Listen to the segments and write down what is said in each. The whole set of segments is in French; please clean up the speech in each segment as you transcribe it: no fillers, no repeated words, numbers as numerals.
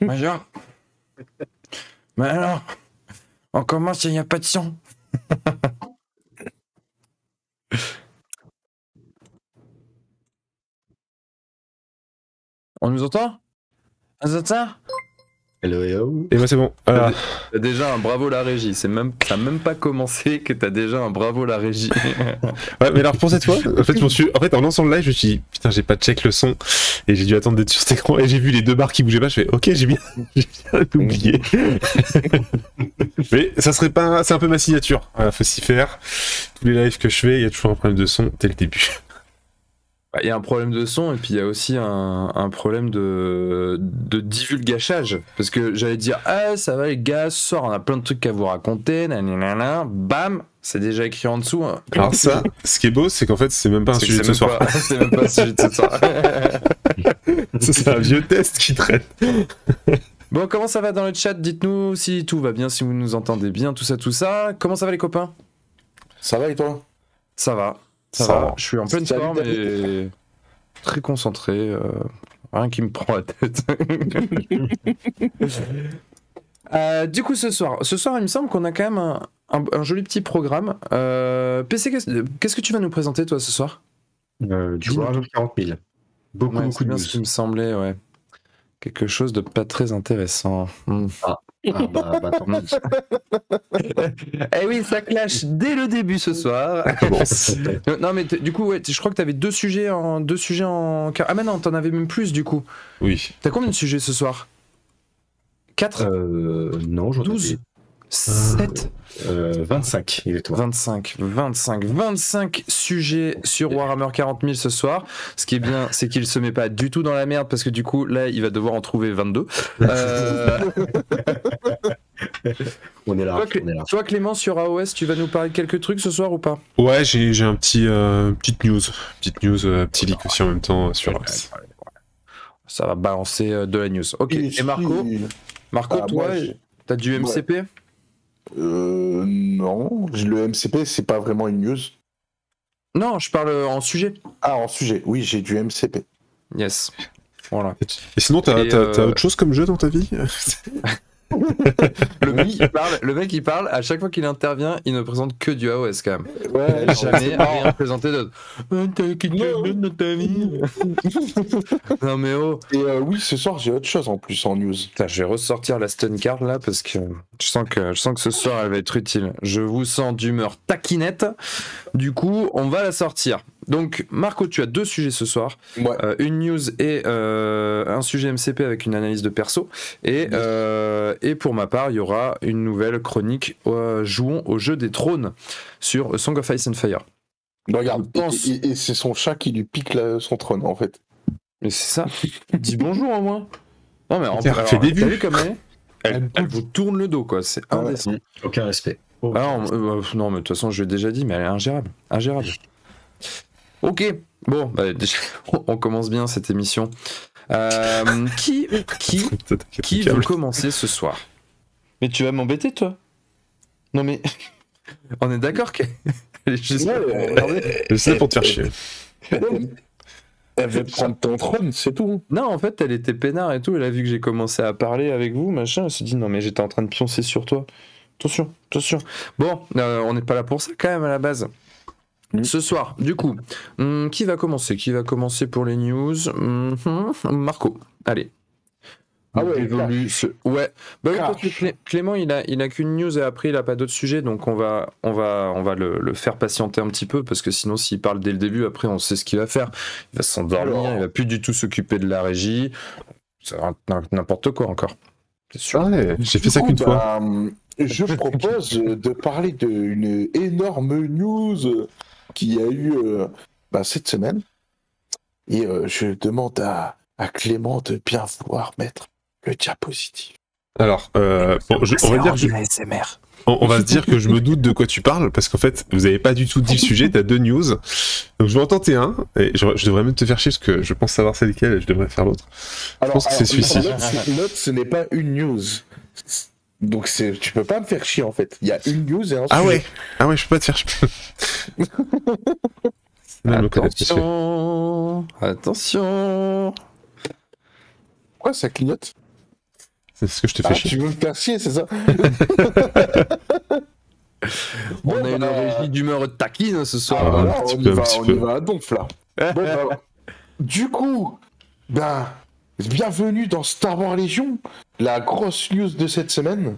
Major. Mais alors, on commence et il n'y a pas de son. On nous entend? On nous entend? Hello, hello. Et moi c'est bon. Voilà. T'as déjà un bravo la régie, ça a même pas commencé que t'as déjà un bravo la régie. Ouais, mais alors pour cette fois, en fait, en lançant le live, je me suis dit, putain, j'ai pas check le son, et j'ai dû attendre d'être sur cet écran, et j'ai vu les deux barres qui bougeaient pas, je fais, ok, j'ai bien oublié. Mais ça serait pas, c'est un peu ma signature, voilà, faut s'y faire. Tous les lives que je fais, il y a toujours un problème de son dès le début. Il y a un problème de son et puis il y a aussi un problème de divulgachage. Parce que j'allais dire, ah ça va les gars, ce soir on a plein de trucs à vous raconter, nanana, bam, c'est déjà écrit en dessous. Hein. Alors ça, ce qui est beau, c'est qu'en fait c'est même pas un sujet de ce soir. C'est même pas un sujet de ce soir. Ça, c'est un vieux test qui traîne. Bon, comment ça va dans le chat? Dites-nous si tout va bien, si vous nous entendez bien, tout ça. Comment ça va les copains? Ça va et toi? Ça va. Ça va. Je suis en pleine forme et très concentré. Rien qui me prend la tête. Du coup, ce soir, il me semble qu'on a quand même un joli petit programme. PC, qu'est-ce que tu vas nous présenter, toi, ce soir? Du Warhammer 40 000. Beaucoup c'est de bien news. ce qui me semblait, ouais. Quelque chose de pas très intéressant. Attends. Eh oui, ça clash dès le début ce soir. Non mais du coup, ouais, je crois que t'avais deux sujets en... Ah mais non, t'en avais même plus du coup. Oui. T'as combien de sujets ce soir? 4 Non, j'en ai 12 7 25, il est toi. 25 sujets sur Warhammer 40 000 ce soir. Ce qui est bien, c'est qu'il se met pas du tout dans la merde parce que du coup, là, il va devoir en trouver 22. On est là. Toi, Clément, sur AOS, tu vas nous parler de quelques trucs ce soir ou pas? Ouais, j'ai un petit petit leak aussi en même temps sur AOS. Ça va balancer de la news. Ok, et Marco, toi, t'as du MCP? Non, le MCP, c'est pas vraiment une news. Non, je parle en sujet. Ah, en sujet, oui, j'ai du MCP. Yes. Voilà. Et sinon, t'as autre chose comme jeu dans ta vie? Le mec il parle, à chaque fois qu'il intervient, il ne présente que du AOS quand même. Ouais, jamais rien présenté d'autre. T'as quelque chose dans ta vie? Non mais oh. Et oui, ce soir j'ai autre chose en plus en news. Putain, je vais ressortir la stun card là parce que je sens que ce soir elle va être utile. Je vous sens d'humeur taquinette. Du coup, on va la sortir. Donc Marco, tu as deux sujets ce soir. Ouais. Une news et un sujet MCP avec une analyse de perso. Et pour ma part, il y aura une nouvelle chronique jouons au jeu des trônes sur Song of Ice and Fire. Regarde, et c'est son chat qui lui pique son trône en fait. Mais c'est ça. Dis bonjour au moins. Non mais en fait des vues. T'as vu comme elle vous tourne le dos quoi. C'est indécent. Aucun respect. Non mais de toute façon je l'ai déjà dit, mais elle est ingérable. Ok, bon, bah, déjà, on commence bien cette émission. Qui veut commencer ce soir? Mais tu vas m'embêter, toi? Non mais, on est d'accord qu'elle est juste... Je sais pour te faire chier. Elle veut prendre ton trône, c'est tout. Non, en fait, elle était peinard et tout, elle a vu que j'ai commencé à parler avec vous, machin, elle s'est dit, non mais j'étais en train de pioncer sur toi. Attention. Bon, on n'est pas là pour ça quand même à la base. Ce soir, du coup, qui va commencer pour les news? Marco, allez. Ah ouais, ouais. Bah oui, parce que Clément, il a qu'une news et après il a pas d'autres sujets, donc on va le faire patienter un petit peu parce que sinon s'il parle dès le début, après on sait ce qu'il va faire. Il va s'endormir, il va plus du tout s'occuper de la régie. C'est n'importe quoi encore. C'est sûr. Ouais, j'ai fait ça qu'une fois. Je propose de parler d'une énorme news qu'il y a eu cette semaine. Et je demande à Clément de bien vouloir mettre le diapositive. Alors, on va dire ASMR. On va se dire que je me doute de quoi tu parles, parce qu'en fait, vous avez pas du tout dit le sujet, t'as deux news. Donc je vais en tenter un, et je devrais même te faire chier, parce que je pense savoir c'est lequel, et je devrais faire l'autre. Je pense que c'est celui-ci. L'autre, ce n'est pas une news. Donc tu peux pas me faire chier, en fait. Il y a une news et un sujet. Ah ouais, je peux pas te faire chier. Attention. Pourquoi ça clignote? C'est ce que je te fais chier. Tu veux me faire chier, c'est ça? On a une régie d'humeur taquine ce soir. Voilà, petit on peu, y un va, petit on peu. y va à donf là. Bon, du coup, bienvenue dans Star Wars Légion, la grosse news de cette semaine.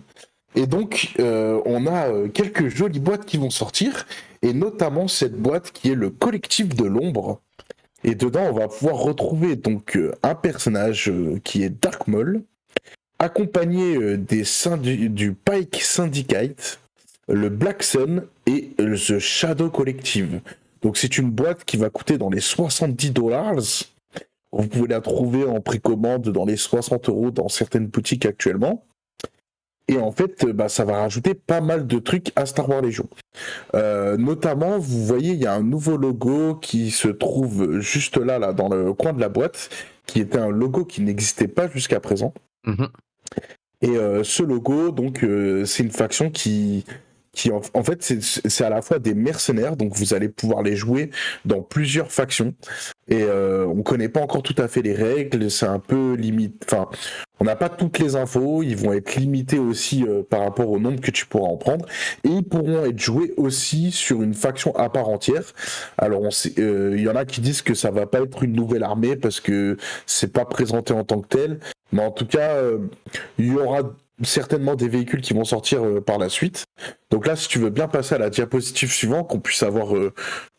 Et donc, on a quelques jolies boîtes qui vont sortir, et notamment cette boîte qui est le Collectif de l'Ombre. Et dedans, on va pouvoir retrouver donc un personnage qui est Dark Maul, accompagné du Pike Syndicate, le Black Sun et The Shadow Collective. Donc c'est une boîte qui va coûter dans les $70. Vous pouvez la trouver en précommande dans les 60 € dans certaines boutiques actuellement. Et en fait, ça va rajouter pas mal de trucs à Star Wars Légion. Notamment, vous voyez, il y a un nouveau logo qui se trouve juste là, dans le coin de la boîte, qui était un logo qui n'existait pas jusqu'à présent. Mhm. Et ce logo, donc, c'est une faction qui en fait, c'est à la fois des mercenaires, donc vous allez pouvoir les jouer dans plusieurs factions. Et on connaît pas encore tout à fait les règles, c'est un peu limite. Enfin, on n'a pas toutes les infos, ils vont être limités aussi par rapport au nombre que tu pourras en prendre. Et ils pourront être joués aussi sur une faction à part entière. Alors, il y en a qui disent que ça va pas être une nouvelle armée parce que c'est pas présenté en tant que tel. Mais en tout cas, il y aura certainement des véhicules qui vont sortir par la suite. Donc là, si tu veux bien passer à la diapositive suivante, qu'on puisse avoir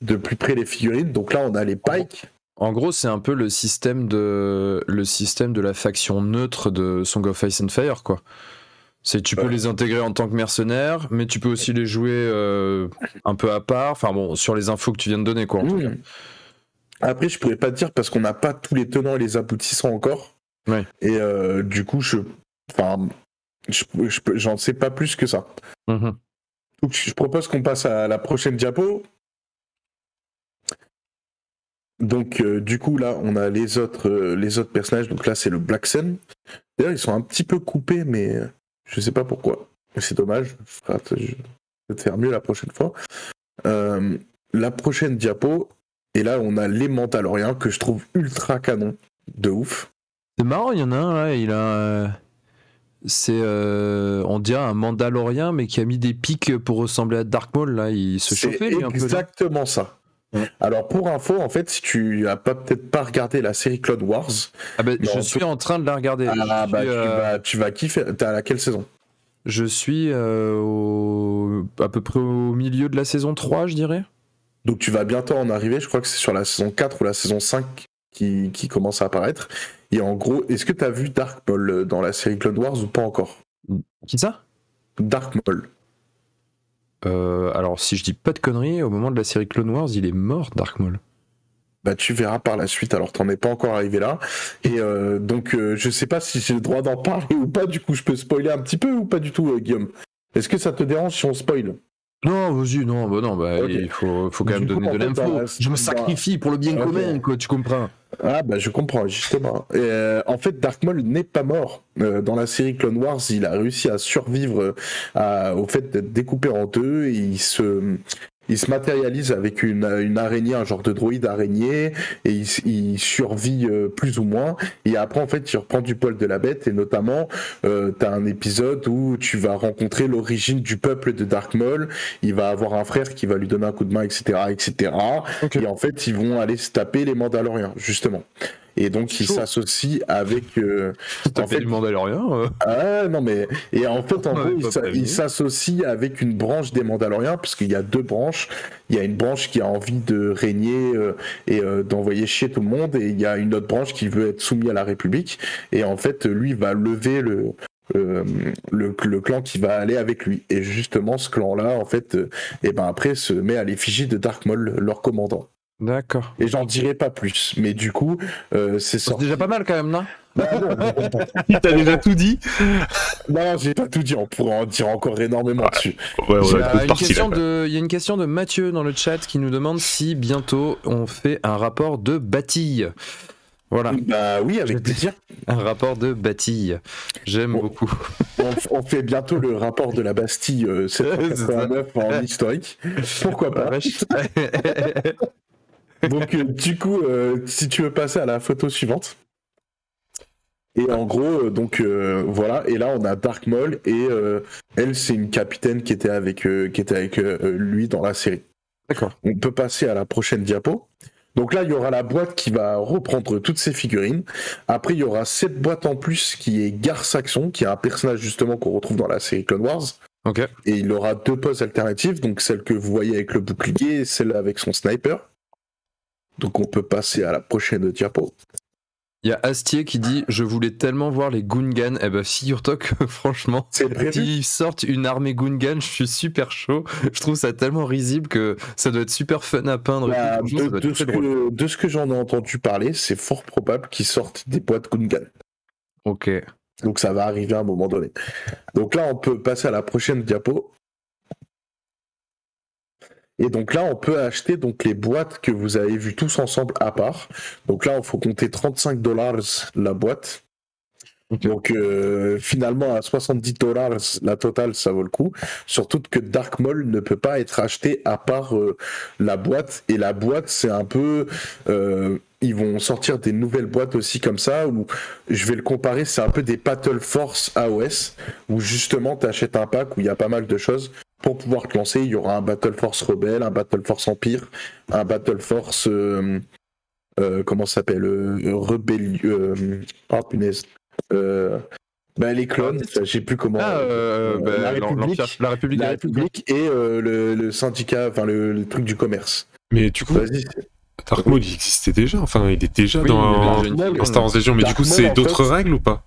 de plus près les figurines. Donc là, on a les Pike. En gros, c'est un peu le système de la faction neutre de Song of Ice and Fire, quoi. Tu peux les intégrer en tant que mercenaires, mais tu peux aussi les jouer un peu à part. Enfin bon, sur les infos que tu viens de donner, quoi. En tout cas. Après, je pourrais pas te dire parce qu'on n'a pas tous les tenants et les aboutissants encore. Ouais. Et du coup, j'en sais pas plus que ça. Mm-hmm. Donc, je propose qu'on passe à la prochaine diapo. Donc, du coup, là, on a les autres personnages. Donc là, c'est le Black Sun. D'ailleurs, ils sont un petit peu coupés, mais je sais pas pourquoi. C'est dommage. Je vais te faire mieux la prochaine fois. La prochaine diapo. Et là, on a les Mandaloriens que je trouve ultra canon. De ouf. C'est marrant, il y en a un, là, il a... on dirait un Mandalorien, mais qui a mis des pics pour ressembler à Dark Maul, là. Il se chauffait, lui, un peu. C'est exactement ça. Alors, pour info, en fait, si tu as peut-être pas regardé la série Clone Wars... je suis en train de la regarder. Tu vas kiffer. T'es à laquelle saison? Je suis à peu près au milieu de la saison 3, je dirais. Donc, tu vas bientôt en arriver. Je crois que c'est sur la saison 4 ou la saison 5 qui commence à apparaître. Et en gros, est-ce que tu as vu Dark Maul dans la série Clone Wars ou pas encore? Qui ça? Dark Maul. Alors, si je dis pas de conneries, au moment de la série Clone Wars, il est mort, Dark Maul. Tu verras par la suite, alors t'en es pas encore arrivé là. Et donc, je sais pas si j'ai le droit d'en parler ou pas, du coup, je peux spoiler un petit peu ou pas du tout, Guillaume? Est-ce que ça te dérange si on spoil? Non, vas-y, non, okay. Il faut quand même donner de l'info. Je me sacrifie pour le bien commun, quoi, tu comprends? Ah je comprends, justement. En fait, Dark Maul n'est pas mort. Dans la série Clone Wars, il a réussi à survivre au fait d'être découpé en deux, et il se matérialise avec une araignée, un genre de droïde araignée, et il survit plus ou moins. Et après, en fait, il reprend du poil de la bête, et notamment, t'as un épisode où tu vas rencontrer l'origine du peuple de Dark Maul. Il va avoir un frère qui va lui donner un coup de main, etc., etc. Okay. Et en fait, ils vont aller se taper les Mandaloriens, justement. Et donc, il s'associe avec... en fait, du Mandalorien non, mais... Et en fait, en gros, il s'associe avec une branche des Mandaloriens, parce qu'il y a deux branches. Il y a une branche qui a envie de régner et d'envoyer chier tout le monde, et il y a une autre branche qui veut être soumise à la République. Et en fait, lui va lever le clan qui va aller avec lui. Et justement, ce clan-là, en fait, après, se met à l'effigie de Dark Maul, leur commandant. D'accord. Et j'en dirai pas plus, mais du coup, c'est déjà pas mal quand même, non? Il t'a déjà tout dit? Non, j'ai pas tout dit, on pourrait en dire encore énormément dessus. Il y a une question de Mathieu dans le chat qui nous demande si bientôt on fait un rapport de Bastille. Voilà. Oui, avec plaisir. Un rapport de Bastille. J'aime beaucoup. On fait bientôt le rapport de la Bastille 789 en historique. Pourquoi pas? Donc, du coup, si tu veux passer à la photo suivante. Et en gros, donc voilà, et là on a Dark Maul, et elle c'est une capitaine qui était avec lui dans la série. D'accord. On peut passer à la prochaine diapo. Donc là, il y aura la boîte qui va reprendre toutes ces figurines. Après, il y aura cette boîte en plus qui est Gar Saxon, qui est un personnage justement qu'on retrouve dans la série Clone Wars. Ok. Et il aura 2 poses alternatives, donc celle que vous voyez avec le bouclier et celle avec son sniper. Donc on peut passer à la prochaine diapo. Il y a Astier qui dit je voulais tellement voir les Gungans. Eh ben figure-toi que franchement, s'ils sortent une armée Gungan, je suis super chaud. Je trouve ça tellement risible que ça doit être super fun à peindre. Bah, de ce que j'en ai entendu parler, c'est fort probable qu'ils sortent des boîtes Gungan. Ok. Donc ça va arriver à un moment donné. Donc là, on peut passer à la prochaine diapo. Et donc là, on peut acheter donc les boîtes que vous avez vues tous ensemble à part. Donc là, il faut compter $35 la boîte. Okay. Donc finalement, à $70 la totale, ça vaut le coup. Surtout que Dark Maul ne peut pas être acheté à part la boîte. Et la boîte, c'est un peu... ils vont sortir des nouvelles boîtes aussi comme ça, où je vais le comparer, c'est un peu des Battle Force AOS, où justement, tu achètes un pack où il y a pas mal de choses. Pour pouvoir te lancer, il y aura un Battle Force Rebelle, un Battle Force Empire, un Battle Force... comment ça s'appelle Rebellion... oh punaise. Les clones, je sais plus comment. La République et le syndicat, enfin le truc du commerce. Mais du coup, Dark Maul, il existait déjà, enfin il est déjà dans Star Wars Légion, mais du coup c'est d'autres règles ou pas?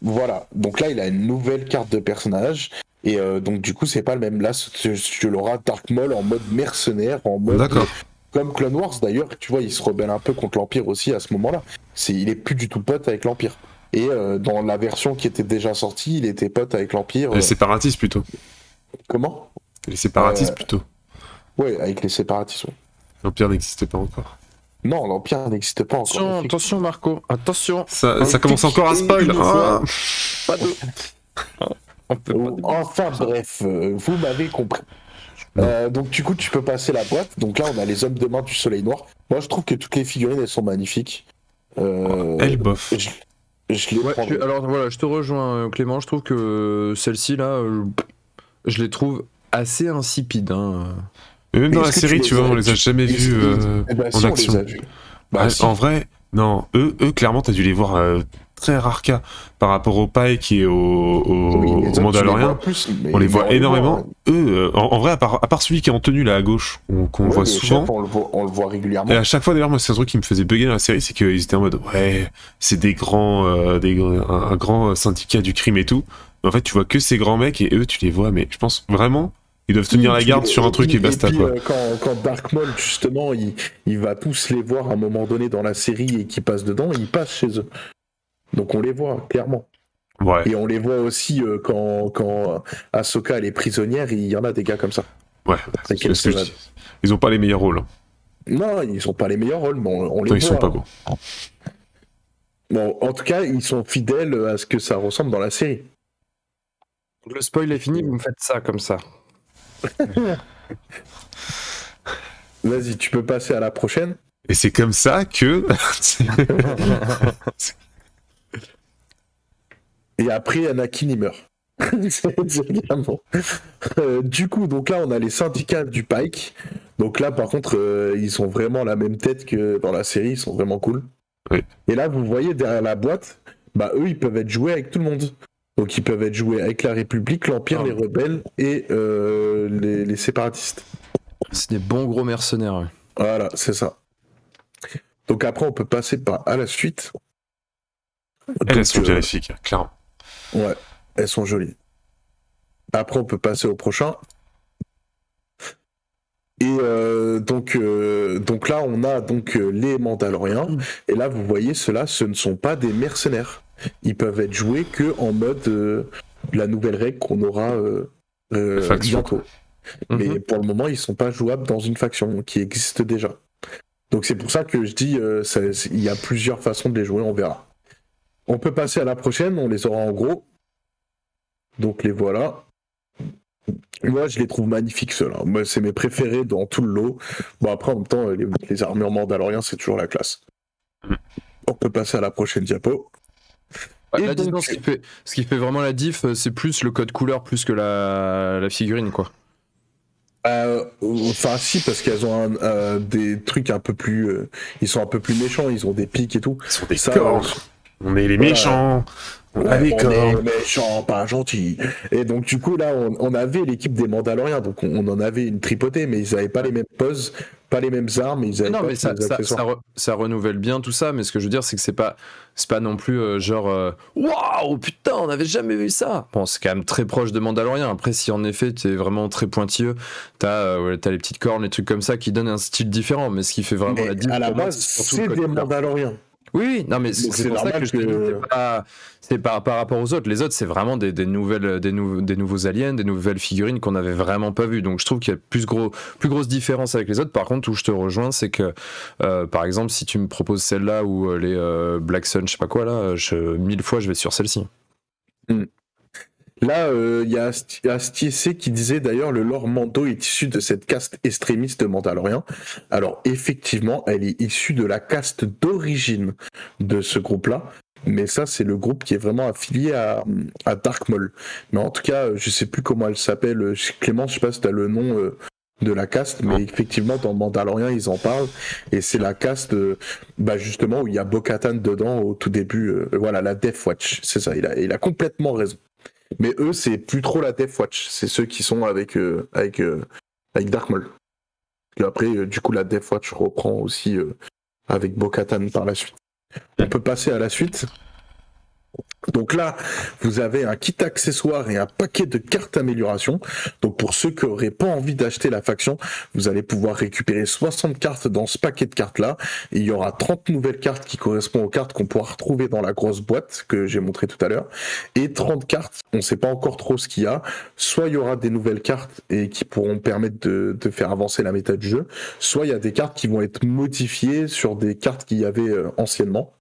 Voilà, donc là il a une nouvelle carte de personnage, et donc du coup c'est pas le même. Là tu l'auras Dark Maul en mode mercenaire, en mode... Comme Clone Wars d'ailleurs, tu vois, il se rebelle un peu contre l'Empire aussi à ce moment-là. Il est plus du tout pote avec l'Empire. Et dans la version qui était déjà sortie, il était pote avec l'Empire. Les séparatistes plutôt. Comment ? Les séparatistes plutôt. Ouais, avec les séparatistes. Ouais. L'Empire n'existait pas encore. Non, l'Empire n'existe pas encore. Attention Marco, attention. Ça commence encore à spoil. Pas de... Enfin bref, vous m'avez compris. Donc du coup tu peux passer la boîte. Donc là on a les hommes de main du soleil noir. Moi je trouve que toutes les figurines elles sont magnifiques. Elle bof. Alors voilà, je te rejoins Clément, je trouve que celle-ci là, je les trouve assez insipides. Mais même dans la série, tu vois, on les a jamais vus en action. En vrai, non, eux clairement t'as dû les voir très rare cas par rapport au Pike et au Mandalorian. On les voit énormément. Eux, en vrai, à part celui qui est en tenue là à gauche, qu'on voit souvent. On le voit régulièrement. Et à chaque fois, d'ailleurs, moi, c'est un truc qui me faisait bugger dans la série, c'est qu'ils étaient en mode ouais, c'est un grand syndicat du crime et tout. Mais en fait, tu vois que ces grands mecs et eux, tu les vois, mais je pense vraiment. Ils doivent tenir la garde sur un truc et basta, quoi. Quand Dark Maul, justement, il va tous les voir à un moment donné dans la série et qu'ils passent dedans, ils passent chez eux. Donc on les voit, clairement. Ouais. Et on les voit aussi quand Ahsoka elle est prisonnière, il y en a des gars comme ça. Ouais, ils ont pas les meilleurs rôles. Non, ils sont pas les meilleurs rôles, mais on les voit. Ils sont pas beaux. Bon, en tout cas, ils sont fidèles à ce que ça ressemble dans la série. Le spoil est fini, vous me faites ça comme ça. Vas-y, tu peux passer à la prochaine. Et c'est comme ça que... Et après, Anakin, il meurt. Du coup, donc là, on a les syndicats du Pike. Donc là, par contre, ils sont vraiment la même tête que dans la série. Ils sont vraiment cool. Oui. Et là, vous voyez derrière la boîte, eux, ils peuvent être joués avec tout le monde. Donc ils peuvent être joués avec la République, l'Empire, les rebelles et les séparatistes. C'est des bons gros mercenaires. Ouais. Voilà, c'est ça. Donc après, on peut passer à la suite. Elles sont vérifiques, clairement. Ouais, elles sont jolies. Après, on peut passer au prochain. Et donc là, on a donc les Mandaloriens. Et là, vous voyez, ceux-là, ce ne sont pas des mercenaires. Ils peuvent être joués que en mode la nouvelle règle qu'on aura bientôt. Mais pour le moment, ils sont pas jouables dans une faction qui existe déjà. Donc c'est pour ça que je dis, il y a plusieurs façons de les jouer, on verra. On peut passer à la prochaine, on les aura en gros. Donc les voilà. Moi, je les trouve magnifiques, ceux-là. Moi, c'est mes préférés dans tout le lot. Bon, après, en même temps, les armures mandaloriens, c'est toujours la classe. On peut passer à la prochaine diapo. Là, disons, ce qui fait vraiment la diff, c'est plus le code couleur plus que la figurine, quoi. Enfin, si, parce qu'elles ont des trucs un peu plus. Ils sont un peu plus méchants, ils ont des pics et tout. Ils sont des cornes. On est les méchants. On est méchants, pas gentils. Et donc, du coup, là, on avait l'équipe des Mandaloriens, donc on en avait une tripotée, mais ils n'avaient pas les mêmes poses, pas les mêmes armes, ils avaient pas ça renouvelle bien tout ça, mais ce que je veux dire, c'est que c'est pas non plus waouh, putain, on n'avait jamais vu ça. Bon, c'est quand même très proche de Mandalorian. Après, si en effet t'es vraiment très pointilleux, t'as les petites cornes, les trucs comme ça qui donnent un style différent, mais ce qui fait vraiment la différence. À la base, c'est des Mandaloriens. Oui, non, mais c'est pour ça que je te dis, c'est par rapport aux autres. Les autres, c'est vraiment des nouveaux aliens, des nouvelles figurines qu'on n'avait vraiment pas vues. Donc je trouve qu'il y a plus grosse différence avec les autres. Par contre, où je te rejoins, c'est que, par exemple, si tu me proposes celle-là ou les Black Sun, je sais pas quoi, là, 1000 fois, je vais sur celle-ci. Là, il y a Astiessé qui disait d'ailleurs le lore Mando est issu de cette caste extrémiste mandalorien. Alors effectivement, elle est issue de la caste d'origine de ce groupe-là, mais ça c'est le groupe qui est vraiment affilié à Dark Maul. Mais en tout cas, je sais plus comment elle s'appelle. Clément, je sais pas si t'as le nom de la caste, mais effectivement dans Mandalorian ils en parlent et c'est la caste justement où il y a Bo-Katan dedans au tout début. Voilà, la Death Watch, c'est ça. Il a complètement raison. Mais eux, c'est plus trop la Death Watch, c'est ceux qui sont avec Dark Maul. Et après, du coup, la Death Watch reprend aussi avec Bo-Katan par la suite. On peut passer à la suite. Donc là, vous avez un kit accessoire et un paquet de cartes amélioration. Donc pour ceux qui n'auraient pas envie d'acheter la faction, vous allez pouvoir récupérer 60 cartes dans ce paquet de cartes-là. Et il y aura 30 nouvelles cartes qui correspondent aux cartes qu'on pourra retrouver dans la grosse boîte que j'ai montré tout à l'heure. Et 30 cartes, on ne sait pas encore trop ce qu'il y a. Soit il y aura des nouvelles cartes et qui pourront permettre de faire avancer la méta du jeu. Soit il y a des cartes qui vont être modifiées sur des cartes qu'il y avait anciennement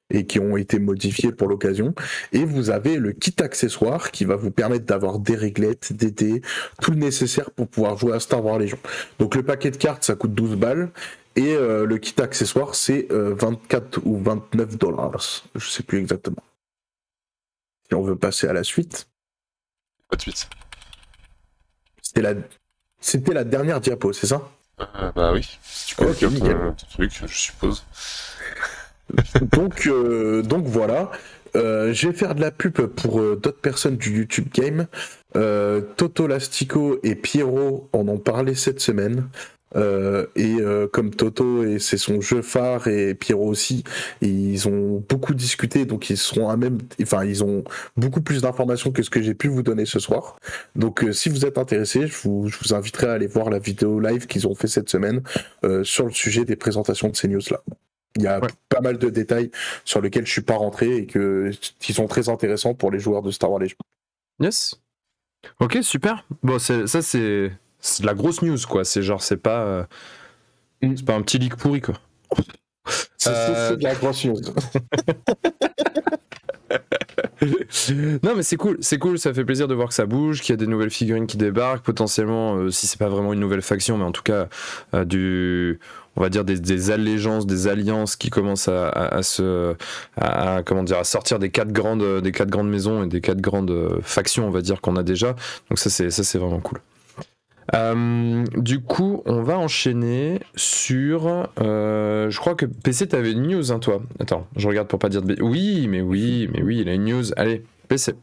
et qui ont été modifiés pour l'occasion. Et vous avez le kit accessoire qui va vous permettre d'avoir des réglettes, des dés, tout le nécessaire pour pouvoir jouer à Star Wars Légion. Donc le paquet de cartes, ça coûte 12 balles. Et le kit accessoire, c'est 24 ou 29 $. Je sais plus exactement. Si on veut passer à la suite. Pas de suite. C'était la dernière diapo, c'est ça ? Bah oui. Si tu peux ton truc, je suppose. Donc voilà, je vais faire de la pub pour d'autres personnes du YouTube Game. Toto Lastico et Pierrot en ont parlé cette semaine. Comme Toto et c'est son jeu phare et Pierrot aussi, ils ont beaucoup discuté, donc ils ont beaucoup plus d'informations que ce que j'ai pu vous donner ce soir. Donc si vous êtes intéressé, je vous inviterai à aller voir la vidéo live qu'ils ont fait cette semaine sur le sujet des présentations de ces news là. Il y a pas mal de détails sur lesquels je suis pas rentré et qui sont très intéressants pour les joueurs de Star Wars Legion. Yes. Ok, super. Bon, c'est de la grosse news, quoi. C'est genre, c'est pas un petit leak pourri, quoi. C'est de la grosse news. Non, mais c'est cool, ça fait plaisir de voir que ça bouge, qu'il y a des nouvelles figurines qui débarquent, potentiellement, si c'est pas vraiment une nouvelle faction, mais en tout cas, on va dire des allégeances, des alliances qui commencent à sortir des quatre grandes maisons et des 4 grandes factions, on va dire, qu'on a déjà. Donc ça c'est vraiment cool. Du coup, on va enchaîner sur. Je crois que PC, t'avais une news, hein, toi. Attends, je regarde pour pas dire de. Oui, il a une news. Allez, PC.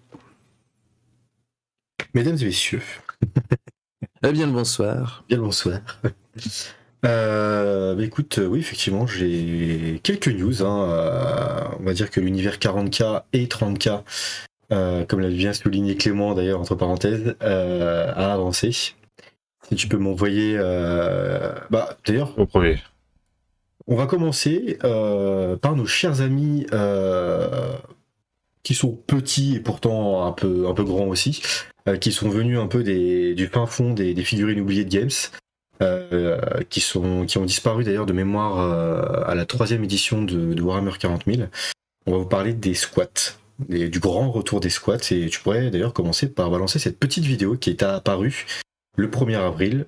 Mesdames et messieurs. Eh bien le bonsoir. Bien le bonsoir. Écoute, oui, effectivement, j'ai quelques news. On va dire que l'univers 40K et 30K, comme l'a bien souligné Clément d'ailleurs, entre parenthèses, a avancé. Si tu peux m'envoyer... d'ailleurs... Au premier. On va commencer par nos chers amis qui sont petits et pourtant un peu grands aussi, qui sont venus un peu du fin fond des figurines oubliées de Games, qui ont disparu d'ailleurs de mémoire à la 3e édition de Warhammer 40 000. On va vous parler des squats, du grand retour des squats, et tu pourrais d'ailleurs commencer par balancer cette petite vidéo qui est apparue le 1er avril,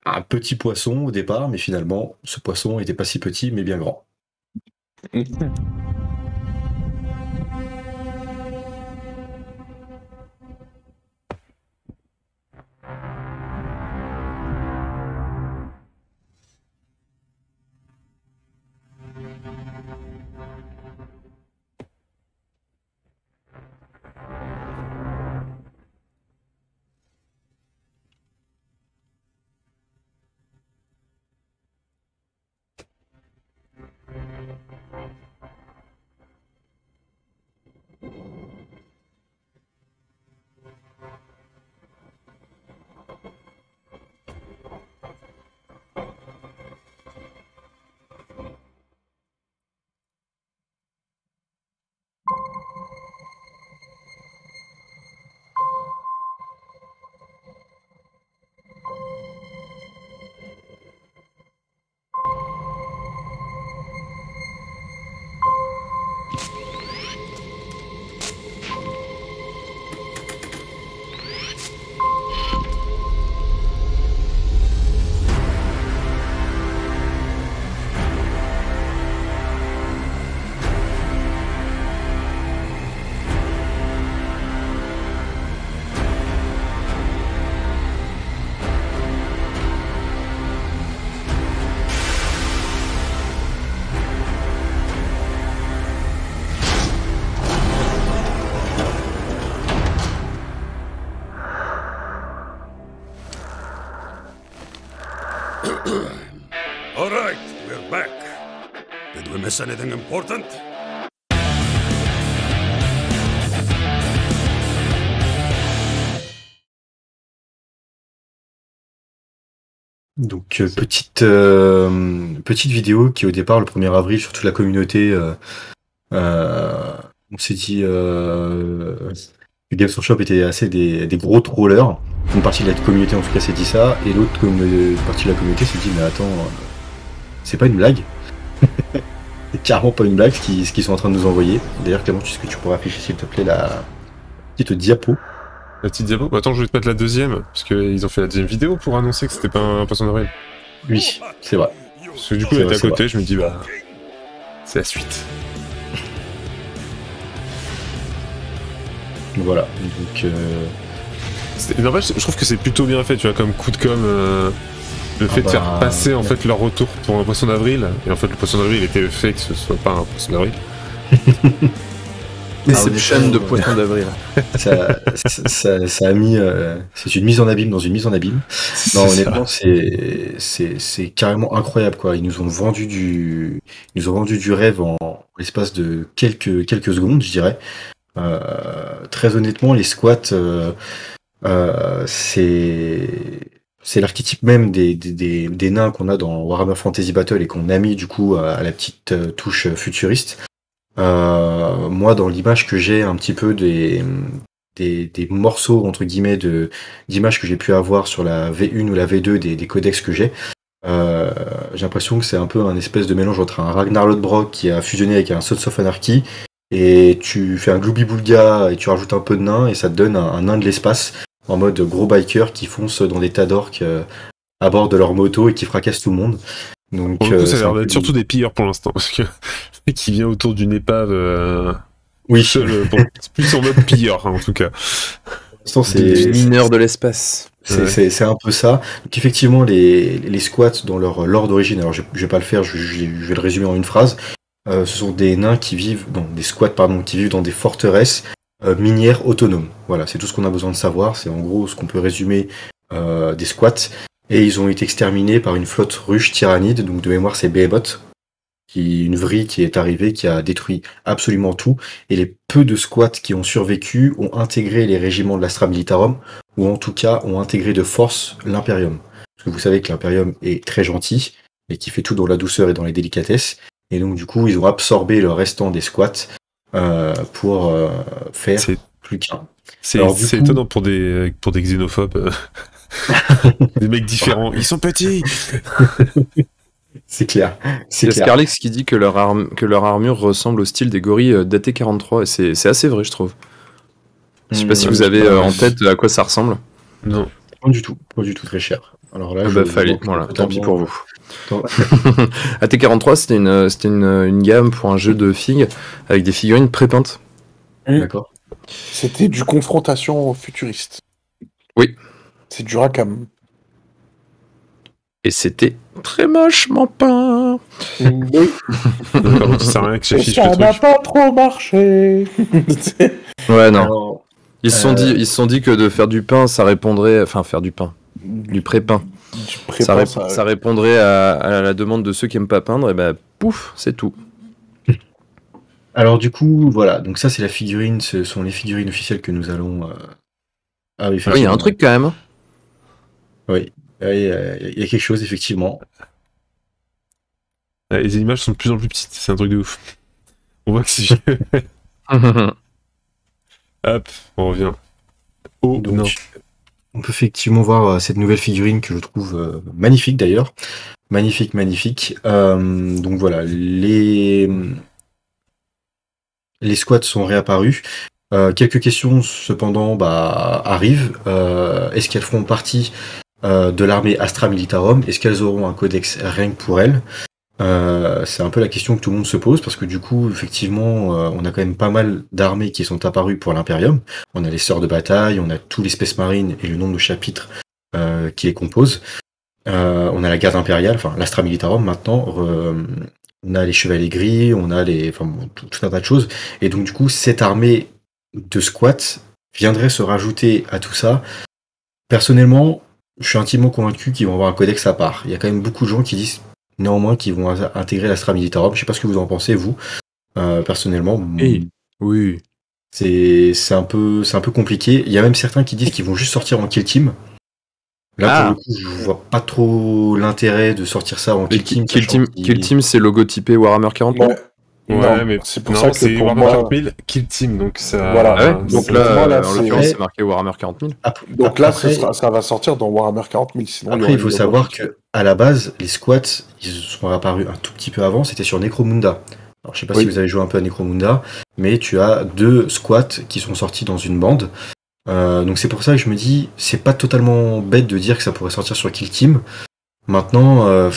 un petit poisson au départ, mais finalement, ce poisson n'était pas si petit, mais bien grand. All right, we're back. Did we miss anything important? Donc petite vidéo qui au départ le 1er avril sur toute la communauté, on s'est dit que Games Workshop était assez des gros trollers. Une partie de la communauté en tout cas s'est dit ça, et l'autre partie de la communauté s'est dit mais attends, c'est pas une blague. C'est carrément pas une blague ce qu'ils sont en train de nous envoyer. D'ailleurs Clément, est-ce que tu pourrais afficher s'il te plaît la petite diapo? La petite diapo. Attends, je vais te mettre la deuxième, parce qu'ils ont fait la deuxième vidéo pour annoncer que c'était pas un poisson d'avril. Oui, c'est vrai. Parce que du coup, elle était à côté, je me dis, bah, c'est la suite. Voilà, donc... N'empêche, je trouve que c'est plutôt bien fait, tu vois, comme coup de com', le fait de faire passer, en fait, leur retour pour un poisson d'avril, et en fait, le poisson d'avril était fait que ce soit pas un poisson d'avril. Déception de poisson d'avril. Ça a mis... c'est une mise en abîme dans une mise en abîme. Non, honnêtement, c'est carrément incroyable, quoi. Ils nous ont vendu du rêve en l'espace de quelques secondes, je dirais. Très honnêtement, les squats, c'est l'archétype même des nains qu'on a dans Warhammer Fantasy Battle et qu'on a mis du coup à la petite touche futuriste. Moi, dans l'image que j'ai un petit peu des morceaux entre guillemets d'images que j'ai pu avoir sur la V1 ou la V2 des codex que j'ai l'impression que c'est un peu un espèce de mélange entre un Ragnar Lodbrok qui a fusionné avec un Sons of Anarchy, et tu fais un Glooby-Boulga et tu rajoutes un peu de nain et ça te donne un nain de l'espace en mode gros biker qui fonce dans des tas d'orques à bord de leur moto et qui fracasse tout le monde. Donc, pour le coup, ça a l'air d'être surtout des pilleurs pour l'instant, parce que le mec qui vient autour d'une épave, oui, seul, plus en mode pilleur, hein, en tout cas. C'est des mineurs de l'espace. C'est un peu ça. Donc effectivement, les squats dans leur lore d'origine, alors je vais pas le faire, je vais le résumer en une phrase. Ce sont des nains qui vivent, des squats pardon, qui vivent dans des forteresses minières autonomes. Voilà, c'est tout ce qu'on a besoin de savoir. C'est en gros ce qu'on peut résumer des squats. Et ils ont été exterminés par une flotte ruche tyrannide, donc de mémoire c'est Behemoth, une vrille qui est arrivée, qui a détruit absolument tout. Et les peu de squats qui ont survécu ont intégré les régiments de l'Astra Militarum, ou en tout cas ont intégré de force l'Imperium. Parce que vous savez que l'Imperium est très gentil, et qui fait tout dans la douceur et dans les délicatesses. Et donc du coup, ils ont absorbé le restant des squats pour faire plus qu'un. C'est étonnant pour des xénophobes. Des mecs différents. Ils sont petits. C'est clair. C'est Scarlix qui dit que leur armure ressemble au style des gorilles d'AT-43. Et c'est assez vrai, je trouve. Je sais pas si vous avez en tête à quoi ça ressemble. Non. Pas du tout, très cher. Alors là, fallait. Voilà, tant pis pour vous. AT-43, c'était une gamme pour un jeu de figues avec des figurines pré-peintes. D'accord. C'était du confrontation futuriste. Oui. C'est du Rackham. Et c'était très mochement peint. Oui. D'accord, ça n'a pas trop marché. Ouais, non. Alors, ils se sont dit que de faire du pain, ça répondrait... Enfin, faire du pain. Du pré-pain. Ça répondrait à la demande de ceux qui aiment pas peindre, et ben pouf, c'est tout. Alors du coup, voilà, donc ça c'est la figurine, ce sont les figurines officielles que nous allons... Ah oui, il y a un truc quand même. Oui, il y a quelque chose, effectivement. Les images sont de plus en plus petites, c'est un truc de ouf. On voit que c'est... Hop, on revient. Oh, donc, non. On peut effectivement voir cette nouvelle figurine que je trouve magnifique d'ailleurs. Magnifique. Donc voilà, les squats sont réapparus. Quelques questions cependant arrivent. Est-ce qu'elles feront partie de l'armée Astra Militarum? Est-ce qu'elles auront un codex rien que pour elles? C'est un peu la question que tout le monde se pose, parce que du coup, effectivement, on a quand même pas mal d'armées qui sont apparues pour l'Imperium. On a les sœurs de bataille, on a tous les Space Marines et le nombre de chapitres qui les composent. On a la garde impériale, enfin l'Astra Militarum maintenant. On a les chevaliers gris, on a tout un tas de choses. Et donc du coup, cette armée de squats viendrait se rajouter à tout ça. Personnellement, je suis intimement convaincu qu'ils vont avoir un codex à part. Il y a quand même beaucoup de gens qui disent néanmoins qui vont intégrer l'Astra Militarum. Je sais pas ce que vous en pensez, vous, personnellement. Oui. C'est un peu compliqué. Il y a même certains qui disent qu'ils vont juste sortir en Kill Team. Là, pour le coup, je vois pas trop l'intérêt de sortir ça en Kill Team. Kill Team, c'est logotypé Warhammer 40 000. Ouais, mais c'est pour ça que pour Warhammer 40 000, Kill Team, donc ça... Voilà. Donc là, en l'occurrence, c'est marqué Warhammer 40 000. Donc là, ça va sortir dans Warhammer 40 000. Sinon, après, il faut savoir que à la base, les squats, ils sont apparus un tout petit peu avant, c'était sur Necromunda. Alors, je sais pas si vous avez joué un peu à Necromunda, mais tu as 2 squats qui sont sortis dans une bande. Donc c'est pour ça que je me dis, c'est pas totalement bête de dire que ça pourrait sortir sur Kill Team. Maintenant,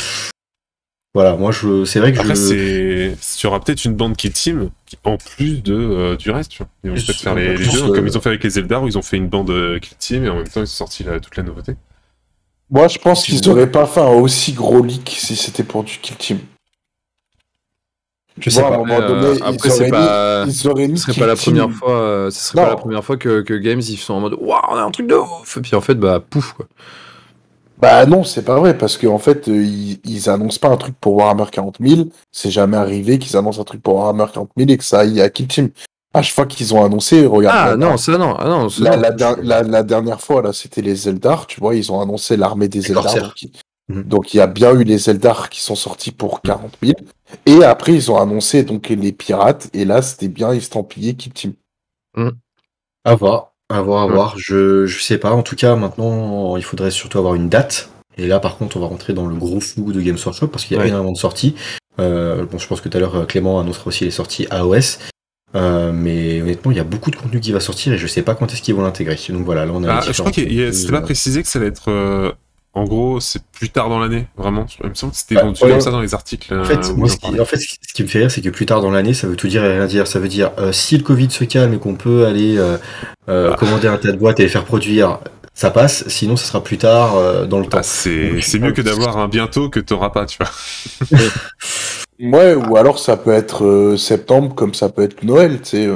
voilà, moi c'est vrai que après, tu auras peut-être une bande Kill Team en plus du reste, tu vois. Ils vont peut-être faire les deux, comme ils ont fait avec les Eldar, où ils ont fait une bande Kill Team et en même temps ils ont sorti toute la nouveauté. Moi je pense qu'ils auraient pas fait un aussi gros leak si c'était pour du Kill Team. Je sais pas. Après, ce serait pas la première fois. Ce serait pas la première fois que Games ils sont en mode waouh, on a un truc de ouf. Et puis en fait, bah pouf quoi. Bah non, c'est pas vrai parce qu'en fait, ils annoncent pas un truc pour Warhammer 40 000. C'est jamais arrivé qu'ils annoncent un truc pour Warhammer 40 000 et que ça aille à Kill Team. À chaque fois qu'ils ont annoncé, regarde. Ah non, ça non. La dernière fois là, c'était les Eldar. Tu vois, ils ont annoncé l'armée des Eldar. Donc il y a bien eu les Eldar qui sont sortis pour 40 000. Et après, ils ont annoncé donc les pirates. Et là, c'était bien estampillé Kill Team. À voir. Je sais pas. En tout cas, maintenant, il faudrait surtout avoir une date. Et là, par contre, on va rentrer dans le gros flou de Games Workshop parce qu'il y a énormément de sorties. Je pense que tout à l'heure, Clément annoncera aussi les sorties AOS. Mais honnêtement, il y a beaucoup de contenu qui va sortir et je sais pas quand est-ce qu'ils vont l'intégrer. Donc voilà, là on a. Je crois que c'était pas précisé que ça allait être. En gros, c'est plus tard dans l'année, vraiment. Il me semble que c'était vendu comme ça dans les articles. En fait, ce qui me fait rire, c'est que plus tard dans l'année, ça veut tout dire et rien dire. Ça veut dire, si le Covid se calme et qu'on peut aller commander un tas de boîtes et les faire produire, ça passe. Sinon, ça sera plus tard dans le temps. C'est mieux que d'avoir un bientôt que t'auras pas, tu vois. Ouais, ou alors ça peut être septembre comme ça peut être Noël, tu sais.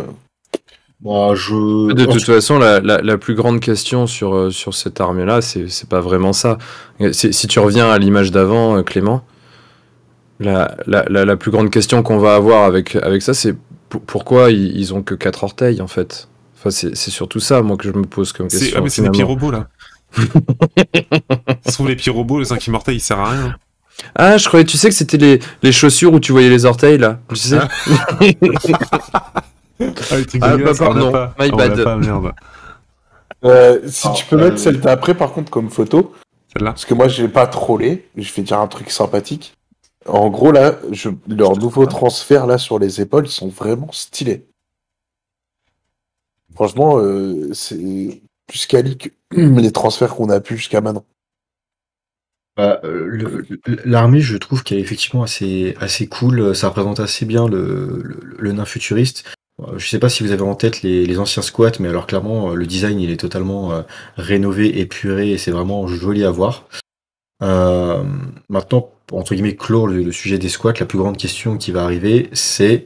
De toute façon, la plus grande question sur cette armée-là, c'est pas vraiment ça. Si tu reviens à l'image d'avant, Clément, la plus grande question qu'on va avoir avec ça, c'est pourquoi ils ont que 4 orteils, en fait. Enfin, c'est surtout ça, moi, que je me pose comme question. Mais c'est des pyrobots, là. Ça se trouve, les pyrobots, le 5e orteil, il sert à rien. Ah, je croyais, tu sais que c'était les chaussures où tu voyais les orteils, là. Tu sais pardon, my bad. Si tu peux mettre celle d'après, par contre, comme photo. Celle-là. Parce que moi, je vais pas troller. Je vais dire un truc sympathique. En gros, là, leurs nouveaux transferts là sur les épaules sont vraiment stylés. Franchement, c'est plus quali que les transferts qu'on a pu jusqu'à maintenant. L'armée, je trouve qu'elle est effectivement assez cool. Ça représente assez bien le nain futuriste. Je sais pas si vous avez en tête les anciens squats, mais alors clairement, le design, il est totalement rénové, épuré, et c'est vraiment joli à voir. Maintenant, entre guillemets, clore le sujet des squats, la plus grande question qui va arriver, c'est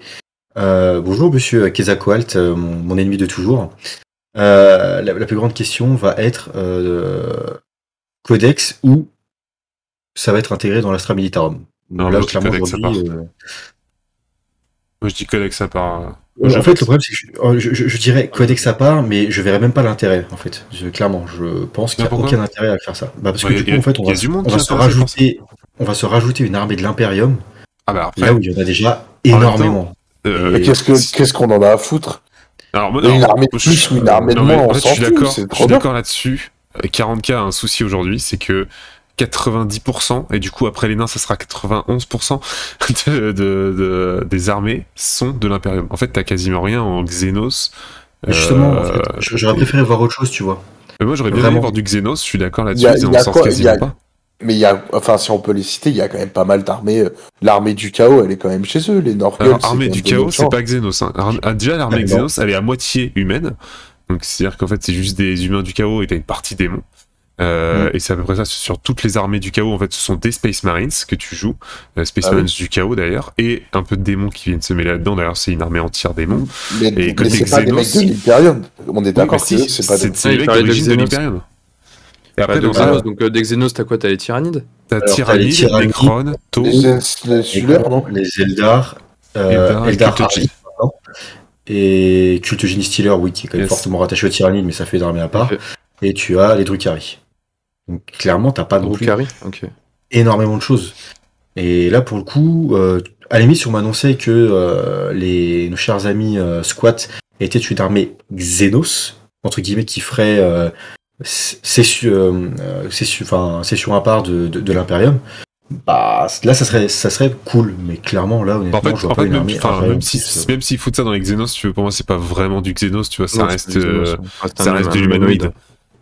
bonjour monsieur Quetzalcoatl, mon ennemi de toujours. La plus grande question va être Codex ou ça va être intégré dans l'Astra Militarum. Non, là, clairement, aujourd'hui. Moi, je dis Codex à part. En fait, le problème, c'est que je dirais Codex à part, mais je verrais même pas l'intérêt, en fait. Clairement, je pense qu'il n'y a aucun intérêt à faire ça. Parce que du coup, en fait, on va se rajouter une armée de l'Imperium, là où il y en a déjà énormément. Mais qu'est-ce qu'on en a à foutre? Alors, une armée de plus ou une armée de moins, on s'en fout. Je suis d'accord là-dessus. 40K a un souci aujourd'hui, c'est que 90%, et du coup après les nains ça sera 91% des armées sont de l'Imperium. En fait t'as quasiment rien en Xenos. Justement, en fait, j'aurais préféré voir autre chose, tu vois. Mais moi j'aurais bien aimé voir du Xenos, je suis d'accord là-dessus, ça n'en sort quasiment pas. Mais il y a, enfin si on peut les citer, il y a quand même pas mal d'armées. L'armée du chaos, elle est quand même chez eux, les Norguls. Alors armée du chaos, c'est pas Xenos. Hein. Déjà l'armée Xenos, elle est à moitié humaine. Donc c'est-à-dire qu'en fait c'est juste des humains du chaos et t'as une partie démon. Et c'est à peu près ça sur toutes les armées du chaos. En fait, ce sont des Space Marines que tu joues, Space Marines du chaos d'ailleurs, et un peu de démons qui viennent se mêler là-dedans. D'ailleurs, c'est une armée entière démons. Mais c'est pas des mecs de l'Hyperion. On est d'accord que c'est des mecs d'origine de l'Hyperion. Et après, de Xenos, donc des Xenos, t'as quoi? T'as les Tyrannides? T'as Tyrannide, Necron, Tau, les Eldar, Eldar Harry, et Cult Genie Stealer, oui, qui est quand même fortement rattaché au Tyrannide, mais ça fait une armée à part. Et tu as les Drukhari. Donc clairement, t'as pas non plus énormément de choses. Et là, pour le coup, à la limite, si on m'annonçait que nos chers amis Squat étaient une armée Xenos, entre guillemets, qui ferait c'est sur un part de l'Imperium, bah là ça serait cool, mais clairement là honnêtement je vois pas une armée même s'ils foutent ça dans les Xenos, tu veux, pour moi c'est pas vraiment du Xenos, tu vois, ça reste de l'humanoïde.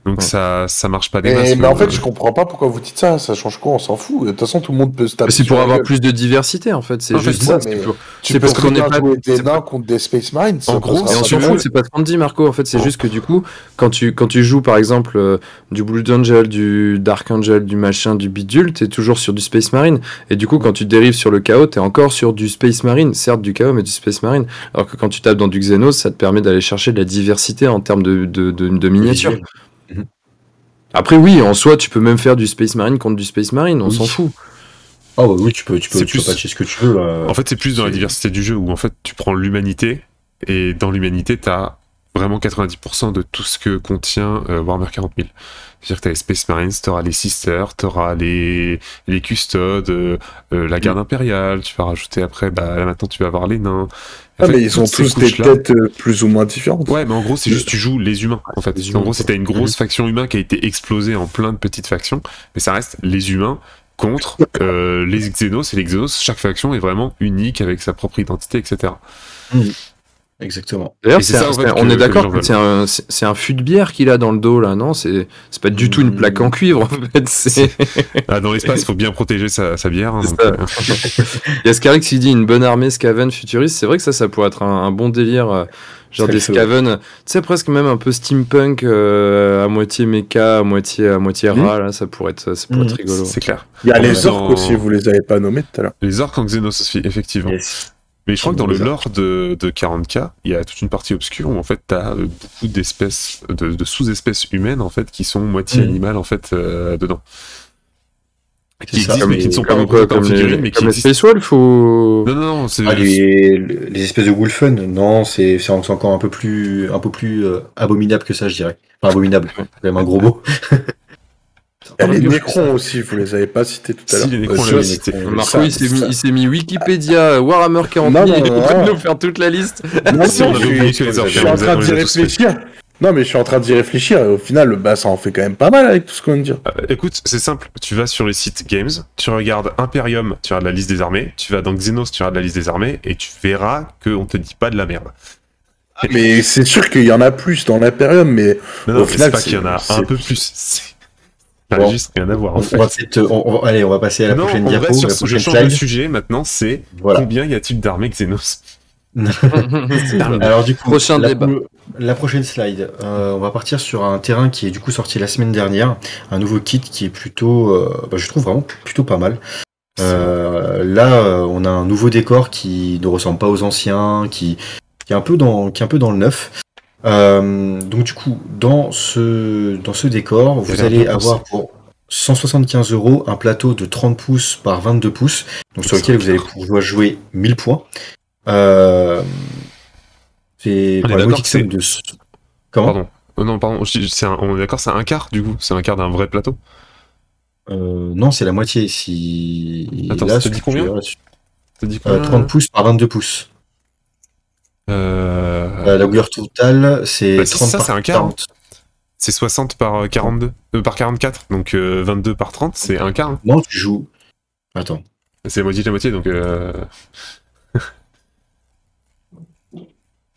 Donc ça marche pas des masses. Mais en fait, je comprends pas pourquoi vous dites ça. Ça change quoi? On s'en fout. De toute façon, tout le monde peut se taper. C'est pour avoir plus de diversité, en fait. C'est juste ça. C'est parce qu'on est pas des nains contre des Space Marines. En gros, et on s'en fout. C'est pas ce qu'on dit, Marco. En fait, c'est juste que du coup, quand tu joues par exemple du Blue Angel, du Dark Angel, du machin, du bidule, t'es toujours sur du Space Marine. Et du coup, quand tu dérives sur le chaos, t'es encore sur du Space Marine. Certes, du chaos, mais du Space Marine. Alors que quand tu tapes dans du Xenos, ça te permet d'aller chercher de la diversité en termes de miniatures. Après oui, en soi, tu peux même faire du Space Marine contre du Space Marine, on s'en fout. Oh oui, tu peux patcher ce que tu veux. En fait, c'est plus dans la diversité du jeu où en fait tu prends l'humanité et dans l'humanité t'as vraiment 90% de tout ce que contient Warhammer 40 000. C'est-à-dire que t'as les Space Marines, t'auras les Sisters, t'auras les Custodes, la garde impériale, tu vas rajouter après, là maintenant tu vas avoir les nains. En fait, mais ils ont tous des têtes plus ou moins différentes. Ouais, mais en gros, c'est juste tu joues les humains, en fait. En gros, c'était une grosse faction humaine qui a été explosée en plein de petites factions, mais ça reste les humains contre les Xenos, et les Xenos, chaque faction est vraiment unique avec sa propre identité, etc. Exactement. D'ailleurs, on est d'accord que c'est un fût de bière qu'il a dans le dos là, non? C'est pas du tout une plaque en cuivre en fait. Dans l'espace, il faut bien protéger sa bière. Hein, il y a Scarix qui dit une bonne armée Skaven futuriste. C'est vrai que ça pourrait être un bon délire, genre des Skaven, tu sais, presque même un peu steampunk, à moitié mecha, à moitié rat. Là, ça pourrait être rigolo. C'est clair. Il y a les orques aussi, vous les avez pas nommés tout à l'heure. Les orques en Xenos aussi, effectivement. Yes. Mais je crois que dans le lore de 40K, il y a toute une partie obscure où en fait t'as beaucoup d'espèces, de sous-espèces humaines en fait qui sont moitié animales en fait dedans. Qui existent mais qui ne sont pas représentées en figurine, mais qui existent. Space Wolf ou non, c'est les espèces de Wolfen, non, c'est encore un peu plus abominable que ça, je dirais. Enfin abominable, c'est quand même un gros mot. Il y a les Necrons aussi, vous les avez pas cités tout à l'heure. Si, les Necrons, on l'avait cité. Marco, il s'est mis Wikipédia, Warhammer 40 000, il est en train de nous faire toute la liste. Je suis en train d'y réfléchir. Non, mais je suis en train d'y réfléchir, et au final, ça en fait quand même pas mal avec tout ce qu'on vient de dire. Écoute, c'est simple, tu vas sur les sites Games, tu regardes Imperium, tu regardes la liste des armées, tu vas dans Xenos, tu regardes la liste des armées, et tu verras qu'on te dit pas de la merde. Mais c'est sûr qu'il y en a plus dans l'Imperium, mais au final, c'est pas qu'il y en a un peu plus. Ça n'a juste rien à voir. En fait. On va passer à la prochaine diapo. Je change de sujet maintenant, c'est combien y a-t-il d'armées Xenos? Alors du coup, prochain débat. La prochaine slide, on va partir sur un terrain qui est du coup sorti la semaine dernière, un nouveau kit qui est plutôt, je trouve vraiment plutôt pas mal. Là, on a un nouveau décor qui ne ressemble pas aux anciens, qui est un peu dans le neuf. Donc du coup, dans ce décor, vous allez avoir pour 175 € un plateau de 30 pouces par 22 pouces, donc sur lequel vous allez pouvoir jouer 1000 points. C'est pour la modique somme de... Comment ? Non, pardon, on est d'accord, c'est un quart du coup, c'est un quart d'un vrai plateau. Non, c'est la moitié. Si... Attends, ça te dit combien ? 30 pouces par 22 pouces. La longueur totale, c'est 30 ça, par c'est un quart. 40. C'est 60 par 42, par 44, donc 22 par 30, c'est un quart. Hein. Non, tu joues... Attends. C'est la moitié de la moitié, donc...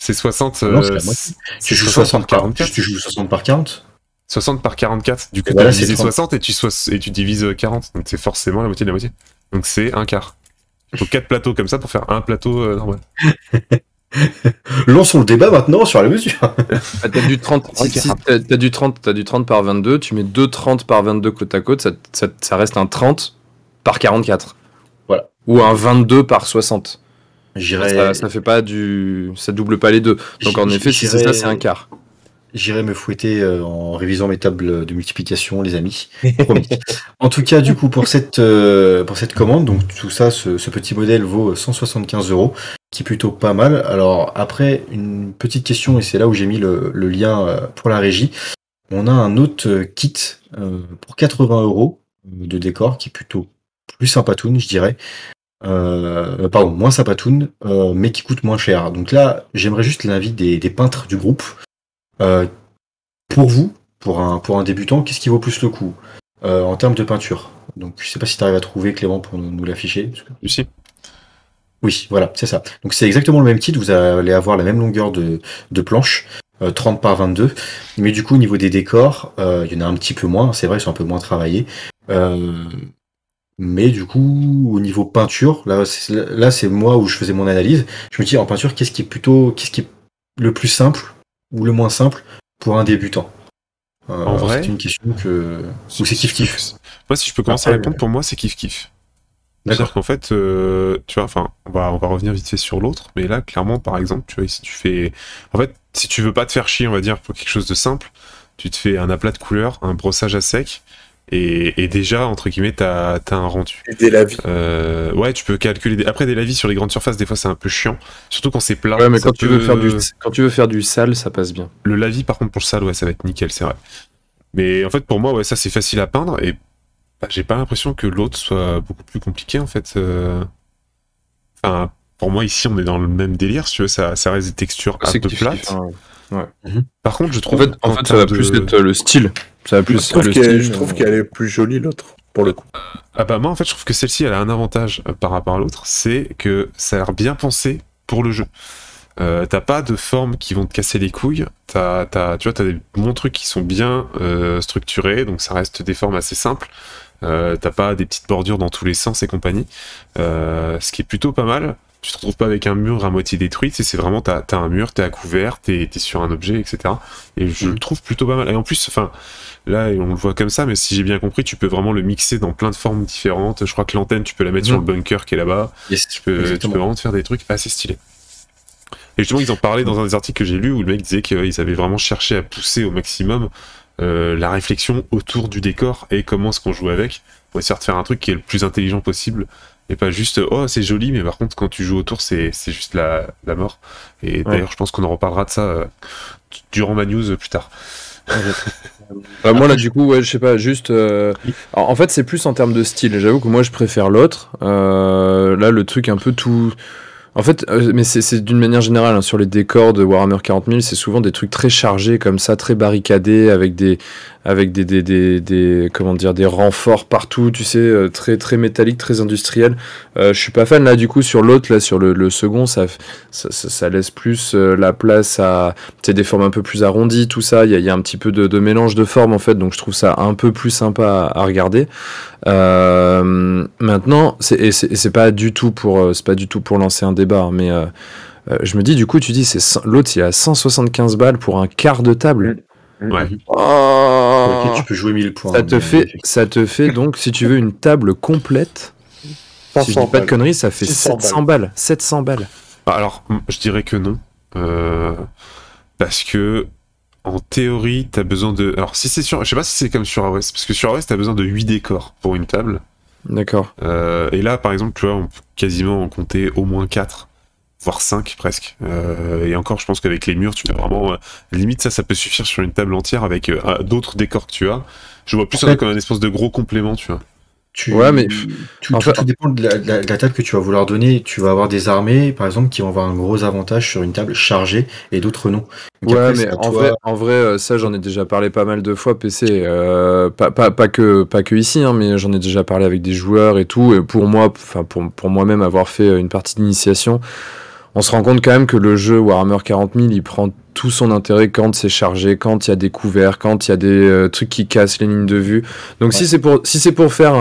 c'est 60... non, c'est la moitié. Tu joues 60 par 44. Tu joues 60 par 40 60 par 44, du coup tu as divisé 60 et tu divises 40, donc c'est forcément la moitié de la moitié. Donc c'est un quart. Il faut 4 plateaux comme ça pour faire un plateau normal. Lançons le débat maintenant sur la mesure. T'as du 30, t'as du 30 par 22, tu mets 2 30 par 22 côte à côte, ça reste un 30 par 44. Voilà. Ou un 22 par 60. Ça fait pas ça double pas les deux. Donc en effet, si c'est ça, c'est un quart. J'irai me fouetter en révisant mes tables de multiplication, les amis. Promis. En tout cas, du coup, pour cette commande, donc tout ça, ce petit modèle vaut 175 €, qui est plutôt pas mal. Alors après, une petite question, et c'est là où j'ai mis le lien pour la régie. On a un autre kit pour 80 € de décor, qui est plutôt plus sympatoune, je dirais. Pardon, moins sympatoune, mais qui coûte moins cher. Donc là, j'aimerais juste l'avis des peintres du groupe. Pour vous, pour un débutant, qu'est-ce qui vaut plus le coup en termes de peinture? Donc je sais pas si tu arrives à trouver, Clément, pour nous l'afficher. Si. Oui, voilà, c'est ça. Donc c'est exactement le même kit, vous allez avoir la même longueur de planche, 30 par 22. Mais du coup, au niveau des décors, il y en a un petit peu moins, c'est vrai, ils sont un peu moins travaillés. Mais du coup, au niveau peinture, là c'est moi où je faisais mon analyse. Je me dis, en peinture, qu'est-ce qui est le plus simple ou le moins simple pour un débutant? En vrai, c'est une question que... Ou c'est kiff-kiff? Moi, si je peux commencer à répondre, pour moi, c'est kiff-kiff. C'est-à-dire qu'en fait, tu vois, enfin, on va revenir vite fait sur l'autre, mais là, clairement, par exemple, tu vois, si tu fais... En fait, si tu veux pas te faire chier, on va dire, pour quelque chose de simple, tu te fais un aplat de couleurs, un brossage à sec, et déjà, entre guillemets, t'as un rendu. Et des lavis. Ouais, tu peux calculer... Après, des lavis sur les grandes surfaces, des fois, c'est un peu chiant, surtout quand c'est plat. Ouais, mais quand tu veux faire du sale, ça passe bien. Le lavis, par contre, pour le sale, ouais, ça va être nickel, c'est vrai. Mais en fait, pour moi, ouais, ça, c'est facile à peindre, et j'ai pas l'impression que l'autre soit beaucoup plus compliqué en fait. Enfin, pour moi ici on est dans le même délire, si tu veux, ça reste des textures un peu plates. Ouais. Par contre, je trouve. En fait ça va plus être le style. Ça va plus je trouve qu'elle est plus jolie l'autre, pour le coup. Ah bah moi en fait je trouve que celle-ci elle a un avantage par rapport à l'autre, c'est que ça a l'air bien pensé pour le jeu. T'as pas de formes qui vont te casser les couilles, tu vois, t'as des bons trucs qui sont bien structurés, donc ça reste des formes assez simples. T'as pas des petites bordures dans tous les sens et compagnie, ce qui est plutôt pas mal. Tu te retrouves pas avec un mur à moitié détruit, c'est vraiment t'as un mur, t'es à couvert, t'es sur un objet, etc. Et je le trouve plutôt pas mal. Et en plus, enfin, là on le voit comme ça, mais si j'ai bien compris, tu peux vraiment le mixer dans plein de formes différentes. Je crois que l'antenne, tu peux la mettre sur le bunker qui est là-bas. Yes, tu peux vraiment te faire des trucs assez stylés. Et justement, ils en parlaient dans un des articles que j'ai lu où le mec disait qu'ils avaient vraiment cherché à pousser au maximum la réflexion autour du décor et comment est-ce qu'on joue avec pour essayer de faire un truc qui est le plus intelligent possible et pas juste oh c'est joli mais par contre quand tu joues autour c'est juste la mort. Et d'ailleurs je pense qu'on en reparlera de ça durant ma news plus tard. Moi là du coup ouais je sais pas juste en fait c'est plus en termes de style, j'avoue que moi je préfère l'autre. Là le truc un peu tout en fait, mais c'est d'une manière générale, hein, sur les décors de Warhammer 40 000, c'est souvent des trucs très chargés comme ça, très barricadés, avec des comment dire, des renforts partout, tu sais, très très métallique, très industriel. Je suis pas fan là du coup sur l'autre, là sur le second, ça laisse plus la place à des formes un peu plus arrondies, tout ça. Il y a un petit peu de mélange de formes en fait, donc je trouve ça un peu plus sympa à regarder. Maintenant, c'est pas du tout pour lancer un débat, hein, mais je me dis du coup, tu dis l'autre il a 175 balles pour un quart de table. Ouais. Oh, okay, tu peux jouer 1000 points. Ça te fait donc, si tu veux, une table complète. Si je dis pas de conneries, ça fait 700 balles. 700 balles. Alors, je dirais que non. Parce que, en théorie, t'as besoin de... Alors, si c'est sur... Je sais pas si c'est comme sur AOS, parce que sur AOS, t'as besoin de 8 décors pour une table. D'accord. Et là, par exemple, tu vois, on peut quasiment en compter au moins 4. Voire 5 presque. Et encore, je pense qu'avec les murs, tu peux vraiment... limite, ça peut suffire sur une table entière avec d'autres décors que tu as. Je vois plus ça comme un espèce de gros complément, tu vois. Ouais, mais... Tout dépend de la table que tu vas vouloir donner. Tu vas avoir des armées, par exemple, qui vont avoir un gros avantage sur une table chargée et d'autres non. Donc ouais, après, mais en vrai, ça, j'en ai déjà parlé pas mal de fois, PC. Pas que ici, hein, mais j'en ai déjà parlé avec des joueurs et tout. Et pour moi, pour moi-même, avoir fait une partie d'initiation, on se rend compte quand même que le jeu Warhammer 40 000, il prend tout son intérêt quand c'est chargé, quand il y a des couverts, quand il y a des trucs qui cassent les lignes de vue. Donc si c'est pour faire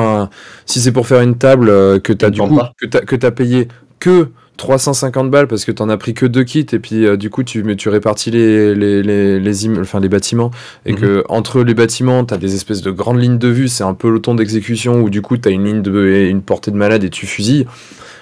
une table que t'as du coup que t'as payé que 350 balles parce que t'en as pris que 2 kits et puis du coup tu répartis les bâtiments et que entre les bâtiments t'as des espèces de grandes lignes de vue, c'est un peu le ton d'exécution où du coup t'as une portée de malade et tu fusilles.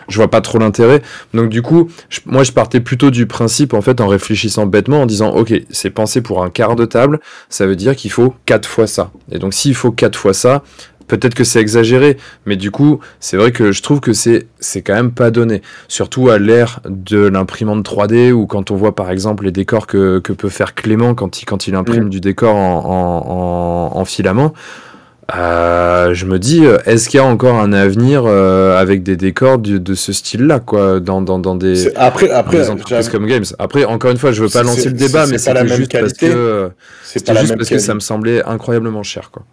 Je vois pas trop l'intérêt. Donc du coup, moi je partais plutôt du principe en fait en réfléchissant bêtement en disant ok, c'est pensé pour un quart de table, ça veut dire qu'il faut 4 fois ça. Et donc s'il faut 4 fois ça, peut-être que c'est exagéré, mais du coup, c'est vrai que je trouve que c'est quand même pas donné. Surtout à l'ère de l'imprimante 3D ou quand on voit par exemple les décors que peut faire Clément quand il imprime du décor en filament. Je me dis, est-ce qu'il y a encore un avenir avec des décors de ce style-là, quoi, dans des entreprises comme Games. Après, encore une fois, je veux pas lancer le débat, mais c'est juste parce que ça me semblait incroyablement cher, quoi.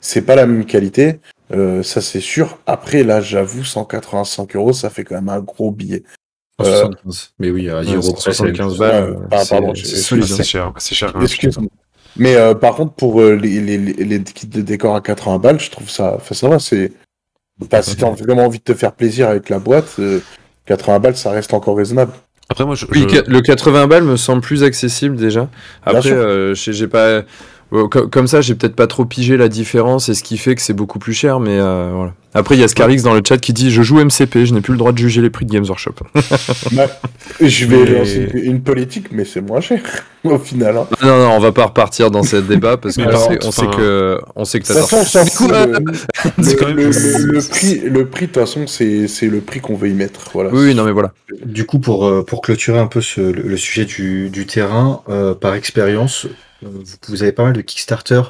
C'est pas la même qualité, ça c'est sûr. Après, là, j'avoue, 185 €, ça fait quand même un gros billet. 75. Mais oui, à 10 €, 75 balles. Pardon, c'est solide, c'est cher. Excuse-moi. Mais par contre, pour les kits de décor à 80 balles, je trouve ça va, c'est... si t'as vraiment envie de te faire plaisir avec la boîte, 80 balles, ça reste encore raisonnable. Après, moi, Oui, le 80 balles me semble plus accessible déjà. Après, j'ai pas... Comme ça, j'ai peut-être pas trop pigé la différence et ce qui fait que c'est beaucoup plus cher, mais voilà. Après, il y a Scarlix dans le chat qui dit « Je joue MCP, je n'ai plus le droit de juger les prix de Games Workshop. » Je vais lancer une politique, mais c'est moins cher, au final. Hein. Non, on va pas repartir dans ce débat, parce qu'on sait que t'as tort. Le prix, de toute façon, c'est le prix qu'on veut y mettre. Voilà. Oui, non, mais voilà. Du coup, pour clôturer un peu le sujet du terrain, par expérience, vous avez pas mal de Kickstarter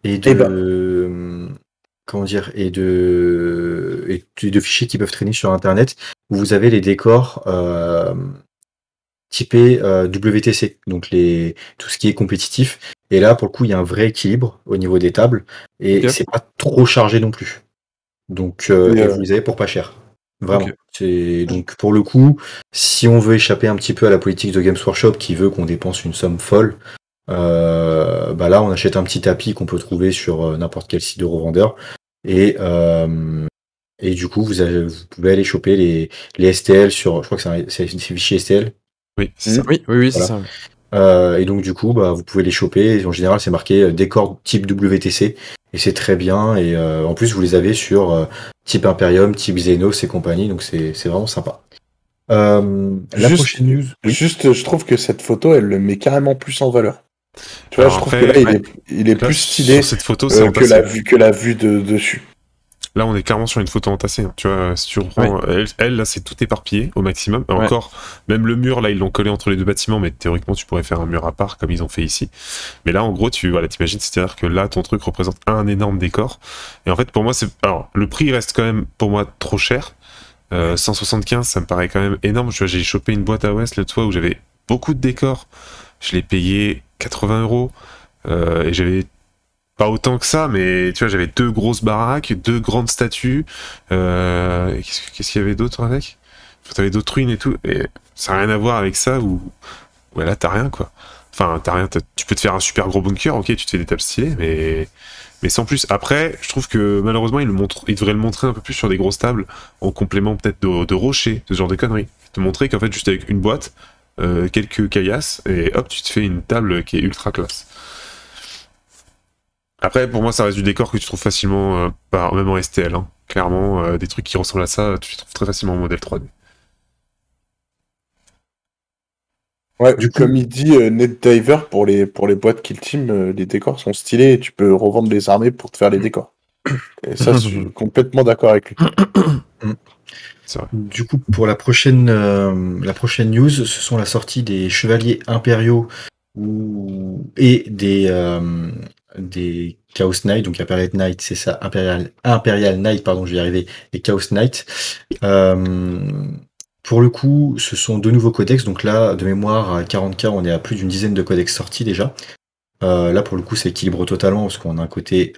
et de... comment dire, et de fichiers qui peuvent traîner sur Internet, où vous avez les décors typés WTC, donc tout ce qui est compétitif. Et là, pour le coup, il y a un vrai équilibre au niveau des tables, et c'est pas trop chargé non plus. Donc, vous les avez pour pas cher. Vraiment. Donc, pour le coup, si on veut échapper un petit peu à la politique de Games Workshop qui veut qu'on dépense une somme folle, là, on achète un petit tapis qu'on peut trouver sur n'importe quel site de revendeur. Et du coup, vous pouvez aller choper les STL sur, je crois que c'est fichier STL. Oui, c'est ça. Oui, voilà. C'est ça. Et donc du coup, vous pouvez les choper. Et en général, c'est marqué décor type WTC et c'est très bien. Et en plus, vous les avez sur type Imperium, type Xenos et compagnie. Donc c'est vraiment sympa. La prochaine news. Juste, je trouve que cette photo, elle le met carrément plus en valeur. Tu vois, je trouve que là, il est plus stylé cette photo, que la vue de dessus. Là, on est clairement sur une photo entassée. Hein. Tu vois, si tu reprends, elle, là, c'est tout éparpillé au maximum. Encore, même le mur, là, ils l'ont collé entre les deux bâtiments, mais théoriquement, tu pourrais faire un mur à part, comme ils ont fait ici. Mais là, en gros, t'imagines, c'est-à-dire que là, ton truc représente un énorme décor. Et en fait, pour moi, alors, le prix reste quand même, pour moi, trop cher. 175, ça me paraît quand même énorme. Tu vois, j'ai chopé une boîte à West l'autre fois où j'avais beaucoup de décors. Je l'ai payé 80 €. Et j'avais pas autant que ça, mais tu vois, j'avais 2 grosses baraques, 2 grandes statues. Qu'est-ce qu'il y avait d'autre avec ? T'avais d'autres ruines et tout. Et ça n'a rien à voir avec ça où là, t'as rien, quoi. Enfin, t'as rien. Tu peux te faire un super gros bunker, ok, tu te fais des tables stylées, mais sans plus. Après, je trouve que malheureusement, il devrait le montrer un peu plus sur des grosses tables, en complément peut-être de rochers, ce genre de conneries. Te montrer qu'en fait, juste avec une boîte, quelques caillasses, et hop, tu te fais une table qui est ultra classe. Après, pour moi, ça reste du décor que tu trouves facilement, même en STL. Hein. Clairement, des trucs qui ressemblent à ça, tu les trouves très facilement en modèle 3D. Ouais, comme il dit NetDiver, pour les boîtes Kill Team, les décors sont stylés et tu peux revendre les armées pour te faire les décors. Et ça, je suis complètement d'accord avec lui. C'est vrai. Du coup, pour la prochaine news, ce sont la sortie des chevaliers impériaux et des Chaos Knight, donc Imperial Knight, c'est ça, Imperial Knight, pardon, je vais y arriver, et Chaos Knight. Pour le coup, ce sont 2 nouveaux codex, donc là, de mémoire, à 40K, on est à plus d'une dizaine de codex sortis déjà. Là, pour le coup, ça équilibre totalement, parce qu'on a un côté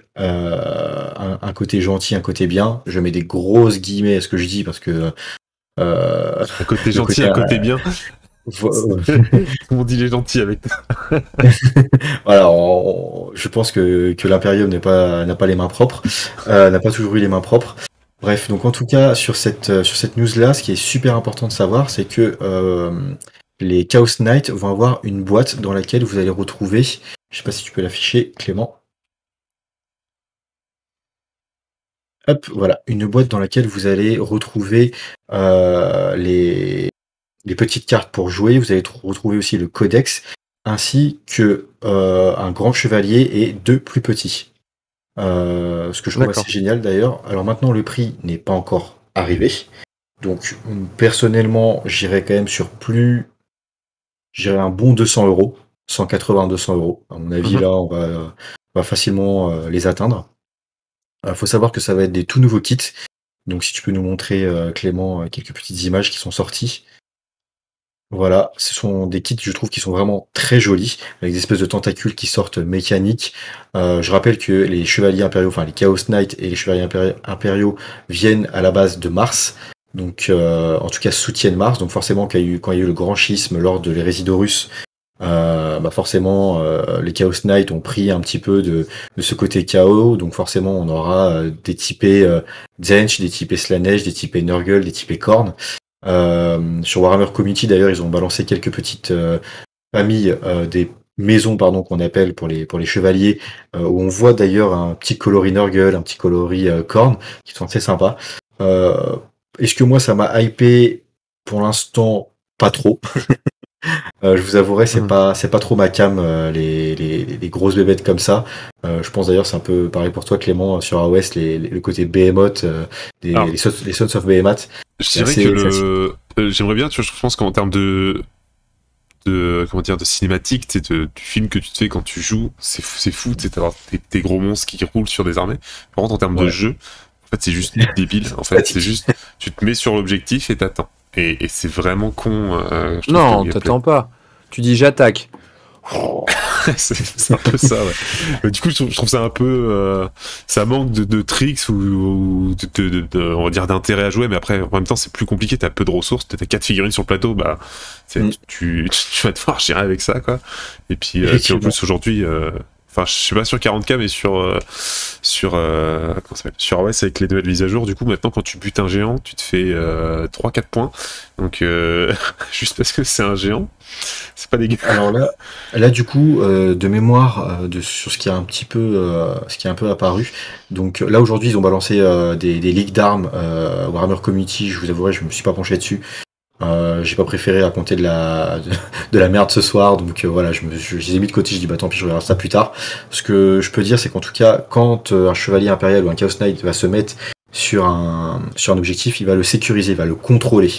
gentil, un côté bien. Je mets des grosses guillemets à ce que je dis, parce que... un côté gentil, un côté bien. On dit les gentils avec toi. Voilà, je pense que l'Imperium n'a pas les mains propres, n'a pas toujours eu les mains propres. Bref, donc en tout cas, sur cette news-là, ce qui est super important de savoir, c'est que les Chaos Knight vont avoir une boîte dans laquelle vous allez retrouver, je sais pas si tu peux l'afficher, Clément. Hop, voilà, une boîte dans laquelle vous allez retrouver les petites cartes pour jouer. Vous allez retrouver aussi le codex, ainsi que un grand chevalier et 2 plus petits. Ce que je trouve assez génial d'ailleurs. Alors maintenant, le prix n'est pas encore arrivé. Donc personnellement, j'irais quand même sur j'irais un bon 200 €, 180-200 €. À mon avis, là, on va facilement les atteindre. Faut savoir que ça va être des tout nouveaux kits. Donc si tu peux nous montrer, Clément, quelques petites images qui sont sorties. Voilà, ce sont des kits, je trouve, qui sont vraiment très jolis, avec des espèces de tentacules qui sortent mécaniques. Je rappelle que les chevaliers impériaux, enfin les Chaos Knight et les chevaliers impériaux viennent à la base de Mars. Donc en tout cas soutiennent Mars. Donc forcément quand il y a eu le grand schisme lors de l'hérésie d'Horus, forcément les Chaos Knight ont pris un petit peu de ce côté chaos. Donc forcément on aura des typés Tzeentch, des typés Slaanesh, des typés Nurgle, des typés Khorne. Sur Warhammer Community d'ailleurs ils ont balancé quelques petites familles des maisons qu'on appelle pour les chevaliers, où on voit d'ailleurs un petit coloris Nurgle, un petit coloris Khorne qui sont assez sympas. Est-ce que moi ça m'a hypé? Pour l'instant pas trop. Je vous avouerai, c'est pas trop ma cam, les grosses bébêtes comme ça. Je pense d'ailleurs c'est un peu pareil pour toi Clément sur AOS, le côté Behemoth, les Sons of Behemoth. Je dirais que j'aimerais bien, tu vois, je pense qu'en termes de cinématique, du film que tu te fais quand tu joues, c'est fou, tu sais, d'avoir tes gros monstres qui roulent sur des armées. Par contre, en termes de jeu, en fait, c'est juste débile. En fait, c'est juste, tu te mets sur l'objectif et t'attends. Et c'est vraiment con. Non, t'attends pas. Tu dis j'attaque. c'est un peu ça, ouais. Mais du coup, je trouve ça un peu. Ça manque de tricks ou on va dire d'intérêt à jouer, mais après, en même temps, c'est plus compliqué. T'as peu de ressources, t'as 4 figurines sur le plateau, tu vas devoir gérer avec ça, quoi. Et puis en plus, aujourd'hui. Enfin, je suis pas sur 40K, mais sur OS avec les nouvelles mises à jour. Du coup, maintenant, quand tu butes un géant, tu te fais 3-4 points. Donc, juste parce que c'est un géant, c'est pas dégueu. Alors là du coup, de mémoire, sur ce qui a un petit peu, apparu. Donc là, aujourd'hui, ils ont balancé des ligues d'armes Warhammer Community. Je vous avouerai, je me suis pas penché dessus. J'ai pas préféré raconter de la merde ce soir, donc voilà, je les ai mis de côté, je dis tant pis, je regarde ça plus tard. Ce que je peux dire, c'est qu'en tout cas, quand un chevalier impérial ou un Chaos Knight va se mettre sur un objectif, il va le sécuriser, il va le contrôler.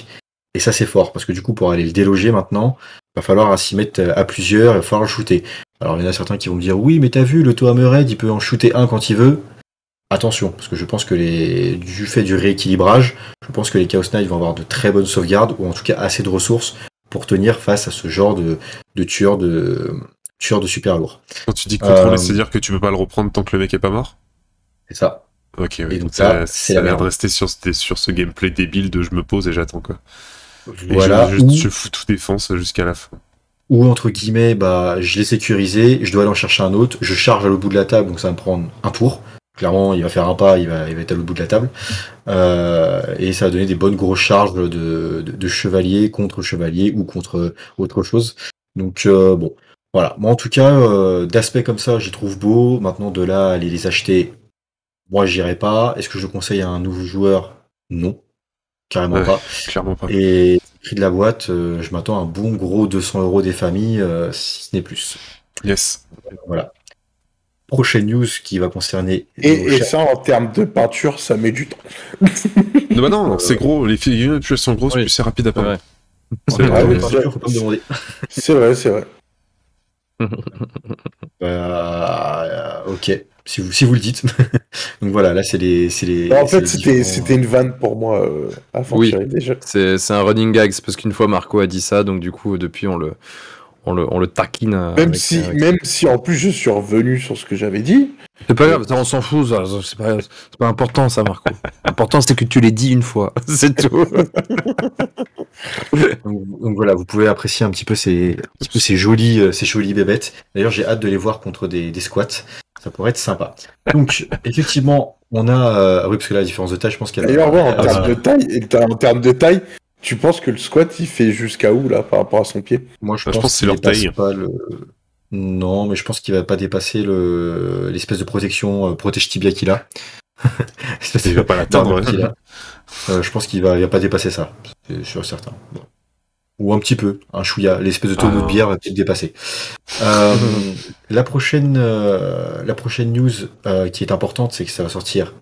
Et ça c'est fort, parce que du coup pour aller le déloger maintenant, il va falloir s'y mettre à plusieurs, il va falloir le shooter. Alors il y en a certains qui vont me dire, oui mais t'as vu, le Tohammerhead, il peut en shooter un quand il veut. Attention, parce que je pense que du fait du rééquilibrage, je pense que les Chaos Knight vont avoir de très bonnes sauvegardes, ou en tout cas assez de ressources pour tenir face à ce genre de tueurs de super lourds. Quand tu dis contrôler, c'est-à-dire que tu peux pas le reprendre tant que le mec est pas mort? C'est ça. Ok, ouais. Et donc ça a l'air de rester sur ce gameplay débile de je me pose et j'attends, quoi. Voilà. Et je fous tout défense jusqu'à la fin. Ou entre guillemets, je l'ai sécurisé, je dois aller en chercher un autre, je charge à l'autre bout de la table, donc ça va me prendre un tour. Clairement, il va faire un pas, il va être à l'autre bout de la table. Et ça va donner des bonnes grosses charges de chevalier contre chevalier ou contre autre chose. Donc bon, voilà. Moi en tout cas, d'aspect comme ça, j'y trouve beau. Maintenant de là, aller les acheter, moi j'irai pas. Est-ce que je conseille à un nouveau joueur? Non. Carrément pas. Clairement pas. Et le prix de la boîte, je m'attends à un bon gros 200 € des familles, si ce n'est plus. Yes. Voilà. Prochaine news qui va concerner... Et ça, en termes de peinture, ça met du temps. Non, c'est gros. Les figurines, plus elles sont grosses, plus c'est rapide à peindre. C'est vrai, faut pas me demander. C'est vrai. Ok, si vous le dites. Donc voilà, là c'est les. En fait, c'était une vanne pour moi avant que j'arrive déjà. C'est un running gag, c'est parce qu'une fois Marco a dit ça, donc du coup depuis on le taquine. Même si en plus je suis revenu sur ce que j'avais dit. C'est pas grave, on s'en fout, ça, c'est pas important ça, Marco. L'important c'est que tu l'aies dit une fois, c'est tout. donc voilà, vous pouvez apprécier un petit peu ces jolies bébêtes. D'ailleurs, j'ai hâte de les voir contre des squats. Ça pourrait être sympa. Donc effectivement, On a, oui, parce que là, la différence de taille, je pense qu'il y a. D'ailleurs, en termes de taille, tu penses que le squat, il fait jusqu'à où, là, par rapport à son pied? Moi, je Bah, je pense pense que c'est qu'il leur dépasse taille. pas le. Non, mais je pense qu'il va pas dépasser l'espèce de protection protège tibia qu'il a. Il va pas l'atteindre. d'armure qu'il a. Je pense qu'il va pas dépasser ça, c'est sûr et certain. Bon. Ou un petit peu, un chouïa, l'espèce de tonneau de bière va peut-être dépasser. La prochaine news qui est importante, c'est que ça va sortir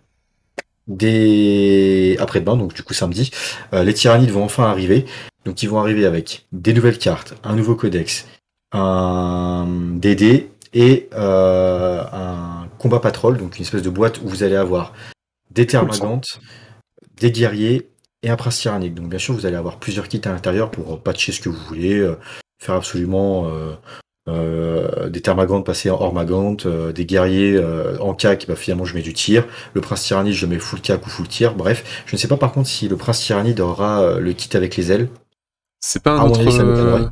après-demain, donc du coup samedi. Les tyrannides vont enfin arriver. Donc ils vont arriver avec des nouvelles cartes, un nouveau codex, un DD et un combat patrol, donc une espèce de boîte où vous allez avoir des termagantes, des guerriers et un prince tyrannique. Donc bien sûr vous allez avoir plusieurs kits à l'intérieur pour patcher ce que vous voulez, faire absolument des termagantes passer en ormagantes, des guerriers en cac, bah finalement je mets du tir, le prince tyrannide je mets full cac ou full tir, bref, je ne sais pas par contre si le prince tyrannide aura le kit avec les ailes. C'est pas un À mon avis, ça autre. m'étonnerait.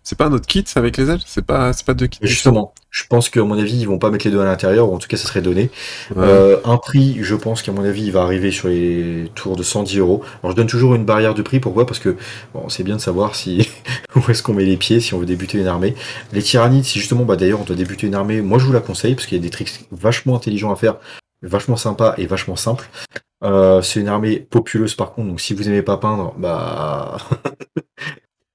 C'est pas un autre kit avec les ailes? C'est pas deux kits. Justement, je pense qu'à mon avis, ils vont pas mettre les deux à l'intérieur, ou en tout cas, ça serait donné. Ouais. Un prix, je pense qu'à mon avis, il va arriver sur les tours de 110 euros. Alors, je donne toujours une barrière de prix. Pourquoi? Parce que bon, c'est bien de savoir si où est-ce qu'on met les pieds si on veut débuter une armée. Les tyrannides, si justement, bah d'ailleurs, on doit débuter une armée, moi, je vous la conseille parce qu'il y a des tricks vachement intelligents à faire, vachement sympas et vachement simples. C'est une armée populeuse par contre, donc si vous aimez pas peindre, bah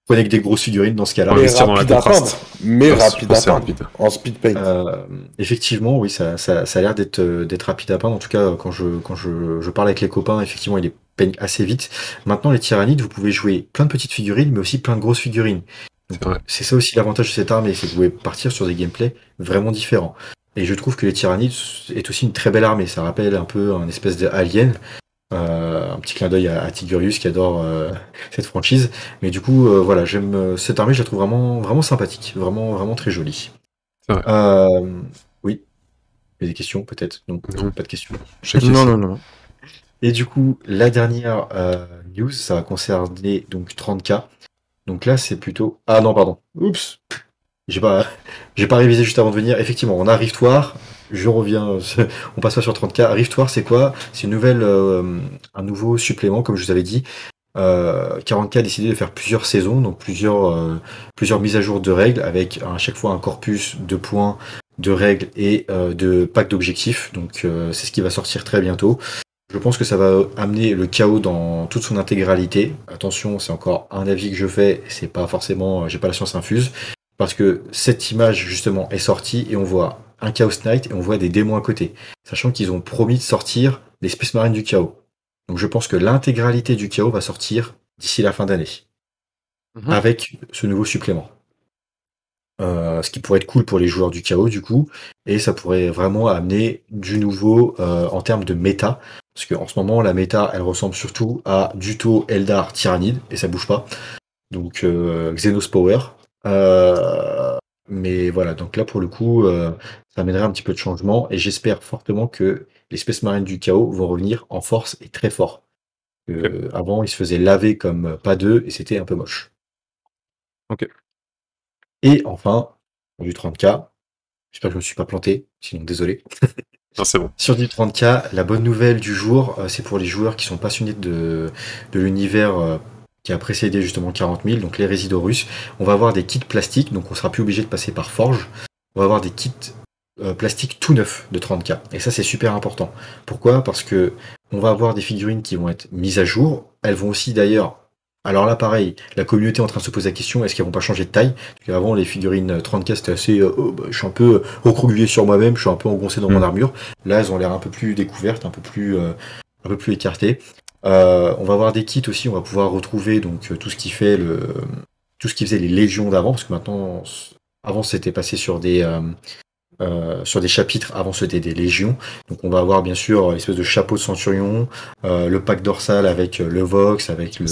prenez que des grosses figurines dans ce cas-là. Ouais. Investir dans la rapide à contraste. peindre. Mais Ouais, rapide à c'est peindre. rapide. En speed paint. Effectivement, oui, ça a l'air d'être rapide à peindre. En tout cas, quand je parle avec les copains, effectivement, il les peigne assez vite. Maintenant, les tyrannides, vous pouvez jouer plein de petites figurines, mais aussi plein de grosses figurines. Donc, C'est vrai. c'est ça aussi l'avantage de cette armée, c'est que vous pouvez partir sur des gameplays vraiment différents. Et je trouve que les tyrannides est aussi une très belle armée. Ça rappelle un peu un espèce d'alien. Un petit clin d'œil à Tigurius qui adore cette franchise. Mais du coup, voilà, j'aime cette armée, je la trouve vraiment, vraiment sympathique, vraiment, vraiment très jolie. C'est vrai. Oui. Il y a des questions peut-être? Non, Non. pas de questions. Non. Et du coup, la dernière news, ça va concerner donc 30K. Donc là, c'est plutôt. Ah non, pardon. Oups. J'ai pas révisé juste avant de venir. Effectivement, on a Rift War. Je reviens. On passe pas sur 30K. Rift War, c'est quoi? C'est une nouvelle, un nouveau supplément, comme je vous avais dit. 40K a décidé de faire plusieurs saisons, donc plusieurs mises à jour de règles, avec à chaque fois un corpus de points, de règles et de packs d'objectifs. Donc c'est ce qui va sortir très bientôt. Je pense que ça va amener le chaos dans toute son intégralité. Attention, c'est encore un avis que je fais, c'est pas forcément, j'ai pas la science infuse, parce que cette image justement est sortie et on voit un Chaos Knight et on voit des démons à côté, sachant qu'ils ont promis de sortir les Space Marines du chaos. Donc je pense que l'intégralité du chaos va sortir d'ici la fin d'année, avec ce nouveau supplément. Ce qui pourrait être cool pour les joueurs du chaos du coup, et ça pourrait vraiment amener du nouveau en termes de méta, parce qu'en ce moment la méta elle ressemble surtout à Duto, Eldar, Tyrannide, et ça bouge pas, donc Xenos Power. Mais voilà, donc là pour le coup ça amènerait un petit peu de changement, et j'espère fortement que les Space Marines du chaos vont revenir en force et très fort. Avant ils se faisaient laver comme pas deux et c'était un peu moche. Ok. Et enfin, pour du 30K, j'espère que je me suis pas planté, sinon désolé. Non, c'est bon. Sur du 30K, la bonne nouvelle du jour, c'est pour les joueurs qui sont passionnés de l'univers qui a précédé justement 40 000, donc les Résidorus. On va avoir des kits plastiques, donc on sera plus obligé de passer par Forge. On va avoir des kits plastiques tout neufs de 30K. Et ça, c'est super important. Pourquoi? Parce que on va avoir des figurines qui vont être mises à jour. Elles vont aussi d'ailleurs. Alors là, pareil, la communauté est en train de se poser la question, est-ce qu'elles vont pas changer de taille? Parce qu'avant, les figurines 30K, c'était assez, je suis un peu recroquevillé sur moi-même, je suis un peu engoncé dans mon armure. Là, elles ont l'air un peu plus découvertes, un peu plus écartées. On va avoir des kits aussi, on va pouvoir retrouver donc tout ce qui faisait les légions d'avant, parce que maintenant, avant, c'était passé sur des chapitres, avant c'était des légions, donc on va avoir bien sûr l'espèce de chapeau de centurion, le pack dorsal avec le Vox, avec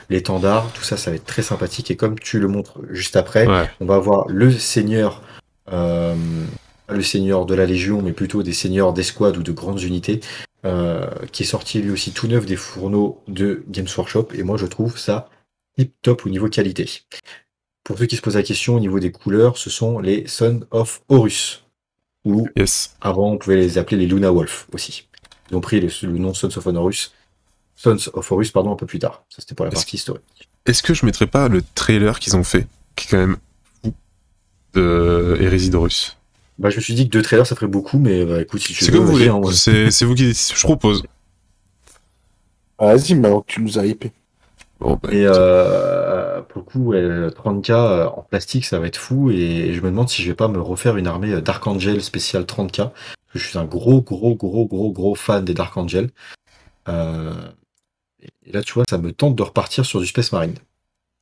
l'étendard, tout ça, ça va être très sympathique, et comme tu le montres juste après, on va avoir le seigneur de la Légion, mais plutôt des seigneurs d'escouade ou de grandes unités, qui est sorti lui aussi tout neuf des fourneaux de Games Workshop, et moi je trouve ça tip top au niveau qualité. Pour ceux qui se posent la question au niveau des couleurs, ce sont les Son of Horus. Ou avant on pouvait les appeler les Luna Wolf aussi. Ils ont pris le nom Sons of Horus, pardon, un peu plus tard. Ça, c'était pour la partie historique. Est-ce que je mettrais pas le trailer qu'ils ont fait, qui est quand même fou, de Hérésie d'Horus? Bah, je me suis dit que 2 trailers, ça ferait beaucoup, mais bah, écoute, si tu veux... C'est comme vous voulez, hein, c'est vous qui... Je propose. Vas-y, maintenant que tu nous as hypé. Bon, bah, et pour le coup, 30K en plastique, ça va être fou, et je me demande si je vais pas me refaire une armée Dark Angel spéciale 30K, parce que je suis un gros fan des Dark Angel. Et là, tu vois, ça me tente de repartir sur du Space Marine.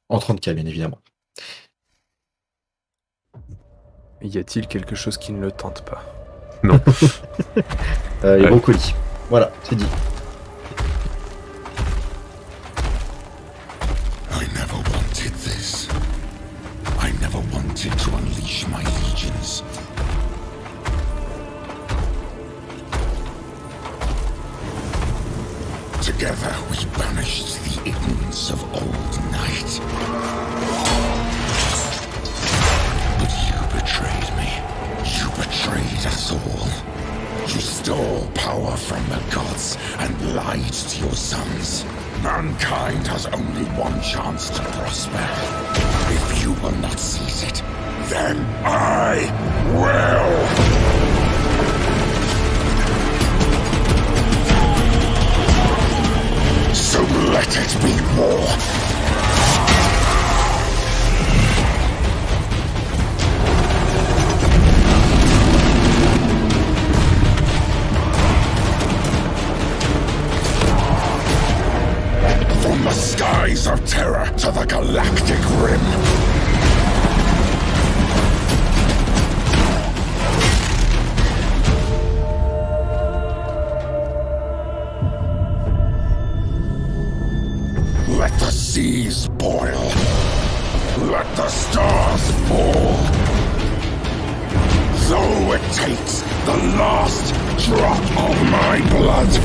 En 30K, bien évidemment. Y a-t-il quelque chose qui ne le tente pas? Non. Et Brocoli. Voilà, c'est dit. I never wanted this. I never wanted to unleash my legions. Together we banished the ignorance of old night. But you betrayed me. You betrayed us all. You stole power from the gods and lied to your sons. Mankind has only one chance to prosper. If you will not seize it, then I will! So let it be war! From the skies of terror to the galactic rim. Let the seas boil. Let the stars fall. Though it takes the last drop of my blood.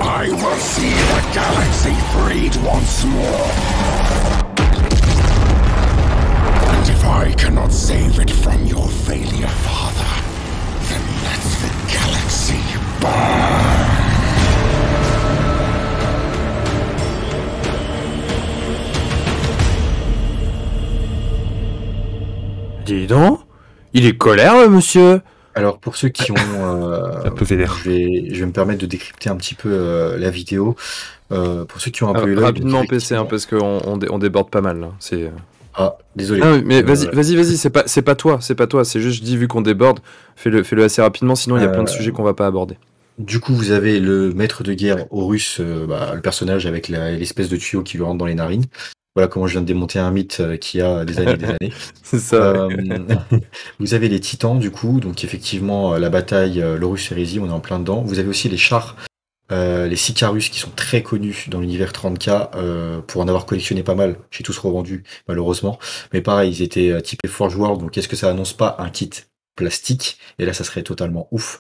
I will see the galaxy freed once more. And if I cannot save it from your failure, Father, then let the galaxy burn. Dis donc, il est colère, le monsieur. Alors, pour ceux qui ont... un peu vénère. Je vais me permettre de décrypter un petit peu la vidéo. Pour ceux qui ont un peu eu l'œil... Rapidement, PC, hein, parce qu'on déborde pas mal. Là. Ah, désolé. Ah, mais vas-y, c'est pas toi, c'est juste, je dis, vu qu'on déborde, fais-le assez rapidement, sinon il y a plein de sujets qu'on va pas aborder. Du coup, vous avez le maître de guerre Horus, le personnage avec l'espèce de tuyau qui lui rentre dans les narines. Voilà comment je viens de démonter un mythe qui a des années et des années. C'est ça. Vous avez les titans, du coup, donc effectivement, la bataille, l'Horus Hérésie, on est en plein dedans. Vous avez aussi les chars, les Sicarus, qui sont très connus dans l'univers 30K, pour en avoir collectionné pas mal. J'ai tous revendu, malheureusement. Mais pareil, ils étaient typés Forge World, donc est-ce que ça annonce pas un kit plastique? Et là, ça serait totalement ouf.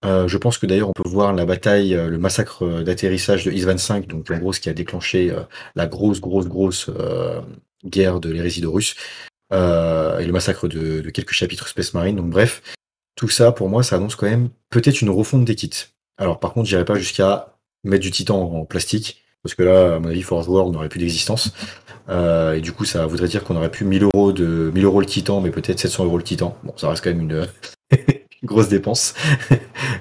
Je pense que d'ailleurs on peut voir la bataille, le massacre d'atterrissage de IS-25, donc en gros ce qui a déclenché la grosse guerre de l'hérésie d'Horus, et le massacre de quelques chapitres Space Marine. Donc bref, tout ça pour moi ça annonce quand même peut-être une refonte des kits. Alors par contre j'irai pas jusqu'à mettre du titan en plastique, parce que là à mon avis Forge World n'aurait plus d'existence. Et du coup ça voudrait dire qu'on aurait plus 1000 € le titan, mais peut-être 700 € le titan. Bon, ça reste quand même une grosse dépense.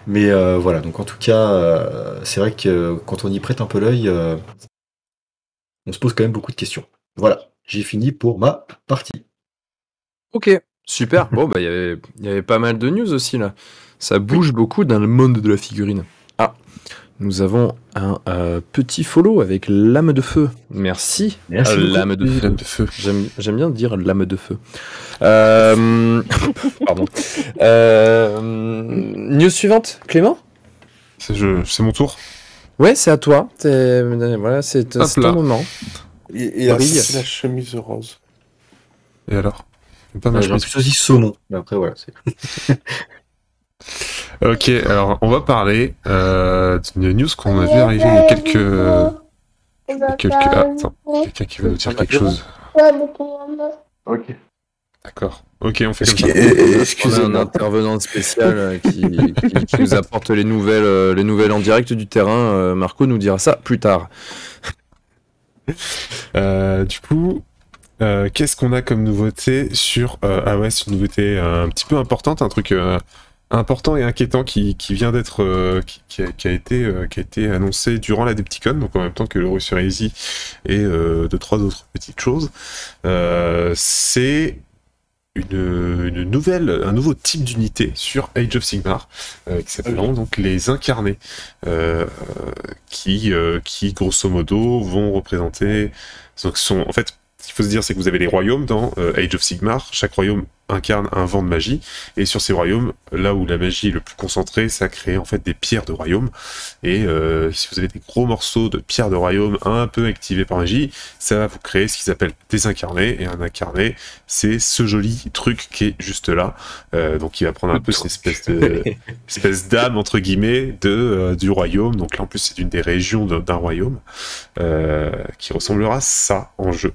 Mais voilà, donc en tout cas, c'est vrai que quand on y prête un peu l'œil, on se pose quand même beaucoup de questions. Voilà, j'ai fini pour ma partie. Ok, super. Bon, bah, il y avait pas mal de news aussi, là. Ça bouge beaucoup dans le monde de la figurine. Ah, nous avons un petit follow avec lame de feu. Merci. Lame de feu. J'aime bien dire lame de feu. Pardon. News suivante, Clément? C'est mon tour. Ouais, c'est à toi. Voilà, c'est ton moment. Il a la chemise rose. Et alors? J'ai plutôt dit saumon. Mais après, voilà. Ok, alors on va parler d'une news qu'on a vu arriver il y a quelques... Ah, attends, quelqu'un qui veut nous dire quelque chose. Ok. D'accord. Ok, on fait comme ça. On a un intervenant spécial qui nous apporte les nouvelles en direct du terrain. Marco nous dira ça plus tard. Du coup, qu'est-ce qu'on a comme nouveauté sur... ah ouais, c'est une nouveauté un petit peu importante, un truc important et inquiétant qui vient d'être... qui a été annoncé durant la Depticon, donc en même temps que l'Euro sur Easy et 2-3 autres petites choses. C'est un nouveau type d'unité sur Age of Sigmar qui s'appelle donc les incarnés qui grosso modo vont représenter donc en fait ce qu'il faut se dire c'est que vous avez les royaumes dans Age of Sigmar, chaque royaume incarne un vent de magie et sur ces royaumes là où la magie est le plus concentrée ça crée en fait des pierres de royaume et si vous avez des gros morceaux de pierres de royaume un peu activés par magie ça va vous créer ce qu'ils appellent des incarnés et un incarné c'est ce joli truc qui est juste là donc il va prendre un peu cette espèce d'âme entre guillemets du royaume donc là en plus c'est une des régions d'un royaume qui ressemblera à ça en jeu.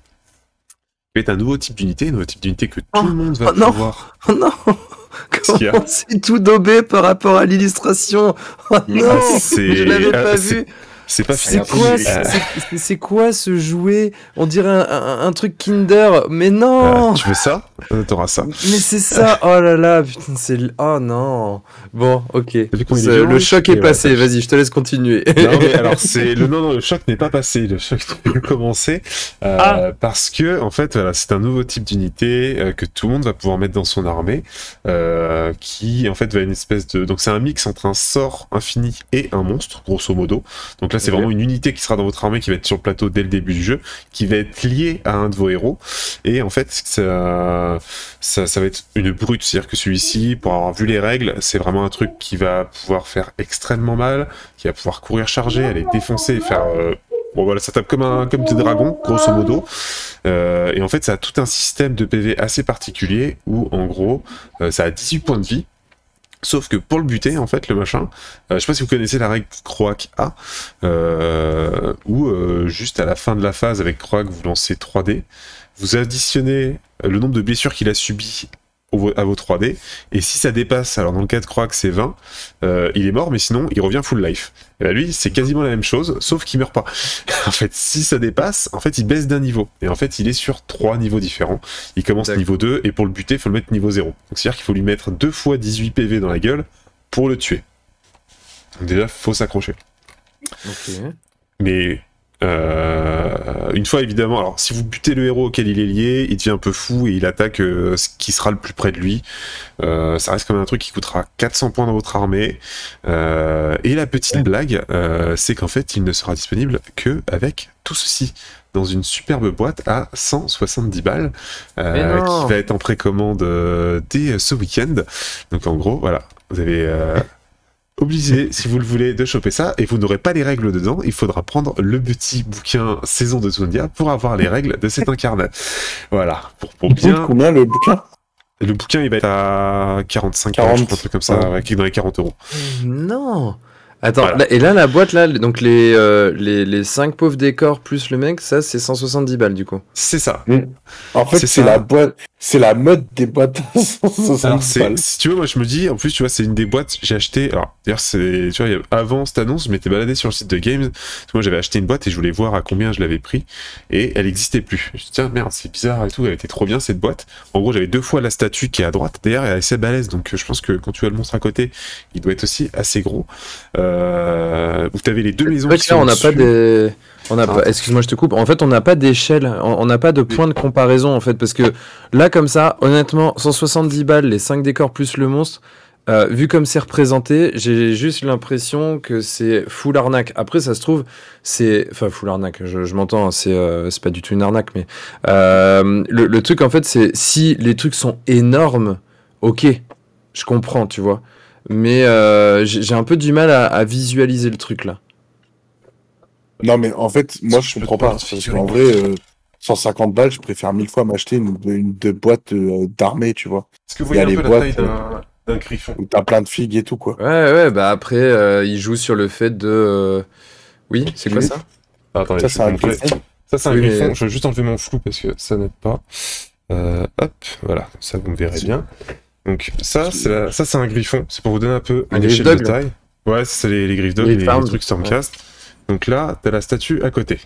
C'est un nouveau type d'unité que tout le monde va pouvoir. Oh non comment c'est tout daubé par rapport à l'illustration. Oh non je l'avais pas vu. C'est pas c'est quoi ce jouet? On dirait un truc Kinder, mais non. Tu veux ça? T'auras ça. Mais c'est ça. Oh là là, putain, oh non. Bon, ok. Le choc est passé. Vas-y, je te laisse continuer. Non, mais alors le choc n'est pas passé. Le choc n'est pas commencé parce que en fait, voilà, c'est un nouveau type d'unité que tout le monde va pouvoir mettre dans son armée, qui en fait va une espèce de. Donc c'est un mix entre un sort infini et un monstre, grosso modo. Donc là, c'est vraiment une unité qui sera dans votre armée, qui va être sur le plateau dès le début du jeu, qui va être liée à un de vos héros. Et en fait, ça va être une brute. C'est-à-dire que celui-ci, pour avoir vu les règles, c'est vraiment un truc qui va pouvoir faire extrêmement mal, qui va pouvoir courir charger, aller défoncer et faire... Bon voilà, ça tape comme des dragons, grosso modo. Et en fait, ça a tout un système de PV assez particulier, où en gros, ça a 18 points de vie. Sauf que pour le buter, en fait, le machin, je sais pas si vous connaissez la règle Croak A, où juste à la fin de la phase avec Croak, vous lancez 3D, vous additionnez le nombre de blessures qu'il a subies à vos 3D, et si ça dépasse, alors dans le cas de Croak c'est 20, il est mort, mais sinon il revient full life. Et là lui, c'est quasiment la même chose, sauf qu'il meurt pas. En fait, si ça dépasse, en fait il baisse d'un niveau, et en fait il est sur 3 niveaux différents. Il commence niveau 2, et pour le buter, il faut le mettre niveau 0. Donc c'est-à-dire qu'il faut lui mettre 2 fois 18 PV dans la gueule pour le tuer. Donc déjà, faut s'accrocher. Ok. Mais... une fois évidemment, alors si vous butez le héros auquel il est lié, il devient un peu fou et il attaque ce qui sera le plus près de lui. Ça reste quand même un truc qui coûtera 400 points dans votre armée. Et la petite blague, c'est qu'en fait il ne sera disponible que avec tout ceci dans une superbe boîte à 170 balles qui va être en précommande dès ce week-end. Donc en gros, voilà, vous avez... obligé, si vous le voulez, de choper ça, et vous n'aurez pas les règles dedans, il faudra prendre le petit bouquin Saison de Zundia pour avoir les règles de cet incarnat. Voilà, pour bien... Combien le bouquin? Le bouquin, il va être à 45 euros, je crois, un truc comme ça, ouais, qui est dans les 40 euros. Non. Attends, voilà. Et là, la boîte, là, donc les 5 pauvres décors plus le mec, ça, c'est 170 balles, du coup. C'est ça. En fait, c'est la boîte, c'est la mode des boîtes à 170 balles. Si tu veux, moi, je me dis, en plus, tu vois, c'est une des boîtes, j'ai acheté, alors, d'ailleurs, c'est, tu vois, avant cette annonce, je m'étais baladé sur le site de Games, parce que moi, j'avais acheté une boîte et je voulais voir à combien je l'avais pris, et elle n'existait plus. Je me dis, tiens, merde, c'est bizarre et tout, elle était trop bien, cette boîte. En gros, j'avais 2 fois la statue qui est à droite, d'ailleurs, elle est assez balèze, donc je pense que quand tu as le monstre à côté, il doit être aussi assez gros. Vous avez les 2 maisons. Ouais, là, on n'a pas des. Excuse-moi, je te coupe. En fait, on n'a pas d'échelle, on n'a pas de point de comparaison en fait, parce que là, comme ça, honnêtement, 170 balles, les 5 décors plus le monstre, vu comme c'est représenté, j'ai juste l'impression que c'est full arnaque. Après, ça se trouve, enfin full arnaque. Je m'entends, c'est pas du tout une arnaque, mais le truc en fait, c'est si les trucs sont énormes, ok, je comprends, tu vois. Mais j'ai un peu du mal à visualiser le truc là. Non mais en fait, moi je comprends pas. Parce qu'en vrai, 150 balles, je préfère 1000 fois m'acheter une boîte d'armée, tu vois. Est-ce que vous voyez un peu la taille d'un griffon où t'as plein de figues et tout, quoi. Ouais, bah après, il joue sur le fait de... Oui, c'est quoi ça? Attendez, ça, c'est un griffon. Ça, c'est un griffon. Je vais juste enlever mon flou parce que ça n'aide pas. Hop, voilà, ça vous me verrez bien. Donc ça c'est un griffon, c'est pour vous donner un peu une échelle de taille. Ouais, c'est les griffes dog, les trucs Stormcast. Donc là, t'as la statue à côté.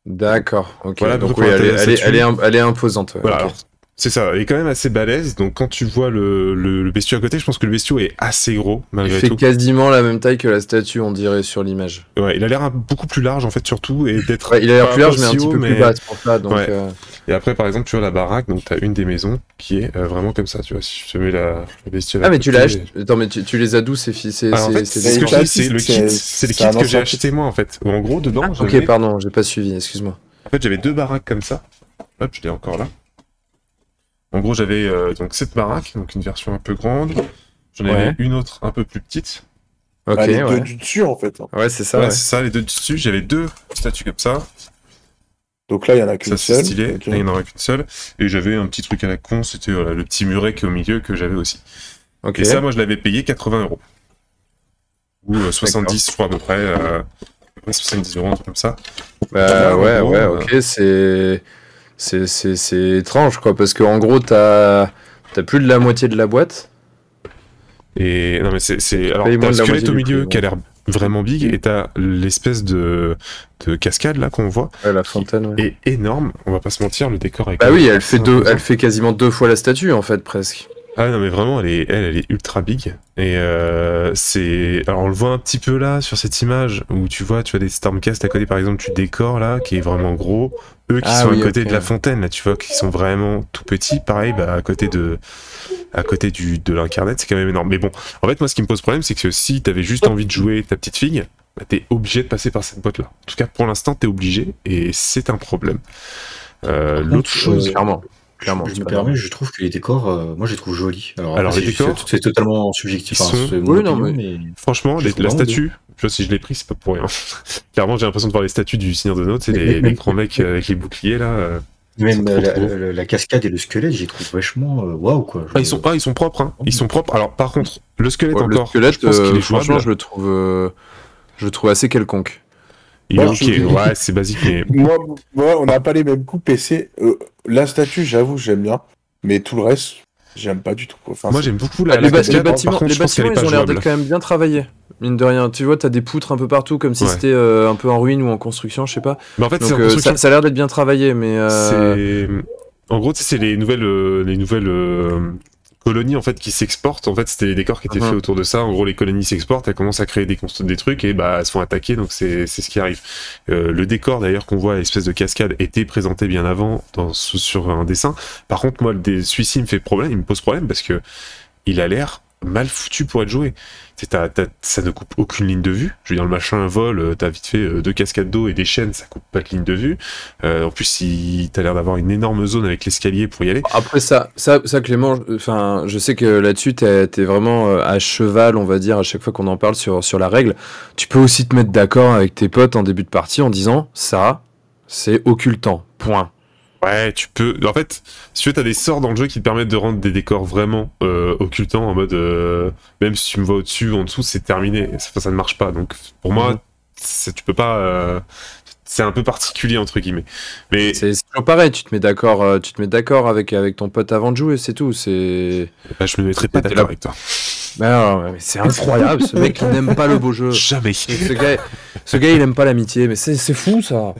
D'accord, ok. Voilà, donc oui, elle est imposante. Voilà, alors, c'est ça, elle est quand même assez balèze, donc quand tu vois le bestiau à côté, je pense que le bestiau est assez gros, malgré tout. Il fait quasiment la même taille que la statue, on dirait, sur l'image. Ouais, il a l'air beaucoup plus large, en fait, surtout, et d'être... Ouais, il a l'air plus large, mais un petit peu plus bas, c'est pour ça, donc... Ouais. Et après, par exemple, tu vois la baraque, donc t'as une des maisons qui est vraiment comme ça, tu vois, si je te mets le bestiau là. Ah, mais tu l'as acheté... Attends, mais tu les as d'où, ces filles? En fait, c'est ce que je dis, c'est le kit, c'est le kit que j'ai acheté, moi, en fait. En gros, dedans, ok, pardon, j'ai pas suivi, excuse-moi. En fait, j'avais 2 baraques comme ça. Hop, je l'ai encore là. En gros, j'avais donc cette baraque, donc une version un peu grande. J'en avais une autre un peu plus petite. Ok, les deux du dessus, en fait. Ouais, c'est ça. Ouais, c'est ça, les deux du dessus. J'avais 2 statues comme ça. Donc là, il y en a qu'une seule. Ça, c'est stylé. Okay. Là, il n'y en aura qu'une seule. Et j'avais un petit truc à la con, c'était le petit muret qui est au milieu que j'avais aussi. Okay. Et ça, moi, je l'avais payé 80 €. Ou 70, je crois, à peu près. 70 €, un truc comme ça. Bah ouais, ok, c'est étrange, quoi, parce qu'en gros, t'as plus de la moitié de la boîte. Et non, mais c'est... Alors, t'as le squelette au milieu qui a l'air vraiment big, et t'as l'espèce de cascade, là, qu'on voit. Ouais, la fontaine, ouais. Et énorme, on va pas se mentir, le décor est... Bah oui, elle fait quasiment 2 fois la statue, en fait, presque. Ah non, mais vraiment, elle est ultra big. Et c'est... Alors, on le voit un petit peu là, sur cette image, où tu vois des Stormcast à côté, par exemple, tu décores là, qui est vraiment gros. Eux qui sont à côté de la fontaine, là, tu vois, qui sont vraiment tout petits. Pareil, bah, à côté de l'incarnate, c'est quand même énorme. Mais bon, en fait, moi, ce qui me pose problème, c'est que si t'avais juste envie de jouer ta petite figue, bah, t'es obligé de passer par cette boîte-là. En tout cas, pour l'instant, t'es obligé, et c'est un problème. L'autre chose... Clairement, je me permets, je trouve que les décors, moi je les trouve jolis. Alors les décors, c'est totalement subjectif. Oui, non, mais franchement, la statue, tu vois, si je l'ai pris, c'est pas pour rien. Clairement, j'ai l'impression de voir les statues du Seigneur de Notes, c'est les grands mecs avec les boucliers là. Même la cascade et le squelette, j'y trouve vachement waouh quoi. Ils sont propres, hein. Ils sont propres. Alors par contre, le squelette encore, je pense qu'il est jouable. Franchement, je le trouve assez quelconque. Il est ok, ouais, c'est basique, mais... Moi, on n'a pas les mêmes coups PC. La statue, j'avoue, j'aime bien. Mais tout le reste, j'aime pas du tout. Enfin, moi, j'aime beaucoup les bâtiments, ils ont l'air d'être quand même bien travaillés. Mine de rien, tu vois, t'as des poutres un peu partout, comme si c'était un peu en ruine ou en construction, je sais pas. Mais en fait, donc, ça a l'air d'être bien travaillé, mais... En gros, c'est les nouvelles colonies en fait qui s'exportent. En fait, c'était les décors qui étaient faits autour de ça. En gros, les colonies s'exportent, elles commencent à créer des trucs et bah elles se font attaquer. Donc c'est ce qui arrive. Le décor d'ailleurs qu'on voit, l'espèce de cascade, était présenté bien avant sur un dessin. Par contre, moi, celui-ci il me pose problème parce que il a l'air mal foutu pour être joué. Ça ne coupe aucune ligne de vue. Je veux dire, le machin vole, t'as vite fait 2 cascades d'eau et des chaînes, ça coupe pas de ligne de vue. En plus, t'as l'air d'avoir une énorme zone avec l'escalier pour y aller. Après ça Clément, enfin, je sais que là-dessus, t'es vraiment à cheval, on va dire, à chaque fois qu'on en parle sur la règle. Tu peux aussi te mettre d'accord avec tes potes en début de partie en disant, ça, c'est occultant, point. Ouais, tu peux... En fait, si tu veux, t'as des sorts dans le jeu qui te permettent de rendre des décors vraiment occultants, en mode... même si tu me vois au-dessus ou en dessous, c'est terminé. Ça ne marche pas. Donc, pour moi, tu peux pas... c'est un peu particulier, entre guillemets. Mais... C'est toujours pareil, tu te mets d'accord avec ton pote avant de jouer, c'est tout. Bah, je me mettrais pas d'accord avec toi. Bah, non, mais c'est incroyable, ce mec, il n'aime pas le beau jeu. Jamais. Ce gars, il aime pas l'amitié, mais c'est fou, ça.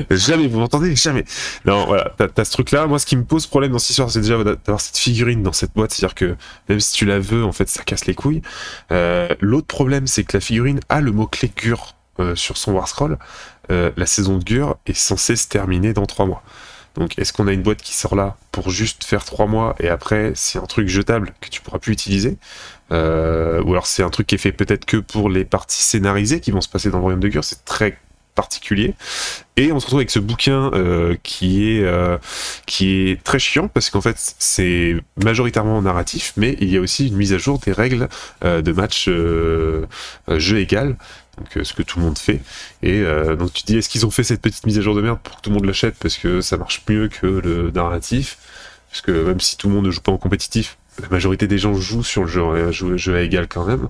Jamais, vous m'entendez? Jamais. Non, voilà, t'as ce truc-là. Moi, ce qui me pose problème dans cette histoire, c'est déjà d'avoir cette figurine dans cette boîte. C'est-à-dire que même si tu la veux, en fait, ça casse les couilles. L'autre problème, c'est que la figurine a le mot-clé Gur sur son Warscroll. La saison de Gur est censée se terminer dans 3 mois. Donc, est-ce qu'on a une boîte qui sort là pour juste faire 3 mois et après, c'est un truc jetable que tu pourras plus utiliser ou alors c'est un truc qui est fait peut-être que pour les parties scénarisées qui vont se passer dans le royaume de Gur. C'est très particulier. Et on se retrouve avec ce bouquin qui est très chiant parce qu'en fait c'est majoritairement narratif, mais il y a aussi une mise à jour des règles de match jeu égal, donc ce que tout le monde fait. Et donc tu te dis, est-ce qu'ils ont fait cette petite mise à jour de merde pour que tout le monde l'achète parce que ça marche mieux que le narratif, parce que même si tout le monde ne joue pas en compétitif, la majorité des gens jouent sur le jeu à égal quand même.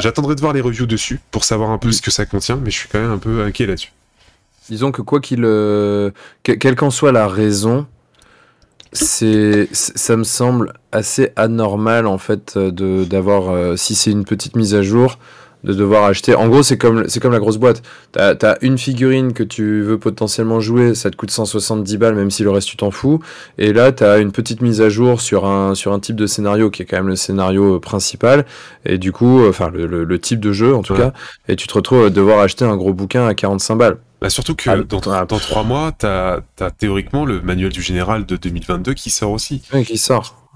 J'attendrai de voir les reviews dessus pour savoir un peu ce que ça contient, mais je suis quand même un peu inquiet là-dessus. Disons que quoi qu'il... quelle qu'en soit la raison, ça me semble assez anormal, en fait, d'avoir... si c'est une petite mise à jour, de devoir acheter... En gros, c'est comme la grosse boîte. T'as une figurine que tu veux potentiellement jouer, ça te coûte 170 balles, même si le reste, tu t'en fous. Et là, t'as une petite mise à jour sur un type de scénario qui est quand même le scénario principal. Et du coup, enfin, le type de jeu, en tout cas. Et tu te retrouves à devoir acheter un gros bouquin à 45 balles. Bah surtout que dans 3 mois, t'as théoriquement le manuel du général de 2022 qui sort aussi. Oui, qui sort.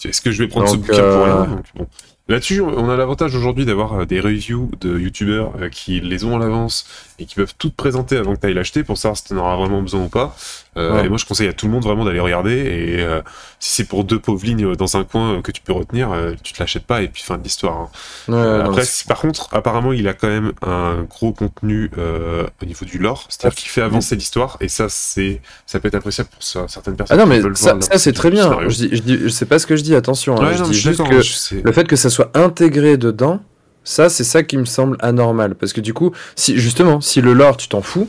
Est-ce que je vais prendre ce bouquin pour rien? Donc, bon. Là-dessus, on a l'avantage aujourd'hui d'avoir des reviews de youtubeurs qui les ont à l'avance et qui peuvent tout te présenter avant que tu ailles l'acheter pour savoir si tu en auras vraiment besoin ou pas. Et moi, je conseille à tout le monde vraiment d'aller regarder. Et si c'est pour 2 pauvres lignes dans un coin que tu peux retenir, tu te l'achètes pas et puis fin de l'histoire. Hein. Après, par contre, apparemment, il a quand même un gros contenu au niveau du lore, c'est-à-dire qu'il fait avancer l'histoire et ça peut être appréciable pour certaines personnes. Ah non, mais ça c'est très bien. Je sais pas ce que je dis, attention. Hein. Je dis juste que le fait que ça soit intégré dedans, c'est ça qui me semble anormal. Parce que du coup, si le lore, tu t'en fous,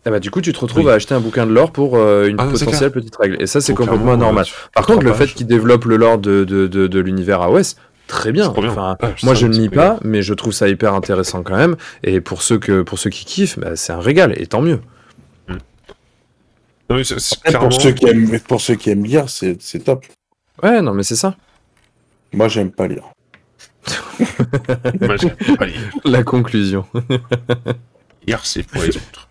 eh ben, du coup, tu te retrouves à acheter un bouquin de lore pour une potentielle petite règle. Et ça, c'est complètement anormal. Par contre, le fait qu'il développe le lore de l'univers AOS, très bien. Enfin, moi, je ne lis pas, mais je trouve ça hyper intéressant quand même. Et pour ceux qui kiffent, bah, c'est un régal, et tant mieux. Non, clairement... pour ceux qui aiment lire, c'est top. Ouais, non, mais c'est ça. Moi, j'aime pas lire. La conclusion. Hier, c'est pour les autres.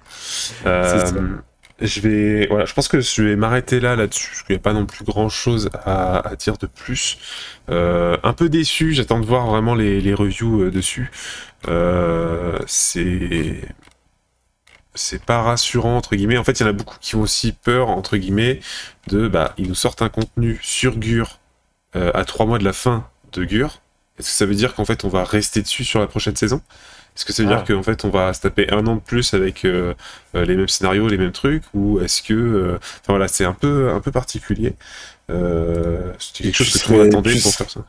Je pense que je vais m'arrêter là-dessus, parce qu'il n'y a pas non plus grand-chose à dire de plus. Un peu déçu, j'attends de voir vraiment les reviews dessus. C'est pas rassurant, entre guillemets. En fait, il y en a beaucoup qui ont aussi peur, entre guillemets, ils nous sortent un contenu sur GUR à 3 mois de la fin de GUR. Est-ce que ça veut dire qu'en fait, on va rester dessus sur la prochaine saison ? Est-ce que ça veut dire qu'en fait, on va se taper 1 an de plus avec les mêmes scénarios, les mêmes trucs ? Ou est-ce que... Enfin voilà, c'est un peu particulier. C'est quelque chose que tout le monde attendait pour faire ça.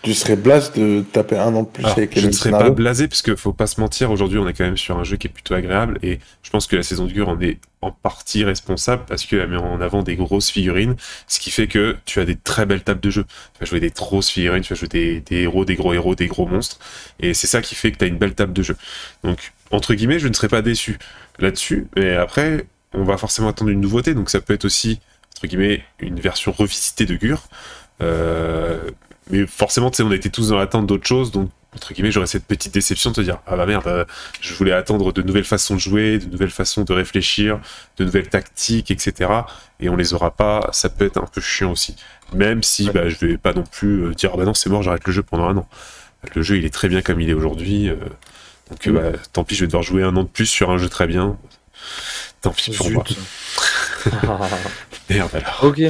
Tu serais blasé de taper 1 an de plus avec les mêmes scénarios ? Je ne serais pas blasé, parce qu'il faut pas se mentir, aujourd'hui on est quand même sur un jeu qui est plutôt agréable, et je pense que la saison de GUR en est en partie responsable, parce qu'elle met en avant des grosses figurines, ce qui fait que tu as des très belles tables de jeu. Tu vas jouer des grosses figurines, tu vas jouer des héros, des gros monstres, et c'est ça qui fait que tu as une belle table de jeu. Donc, entre guillemets, je ne serais pas déçu là-dessus, mais après, on va forcément attendre une nouveauté, donc ça peut être aussi, entre guillemets, une version revisitée de GUR, mais forcément, tu sais, on était tous dans l'attente d'autre chose, donc entre guillemets, j'aurais cette petite déception de te dire, ah bah merde, je voulais attendre de nouvelles façons de jouer, de nouvelles façons de réfléchir, de nouvelles tactiques, etc. Et on les aura pas, ça peut être un peu chiant aussi. Même si je vais pas non plus dire, ah bah non, c'est mort, j'arrête le jeu pendant 1 an. Le jeu, il est très bien comme il est aujourd'hui, donc tant pis, je vais devoir jouer 1 an de plus sur un jeu très bien. Tant pis pour moi. Merde alors. Ok.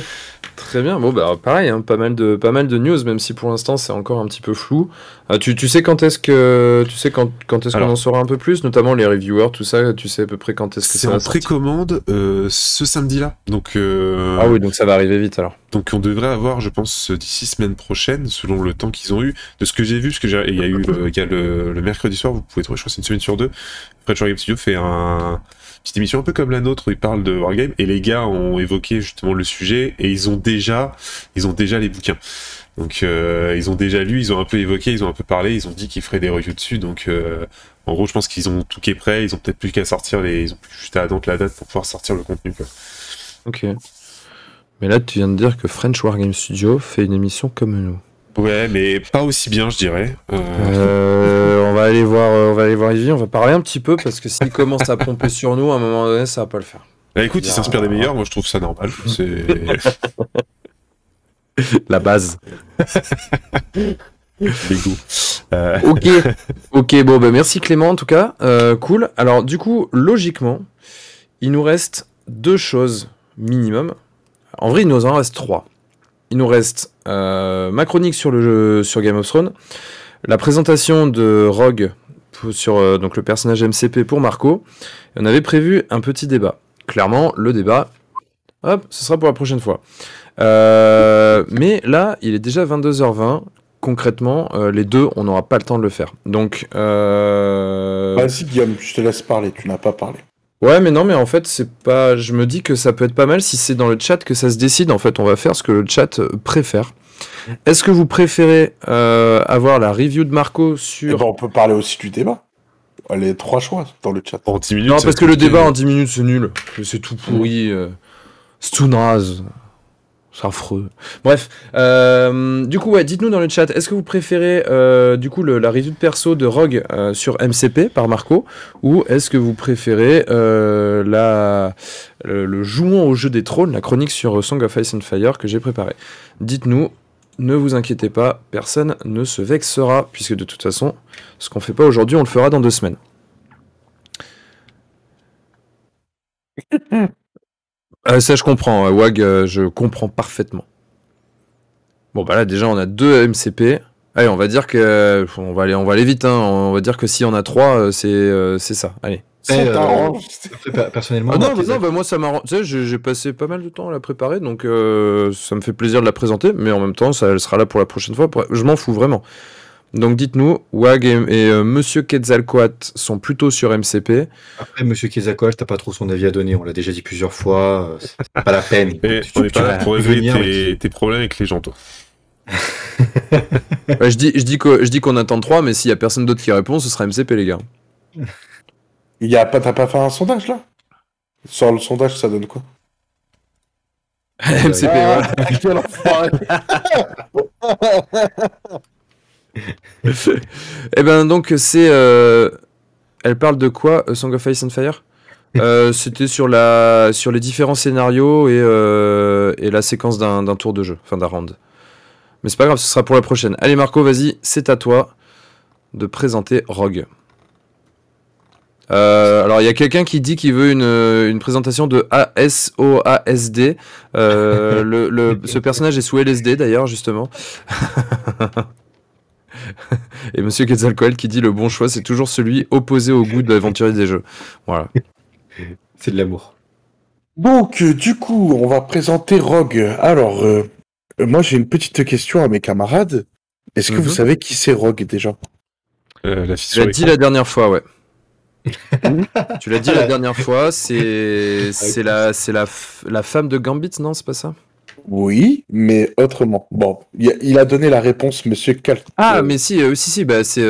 Très bien, bon pareil, hein, pas mal de news, même si pour l'instant c'est encore un petit peu flou. Tu sais quand est-ce qu'on en saura un peu plus, notamment les reviewers, tout ça, tu sais à peu près quand est-ce que ça va sortir ? C'est en précommande ce samedi-là, donc... Ah oui, donc ça va arriver vite alors. Donc on devrait avoir, je pense, d'ici semaine prochaine, selon le temps qu'ils ont eu, de ce que j'ai vu, parce que il y a le mercredi soir, vous pouvez trouver, je crois que c'est une semaine sur 2, French Wargame Studio fait petite émission un peu comme la nôtre où ils parlent de Wargame, et les gars ont évoqué justement le sujet, et ils ont déjà les bouquins. Donc ils ont déjà lu, ils ont un peu évoqué, ils ont un peu parlé, ils ont dit qu'ils feraient des reviews dessus, donc en gros je pense qu'ils ont tout qui est prêt, ils ont peut-être plus qu'à sortir, ils ont plus juste à attendre la date pour pouvoir sortir le contenu, quoi. Ok. Mais là tu viens de dire que French Wargame Studio fait une émission comme nous. Ouais, mais pas aussi bien, je dirais. On va aller voir Ivy, on va parler un petit peu, parce que s'il commence à pomper sur nous, à un moment donné, ça va pas le faire. Bah écoute, il s'inspire des meilleurs, moi je trouve ça normal. C'est... La base. Les goûts. Ok, bon, merci Clément en tout cas. Cool. Alors du coup, logiquement, il nous reste 2 choses minimum. En vrai, il nous en reste 3. Il nous reste ma chronique sur le jeu, sur Game of Thrones, la présentation de Rogue sur donc le personnage MCP pour Marco. Et on avait prévu un petit débat. Clairement, le débat, ce sera pour la prochaine fois. Mais là, il est déjà 22h20. Concrètement, les deux, on n'aura pas le temps de le faire. Donc, vas-y Guillaume, je te laisse parler. Tu n'as pas parlé. Ouais, mais non, mais en fait, c'est pas. Je me dis que ça peut être pas mal si c'est dans le chat que ça se décide. En fait, on va faire ce que le chat préfère. Est-ce que vous préférez avoir la review de Marco sur. On peut parler aussi du débat. Les 3 choix dans le chat. En 10 minutes. Non, parce que le débat en 10 minutes, c'est nul. C'est tout pourri. C'est tout naze. C'est affreux. Bref. Du coup, ouais, dites-nous dans le chat, est-ce que vous préférez du coup la review de perso de Rogue sur MCP par Marco, ou est-ce que vous préférez le jouons au jeu des trônes, la chronique sur Song of Ice and Fire que j'ai préparée. Dites-nous, ne vous inquiétez pas, personne ne se vexera, puisque de toute façon, ce qu'on fait pas aujourd'hui, on le fera dans 2 semaines. Ça je comprends, Wag, je comprends parfaitement. Bon bah là déjà on a 2 MCP. Allez, on va dire que on va aller vite, hein. On va dire que si on a 3, c'est ça. Allez. Personnellement, non, bah moi ça m'arrange. Tu sais, j'ai passé pas mal de temps à la préparer, donc ça me fait plaisir de la présenter, mais en même temps, elle sera là pour la prochaine fois. Je m'en fous vraiment. Donc dites-nous, Wag et Monsieur Quetzalcoatl sont plutôt sur MCP. Après, Monsieur Quetzalcoatl, t'as pas trop son avis à donner, on l'a déjà dit plusieurs fois, c'est pas la peine. On n'est pas là pour révéler tes problèmes avec les gens, toi. Bah, je dis qu'on attend 3, mais s'il y a personne d'autre qui répond, ce sera MCP, les gars. T'as pas fait un sondage là? Sur le sondage, ça donne quoi? MCP, voilà. Quel enfoiré. Et ben donc c'est elle parle de quoi, Song of Ice and Fire? C'était sur les différents scénarios et la séquence d'un tour de jeu, enfin d'un round. Mais c'est pas grave, ce sera pour la prochaine. Allez Marco, vas-y, c'est à toi de présenter Rogue. Alors il y a quelqu'un qui dit qu'il veut une présentation de ASOASD. Ce personnage est sous LSD d'ailleurs justement. Et Monsieur Quetzalcoatl qui dit le bon choix c'est toujours celui opposé au goût de l'aventurier des jeux. Voilà. C'est de l'amour. Donc du coup on va présenter Rogue. Alors moi j'ai une petite question à mes camarades. Est-ce que vous savez qui c'est Rogue déjà? Tu l'as dit la dernière fois, ouais. Tu l'as dit la dernière fois, c'est la femme de Gambit, non, c'est pas ça? Oui, mais autrement. Bon, il a donné la réponse, Monsieur Cal. Ah, mais si, bah c'est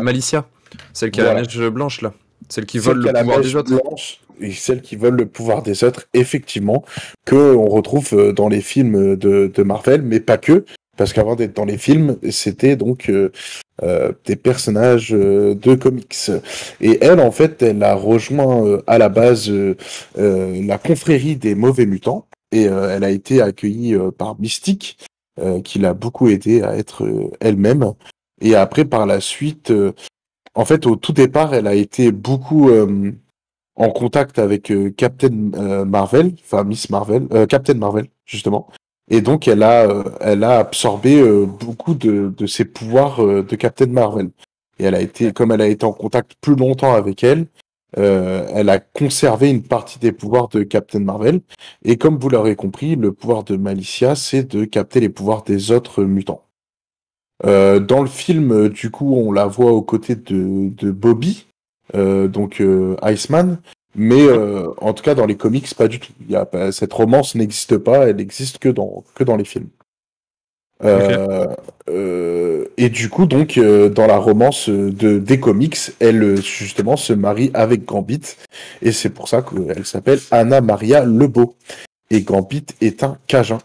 Malicia, celle qui a la mèche blanche là, celle qui vole le pouvoir des autres. Et celle qui vole le pouvoir des autres, effectivement, que on retrouve dans les films de Marvel, mais pas que. Parce qu'avant d'être dans les films, c'était donc des personnages de comics. Et elle, en fait, elle a rejoint à la base la confrérie des mauvais mutants. Et elle a été accueillie par Mystique, qui l'a beaucoup aidé à être elle-même. Et après, par la suite, en fait, au tout départ, elle a été beaucoup en contact avec Captain Marvel, enfin Miss Marvel, Captain Marvel, justement. Et donc, elle a absorbé beaucoup de ses pouvoirs de Captain Marvel. Et comme elle a été en contact plus longtemps avec elle a conservé une partie des pouvoirs de Captain Marvel. Et comme vous l'aurez compris, le pouvoir de Malicia, c'est de capter les pouvoirs des autres mutants. Dans le film, du coup, on la voit aux côtés de Bobby, donc Iceman. Mais en tout cas, dans les comics, pas du tout. Cette romance n'existe pas, elle n'existe que dans les films. Et du coup, donc, dans la romance des comics, elle justement se marie avec Gambit, et c'est pour ça qu'elle s'appelle Anna Maria Lebeau. Et Gambit est un Cajun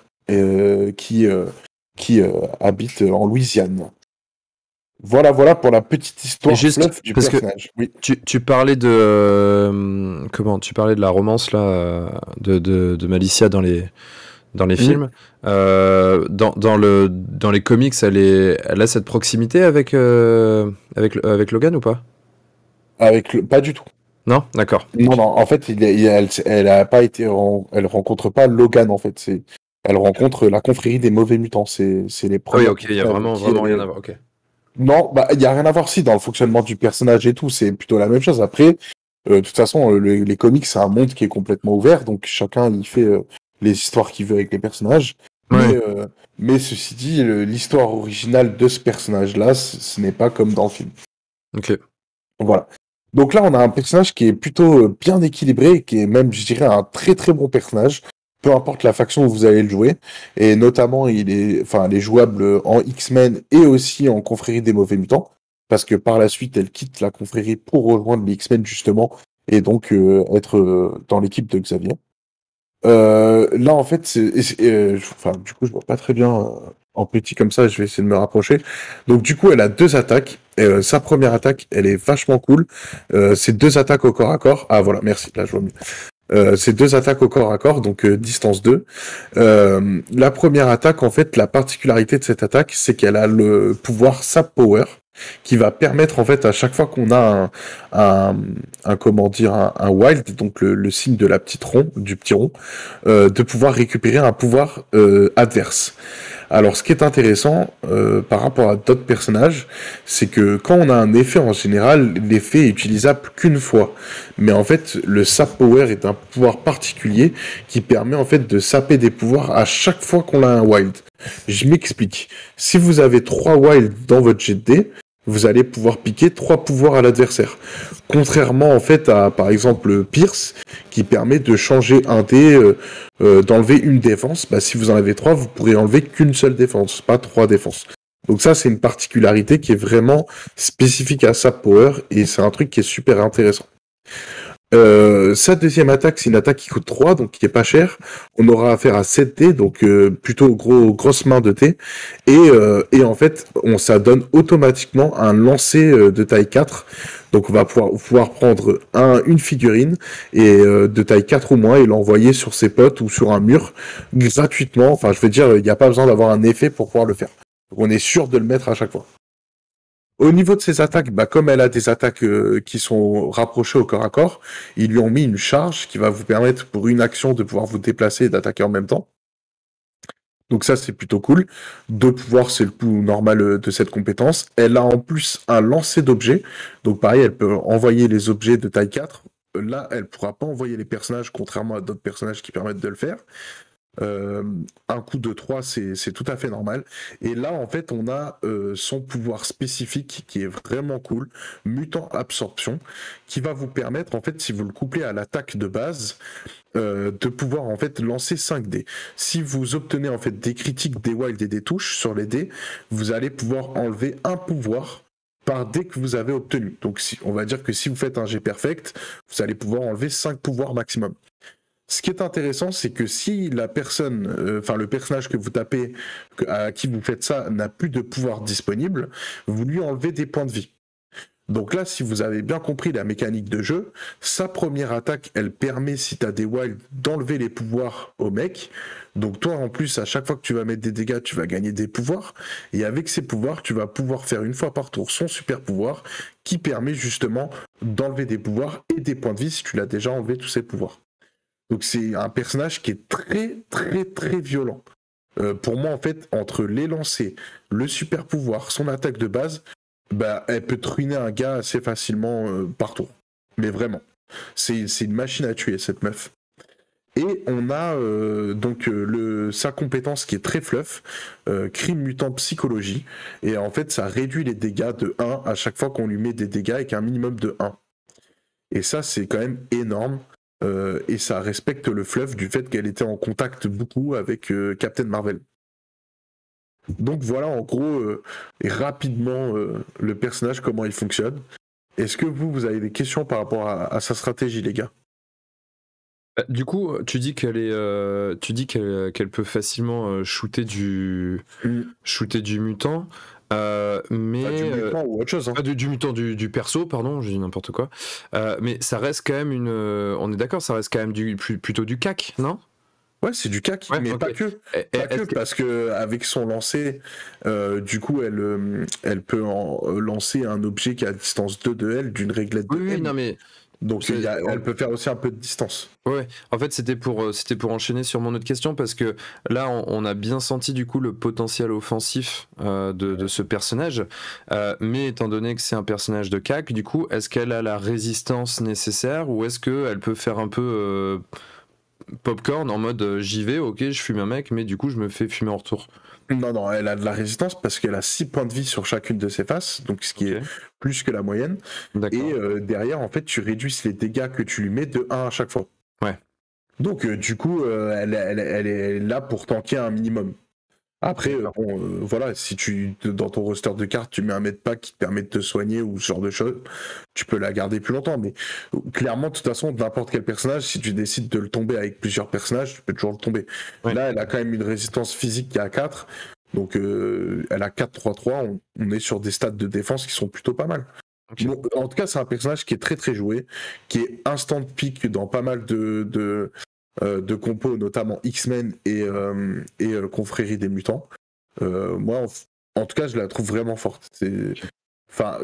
qui habite en Louisiane. Voilà pour la petite histoire du personnage. Oui. Tu parlais de tu parlais de la romance là de Malicia dans les films. Dans les comics, elle a cette proximité avec Logan ou pas? Pas du tout. Non, d'accord. Non, en fait, elle a pas été, elle rencontre pas Logan en fait. Elle rencontre la confrérie des mauvais mutants. C'est les premiers. Oui, ok, il y a vraiment rien à voir. Ok. Non, il y a rien à voir si dans le fonctionnement du personnage et tout, c'est plutôt la même chose. Après, de toute façon, les comics, c'est un monde qui est complètement ouvert, donc chacun il fait les histoires qu'il veut avec les personnages. Ouais. Mais ceci dit, l'histoire originale de ce personnage-là, ce n'est pas comme dans le film. Ok. Voilà. Donc là, on a un personnage qui est plutôt bien équilibré, qui est même, je dirais, un très très bon personnage, peu importe la faction où vous allez le jouer. Et notamment, il est jouable en X-Men et aussi en confrérie des mauvais mutants, parce que par la suite, elle quitte la confrérie pour rejoindre les X-Men justement, et donc être dans l'équipe de Xavier. Là, en fait, du coup, je vois pas très bien en petit comme ça, je vais essayer de me rapprocher. Donc, du coup, elle a 2 attaques. Sa première attaque, elle est vachement cool. C'est 2 attaques au corps à corps. Ah, voilà, merci, là, je vois mieux. C'est 2 attaques au corps à corps, donc distance 2. La première attaque, en fait, la particularité de cette attaque, c'est qu'elle a le pouvoir Sap Power, qui va permettre en fait à chaque fois qu'on a un wild, donc le signe de la petite rond, du petit rond, de pouvoir récupérer un pouvoir adverse. Alors ce qui est intéressant par rapport à d'autres personnages, c'est que quand on a un effet en général, l'effet est utilisable qu'une fois. Mais en fait, le sap power est un pouvoir particulier qui permet en fait de saper des pouvoirs à chaque fois qu'on a un wild. Je m'explique. Si vous avez 3 wilds dans votre jet de dés, vous allez pouvoir piquer 3 pouvoirs à l'adversaire. Contrairement en fait à par exemple Pierce qui permet de changer un dé, d'enlever une défense. Bah, si vous en avez 3, vous pourrez enlever qu'une seule défense, pas 3 défenses. Donc ça c'est une particularité qui est vraiment spécifique à Sap Power et c'est un truc qui est super intéressant. Sa deuxième attaque, c'est une attaque qui coûte 3, donc qui est pas cher. On aura affaire à 7 dés, donc plutôt grosse main de thé. Et en fait, ça donne automatiquement un lancer de taille 4. Donc on va pouvoir prendre une figurine et de taille 4 ou moins et l'envoyer sur ses potes ou sur un mur gratuitement. Enfin, je veux dire, il n'y a pas besoin d'avoir un effet pour pouvoir le faire. Donc on est sûr de le mettre à chaque fois. Au niveau de ses attaques, bah, comme elle a des attaques qui sont rapprochées au corps à corps, ils lui ont mis une charge qui va vous permettre pour une action de pouvoir vous déplacer et d'attaquer en même temps. Donc ça, c'est plutôt cool. 2 pouvoirs, c'est le coup normal de cette compétence. Elle a en plus un lancer d'objets. Donc pareil, elle peut envoyer les objets de taille 4. Là, elle pourra pas envoyer les personnages, contrairement à d'autres personnages qui permettent de le faire. Un coup de 3, c'est tout à fait normal. Et là, en fait, on a son pouvoir spécifique qui est vraiment cool, Mutant Absorption, qui va vous permettre, en fait, si vous le couplez à l'attaque de base, de pouvoir en fait lancer 5 dés. Si vous obtenez en fait des critiques, des wilds et des touches sur les dés, vous allez pouvoir enlever un pouvoir par dé que vous avez obtenu. Donc on va dire que si vous faites un jet perfect, vous allez pouvoir enlever 5 pouvoirs maximum. Ce qui est intéressant, c'est que si la personne, le personnage que vous tapez, à qui vous faites ça, n'a plus de pouvoir disponible, vous lui enlevez des points de vie. Donc là, si vous avez bien compris la mécanique de jeu, sa première attaque, elle permet, si tu as des wilds, d'enlever les pouvoirs au mec. Donc toi, en plus, à chaque fois que tu vas mettre des dégâts, tu vas gagner des pouvoirs. Et avec ces pouvoirs, tu vas pouvoir faire une fois par tour son super pouvoir qui permet justement d'enlever des pouvoirs et des points de vie si tu l'as déjà enlevé tous ces pouvoirs. Donc c'est un personnage qui est très très très violent. Pour moi, en fait, entre les lancers, le super pouvoir, son attaque de base, bah, elle peut ruiner un gars assez facilement par tour. Mais vraiment. C'est une machine à tuer, cette meuf. Et on a sa compétence qui est très fluff, crime mutant psychologie. Et en fait, ça réduit les dégâts de 1 à chaque fois qu'on lui met des dégâts avec un minimum de 1. Et ça, c'est quand même énorme. Et ça respecte le fluff du fait qu'elle était en contact beaucoup avec Captain Marvel. Donc voilà en gros et rapidement le personnage, comment il fonctionne. Est-ce que vous avez des questions par rapport à sa stratégie, les gars? Du coup, tu dis qu'elle peut facilement shooter du mutant. Mais du mutant ou autre chose, hein. Du mutant du perso, pardon, je dis n'importe quoi. Mais ça reste quand même on est d'accord, ça reste quand même plutôt du cac, non? Ouais, c'est du cac, ouais, mais okay. Pas que, parce que avec son lancer, du coup, elle peut lancer un objet qui est à distance 2 de elle d'une réglette de M. Non mais donc elle peut faire aussi un peu de distance. Ouais, en fait c'était pour enchaîner sur mon autre question, parce que là on a bien senti du coup le potentiel offensif de ce personnage, mais étant donné que c'est un personnage de cac, du coup est-ce qu'elle a la résistance nécessaire, ou est-ce qu'elle peut faire un peu popcorn en mode j'y vais, ok, je fume un mec, mais du coup je me fais fumer en retour? Non, elle a de la résistance parce qu'elle a 6 points de vie sur chacune de ses faces, donc ce qui est plus que la moyenne. Et derrière, en fait, tu réduis les dégâts que tu lui mets de 1 à chaque fois. Ouais. Donc, du coup, elle est là pour tanker un minimum. Après, voilà, si dans ton roster de cartes, tu mets un medpack qui te permet de te soigner ou ce genre de choses, tu peux la garder plus longtemps. Mais clairement, de toute façon, n'importe quel personnage, si tu décides de le tomber avec plusieurs personnages, tu peux toujours le tomber. Ouais. Là, elle a quand même une résistance physique qui est à 4. Donc, elle a 4-3-3. On est sur des stats de défense qui sont plutôt pas mal. Okay. Bon, en tout cas, c'est un personnage qui est très très joué, qui est instant pick dans pas mal de compos, notamment X-Men et Confrérie des Mutants. Moi, en tout cas, je la trouve vraiment forte. Enfin,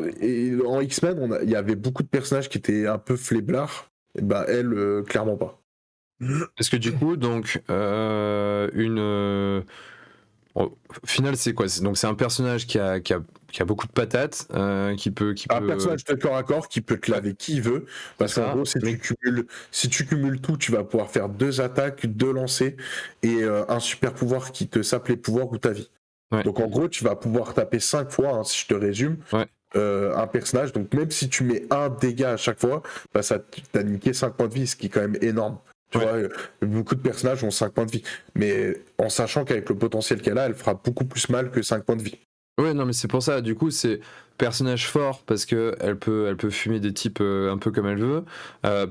en X-Men, il y avait beaucoup de personnages qui étaient un peu flébards. Et ben, elle, clairement pas. Est-ce que du coup, donc, au final, c'est quoi? Donc, c'est un personnage qui a beaucoup de patates, qui peut... Un personnage de corps à corps qui peut te laver qui il veut, parce qu'en gros, si tu cumules tout, tu vas pouvoir faire 2 attaques, 2 lancers, et un super pouvoir qui te sape les pouvoirs ou ta vie. Ouais. Donc en gros, tu vas pouvoir taper 5 fois, hein, si je te résume, un personnage. Donc même si tu mets 1 dégât à chaque fois, bah, ça t'a niqué 5 points de vie, ce qui est quand même énorme. Tu vois, beaucoup de personnages ont 5 points de vie. Mais en sachant qu'avec le potentiel qu'elle a, elle fera beaucoup plus mal que 5 points de vie. Ouais, non, mais c'est pour ça. Du coup, c'est personnage fort parce que elle peut fumer des types un peu comme elle veut.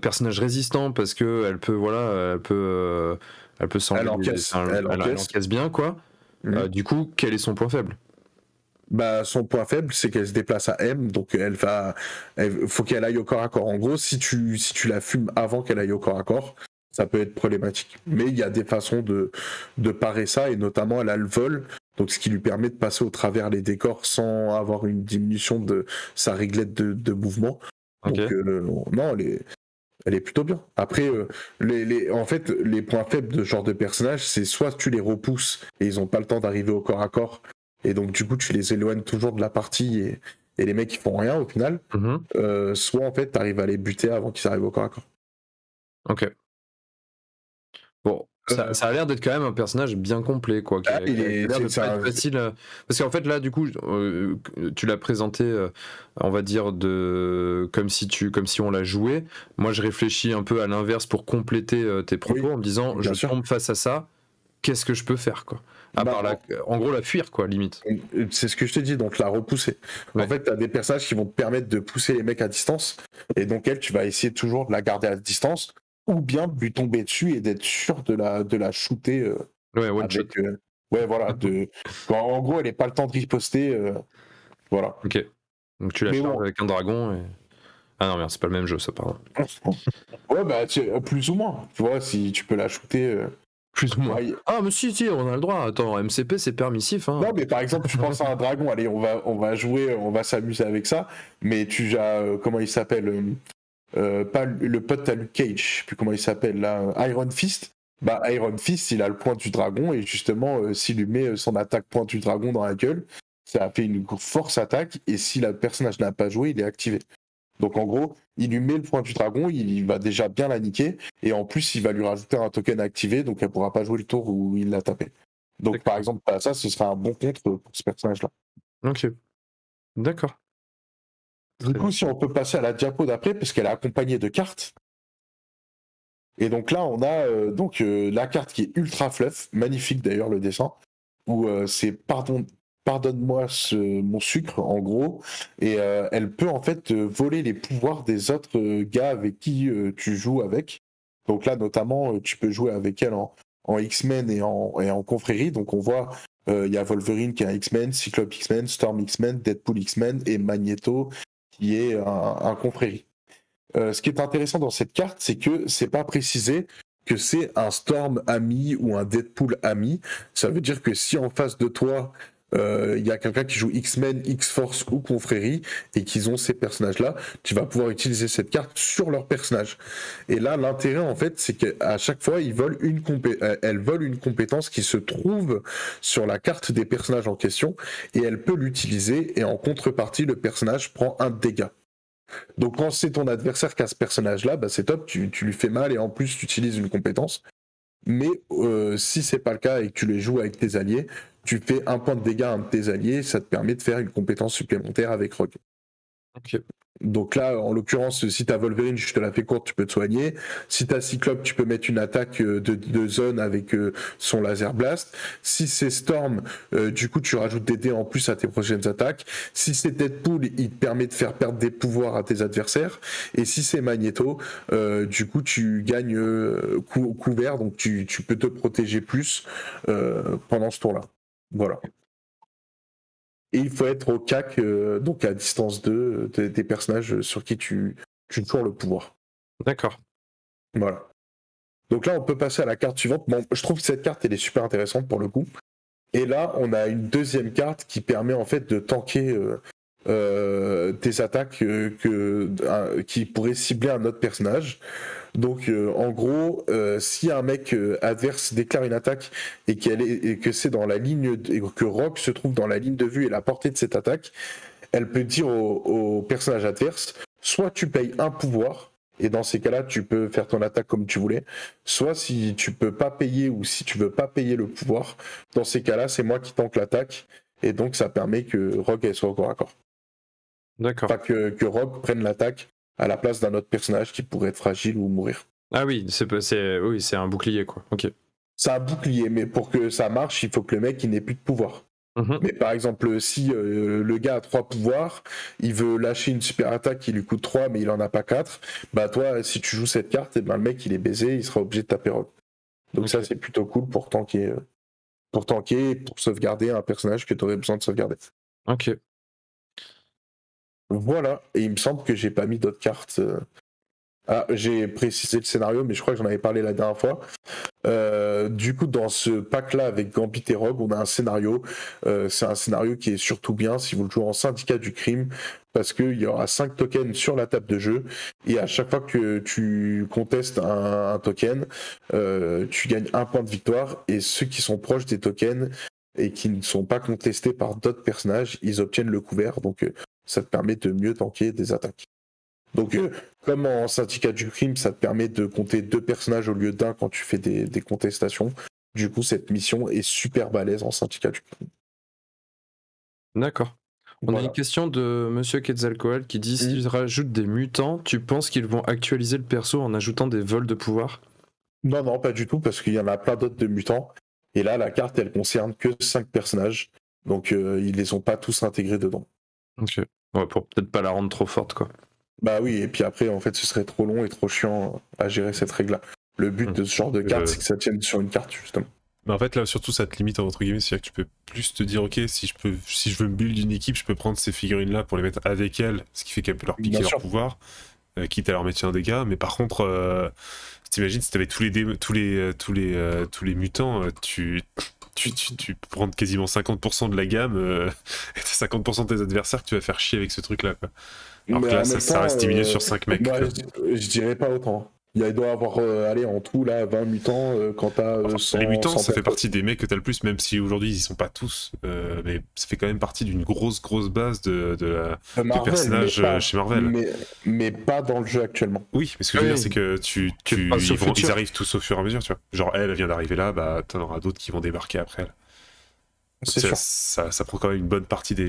Personnage résistant parce que elle peut, voilà, elle peut s'enlever. Elle encaisse bien, quoi. Du coup, quel est son point faible? Bah, son point faible, c'est qu'elle se déplace à M, donc faut qu'elle aille au corps à corps. En gros, si tu la fumes avant qu'elle aille au corps à corps, ça peut être problématique. Mais il y a des façons de parer ça, et notamment elle a le vol, donc ce qui lui permet de passer au travers les décors sans avoir une diminution de sa réglette de mouvement. Okay. Donc non, elle est plutôt bien. Après, en fait, les points faibles de ce genre de personnage, c'est soit tu les repousses et ils n'ont pas le temps d'arriver au corps à corps, et donc du coup tu les éloignes toujours de la partie et les mecs ils font rien au final, soit en fait tu arrives à les buter avant qu'ils arrivent au corps à corps. Ok. Bon, ça a l'air d'être quand même un personnage bien complet, quoi. Qui a l'air de pas être facile. Parce qu'en fait, là, du coup, tu l'as présenté, on va dire, comme si on l'a joué. Moi, je réfléchis un peu à l'inverse pour compléter tes propos en me disant, je tombe face à ça, qu'est-ce que je peux faire, quoi? À part en gros, la fuir, quoi, limite. C'est ce que je te dis, donc la repousser. Ouais. En fait, tu as des personnages qui vont te permettre de pousser les mecs à distance, et donc tu vas essayer toujours de la garder à distance, ou bien de lui tomber dessus et d'être sûr de la shooter. Avec, voilà. En gros, elle n'est pas le temps de riposter. Voilà. Ok. Donc tu la charges avec un dragon et... Ah non, merde, c'est pas le même jeu, ça, pardon. Ouais, bah, plus ou moins. Tu vois, si tu peux la shooter... Plus ou moins. Ah, mais si, on a le droit. Attends, MCP, c'est permissif. Hein. Non, mais par exemple, tu penses à un dragon, allez, on va jouer, on va s'amuser avec ça, mais tu as... comment il s'appelle pas le pote à Luke Cage, je sais plus comment il s'appelle là, Iron Fist. Bah Iron Fist, il a le point du dragon, et justement s'il lui met son attaque point du dragon dans la gueule, ça a fait une force attaque, et si le personnage n'a pas joué, il est activé. Donc en gros, il lui met le point du dragon, il va déjà bien la niquer, et en plus il va lui rajouter un token activé, donc elle pourra pas jouer le tour où il l'a tapé. Donc par exemple, ça ce sera un bon contre pour ce personnage là. Ok, d'accord. Du coup, si on peut passer à la diapo d'après, parce qu'elle est accompagnée de cartes. Et donc là, on a la carte qui est ultra fluff, magnifique d'ailleurs le dessin, où c'est pardonne-moi mon sucre, en gros, et elle peut en fait voler les pouvoirs des autres gars avec qui tu joues avec. Donc là, notamment, tu peux jouer avec elle en X-Men et en confrérie. Donc on voit, il y a Wolverine qui est un X-Men, Cyclope X-Men, Storm X-Men, Deadpool X-Men et Magneto qui est un confrérie. Ce qui est intéressant dans cette carte, c'est que c'est pas précisé que c'est un Storm ami ou un Deadpool ami. Ça veut dire que si en face de toi, il y a quelqu'un qui joue X-Men, X-Force ou confrérie et qu'ils ont ces personnages-là, tu vas pouvoir utiliser cette carte sur leur personnage. Et là, l'intérêt, en fait, c'est qu'à chaque fois, elle vole une compétence qui se trouve sur la carte des personnages en question, et elle peut l'utiliser, et en contrepartie, le personnage prend un dégât. Donc quand c'est ton adversaire qui a ce personnage-là, bah c'est top, tu lui fais mal, et en plus, tu utilises une compétence. Mais si c'est pas le cas et que tu les joues avec tes alliés, tu fais 1 point de dégâts à un de tes alliés, ça te permet de faire une compétence supplémentaire avec Rogue. Ok. Donc là, en l'occurrence, si t'as Wolverine, je te la fais courte, tu peux te soigner. Si t'as Cyclope, tu peux mettre une attaque de zone avec son laser blast. Si c'est Storm, du coup, tu rajoutes des dés en plus à tes prochaines attaques. Si c'est Deadpool, il te permet de faire perdre des pouvoirs à tes adversaires. Et si c'est Magneto, du coup, tu gagnes couvert, donc tu peux te protéger plus pendant ce tour-là. Voilà. Et il faut être au CAC, donc à distance 2, des personnages sur qui tu tournes le pouvoir. D'accord. Voilà. Donc là, on peut passer à la carte suivante. Bon, je trouve que cette carte, elle est super intéressante pour le coup. Et là, on a une deuxième carte qui permet en fait de tanker des attaques qui pourraient cibler un autre personnage. Donc en gros, si un mec adverse déclare une attaque et que c'est dans la ligne et que Rogue se trouve dans la ligne de vue et la portée de cette attaque, elle peut dire au personnage adverse, soit tu payes un pouvoir, et dans ces cas-là, tu peux faire ton attaque comme tu voulais, soit si tu peux pas payer ou si tu veux pas payer le pouvoir, dans ces cas-là, c'est moi qui tank l'attaque, et donc ça permet que Rogue elle soit au corps à corps. D'accord. Pas que Rogue prenne l'attaque à la place d'un autre personnage qui pourrait être fragile ou mourir. Ah oui, c'est un bouclier, quoi. Ok. C'est un bouclier, mais pour que ça marche, il faut que le mec il n'ait plus de pouvoir. Mais par exemple, si le gars a 3 pouvoirs, il veut lâcher une super attaque qui lui coûte 3, mais il en a pas 4, bah toi, si tu joues cette carte, et ben le mec il est baisé, il sera obligé de taper Rogue. Donc ça, c'est plutôt cool pour tanker, pour sauvegarder un personnage que tu aurais besoin de sauvegarder. Ok. Voilà, et il me semble que j'ai pas mis d'autres cartes. Ah, j'ai précisé le scénario, mais je crois que j'en avais parlé la dernière fois. Du coup, dans ce pack-là, avec Gambit et Rogue, on a un scénario. C'est un scénario qui est surtout bien si vous le jouez en syndicat du crime, parce qu'il y aura 5 tokens sur la table de jeu, et à chaque fois que tu contestes un token, tu gagnes 1 point de victoire, et ceux qui sont proches des tokens et qui ne sont pas contestés par d'autres personnages, ils obtiennent le couvert, donc ça te permet de mieux tanker des attaques. Donc, comme en syndicat du crime, ça te permet de compter 2 personnages au lieu d'1 quand tu fais des contestations. Du coup, cette mission est super balèze en syndicat du crime. D'accord. On a une question de Monsieur Quetzalcoatl qui dit s'ils rajoutent des mutants, tu penses qu'ils vont actualiser le perso en ajoutant des vols de pouvoir? Non, pas du tout, parce qu'il y en a plein d'autres de mutants. Et là, la carte, elle concerne que 5 personnages. Donc, ils les ont pas tous intégrés dedans. Ok. Ouais, pour peut-être pas la rendre trop forte, quoi. Bah oui, et puis après, en fait, ce serait trop long et trop chiant à gérer cette règle-là. Le but de ce genre de carte, c'est que ça tienne sur une carte, justement. Mais en fait, là, surtout, ça te limite, entre guillemets, c'est-à-dire que tu peux plus te dire, ok, si je veux build une équipe, je peux prendre ces figurines-là pour les mettre avec elles, ce qui fait qu'elles peuvent leur piquer leur pouvoir, quitte à leur mettre un dégât. Mais par contre, t'imagines, si t'avais tous les mutants, tu peux prendre quasiment 50% de la gamme et t'as 50% de tes adversaires que tu vas faire chier avec ce truc-là, quoi. Alors que là, ça reste diminué sur 5 mecs. Bah, je dirais pas autant. Il doit y avoir, en tout, là, 20 mutants quand t'as 100. Les mutants, ça fait partie des mecs que t'as le plus, même si aujourd'hui, ils y sont pas tous. Mais ça fait quand même partie d'une grosse base de personnages chez Marvel. Mais pas dans le jeu actuellement. Oui, mais ce que je veux dire, c'est que ils arrivent tous au fur et à mesure, tu vois. Genre, elle vient d'arriver là, bah, t'en auras d'autres qui vont débarquer après elle. Ça prend quand même une bonne partie des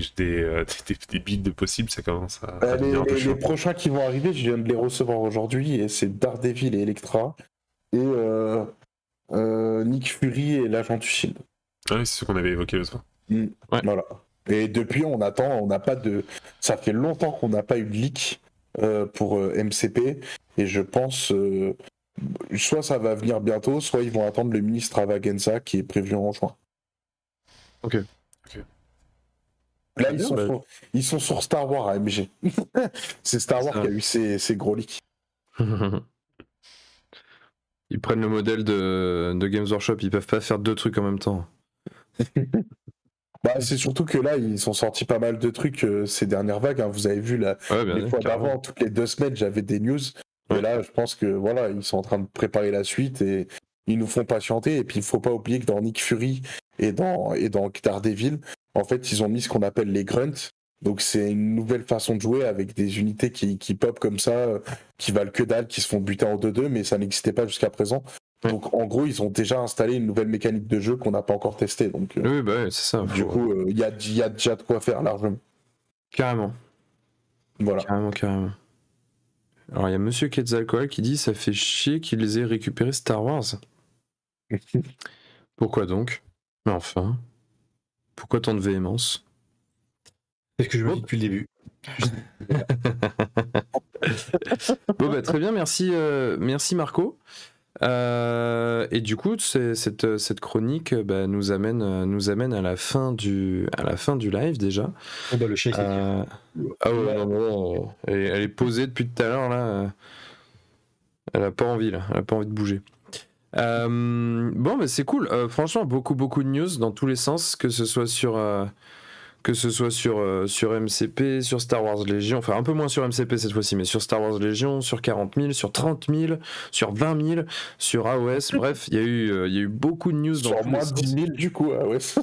builds possibles, ça commence à devenir un peu chiant. Les prochains qui vont arriver, je viens de les recevoir aujourd'hui, et c'est Daredevil et Elektra, et Nick Fury et l'agent du Shield. Ah oui, c'est ce qu'on avait évoqué le soir. Ouais. Voilà. Et depuis, on n'a pas de... Ça fait longtemps qu'on n'a pas eu de leak pour MCP, et je pense... soit ça va venir bientôt, soit ils vont attendre le mini Stravaganza qui est prévu en juin. Ok. Là, ils sont sur Star Wars AMG. C'est Star Wars qui a eu ces gros leaks. Ils prennent le modèle de Games Workshop, ils peuvent pas faire 2 trucs en même temps. Bah, c'est surtout que là, ils sont sortis pas mal de trucs ces dernières vagues. Hein. Vous avez vu, les fois d'avant, toutes les 2 semaines, j'avais des news. Et là, je pense que voilà, ils sont en train de préparer la suite et ils nous font patienter. Et puis, il faut pas oublier que dans Nick Fury et dans Daredevil, en fait, ils ont mis ce qu'on appelle les grunts. Donc, c'est une nouvelle façon de jouer avec des unités qui pop comme ça, qui valent que dalle, qui se font buter en 2-2, mais ça n'existait pas jusqu'à présent. Ouais. Donc en gros, ils ont déjà installé une nouvelle mécanique de jeu qu'on n'a pas encore testée. Donc, Oui, bah ouais, c'est ça. du coup, il y a déjà de quoi faire largement. Carrément. Voilà. Carrément. Alors il y a Monsieur Quetzalcoatl qui dit ça fait chier qu'ils aient récupéré Star Wars. Pourquoi donc? Mais enfin, pourquoi tant de véhémence? C'est ce que je me dis depuis le début. Bon bah très bien, merci Marco. Et du coup, cette chronique nous amène à la fin du live déjà. Oh bah le chèque. Ah ouais, non, elle est posée depuis tout à l'heure là. Elle a pas envie là, elle a pas envie de bouger. Bon, mais c'est cool. Franchement, beaucoup de news dans tous les sens, que ce soit sur MCP, sur Star Wars Légion, enfin un peu moins sur MCP cette fois-ci, mais sur Star Wars Légion, sur 40 000, sur 30 000, sur 20 000, sur AOS, bref, il y a eu beaucoup de news dans Sur tous moins les de sens. 10 000 du coup, AOS.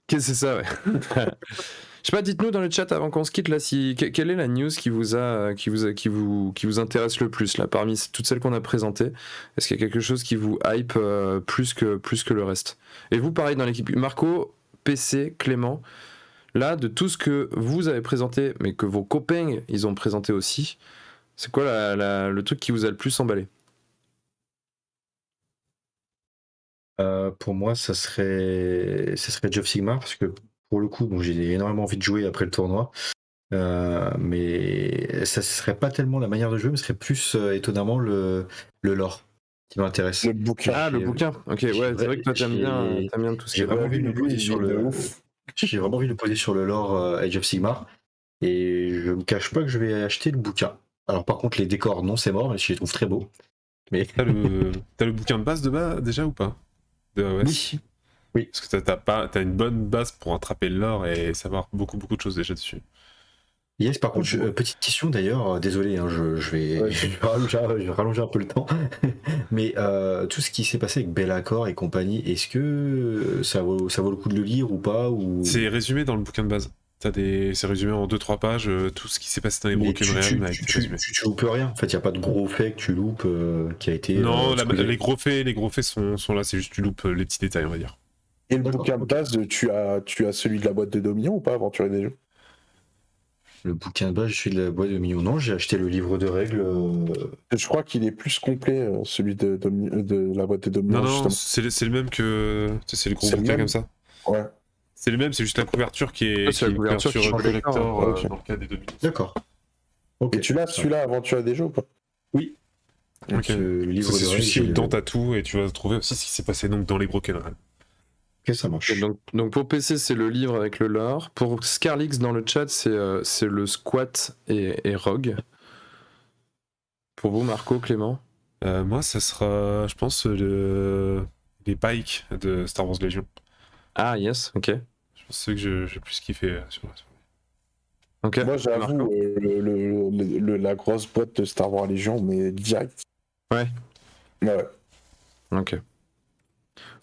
Qu'est-ce que c'est ça, ouais. Je sais pas, dites-nous dans le chat avant qu'on se quitte là, quelle est la news qui vous intéresse le plus là, parmi toutes celles qu'on a présentées. Est-ce qu'il y a quelque chose qui vous hype plus que le reste? Et vous, pareil dans l'équipe, Marco, PC, Clément, là, de tout ce que vous avez présenté, mais que vos copains ils ont présenté aussi, c'est quoi le truc qui vous a le plus emballé? Pour moi, ça serait Age of Sigmar, parce que pour le coup, bon, j'ai énormément envie de jouer après le tournoi, mais ça serait pas tellement la manière de jouer, mais ce serait plus étonnamment le lore qui m'intéresse. Le bouquin. Ah, le bouquin. Ok, ouais, c'est vrai que toi t'aimes bien tout ce qui J'ai est. vraiment envie de me poser sur le. ouf. J'ai vraiment envie de me poser sur le lore Age of Sigmar, et je me cache pas que je vais acheter le bouquin. Alors par contre, les décors, non, c'est mort, mais je les trouve très beaux. Mais t'as le bouquin de base déjà ou pas? Oui. Parce que t'as une bonne base pour attraper le lore et savoir beaucoup de choses déjà dessus. Yes, par contre, petite question d'ailleurs, désolé, hein, je vais rallonger un peu le temps, mais tout ce qui s'est passé avec Be'lakor et compagnie, est-ce que ça vaut le coup de le lire ou pas ou... C'est résumé dans le bouquin de base. C'est résumé en 2-3 pages, tout ce qui s'est passé dans les Broken Realms a été résumé. Tu loupes rien, en fait, il n'y a pas de gros faits que tu loupes qui a été... Non, les gros faits sont là, c'est juste tu loupes les petits détails, on va dire. Et le bouquin de base, tu as celui de la boîte de Dominion ou pas, Aventurier des Jeux? Le bouquin de base, je suis de la boîte de Dominion. Non, j'ai acheté le livre de règles. Je crois qu'il est plus complet, celui de la boîte de Dominion. Non, c'est le même que... C'est le gros bouquin comme ça. Ouais. C'est le même, c'est juste la couverture qui est la couverture sur collector okay. dans le cas des Dominions. D'accord. Okay. Et tu l'as celui-là, Aventurier des Jeux ou pas? Oui. Ok. Le livre c'est de celui-ci où règles, dedans t'as tout et tu vas trouver aussi ce qui s'est passé donc dans les Broken Realms. Ok, ça marche. Donc pour PC, c'est le livre avec le lore. Pour Scarlix dans le chat, c'est le squat et Rogue. Pour vous, Marco, Clément? Moi, ça sera, je pense, les Pikes de Star Wars Légion. Ah, yes, ok. Je pense que j'ai plus kiffé sur Okay. Moi, j'avoue, la grosse boîte de Star Wars Légion, mais direct. Ouais. Ok.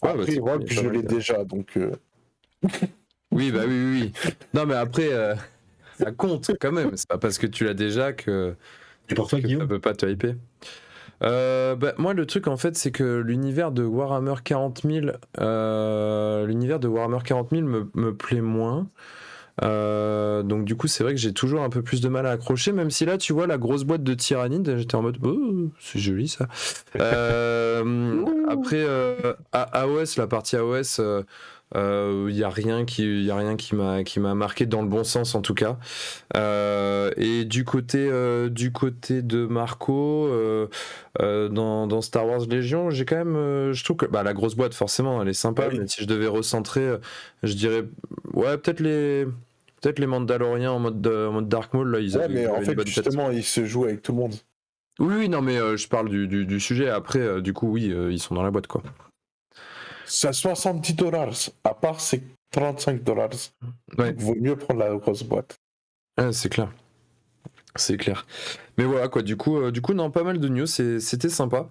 Après, Rogue, je l'ai déjà, donc... Oui, bah oui. Non, mais après, ça compte quand même. C'est pas parce que tu l'as déjà que pour toi, Guillaume, ça peut pas te hyper. Moi, le truc, en fait, c'est que l'univers de Warhammer 40 000, me plaît moins. Donc du coup c'est vrai que j'ai toujours un peu plus de mal à accrocher, même si là tu vois la grosse boîte de Tyrannide, j'étais en mode oh, c'est joli ça. Après AOS, la partie AOS, y a rien qui m'a marqué dans le bon sens en tout cas. Et du côté de Marco, dans Star Wars Légion, j'ai quand même, je trouve que la grosse boîte forcément elle est sympa, mais si je devais recentrer, je dirais ouais peut-être les Mandaloriens en mode Dark Maul là, ils avaient mais en fait justement tête. ils se jouent avec tout le monde. Oui non mais je parle du sujet. Après du coup oui ils sont dans la boîte quoi. C'est à $70, à part c'est $35. Ouais. Donc, vaut mieux prendre la grosse boîte. Ah, c'est clair. Mais voilà quoi, du coup non, pas mal de news, c'était sympa.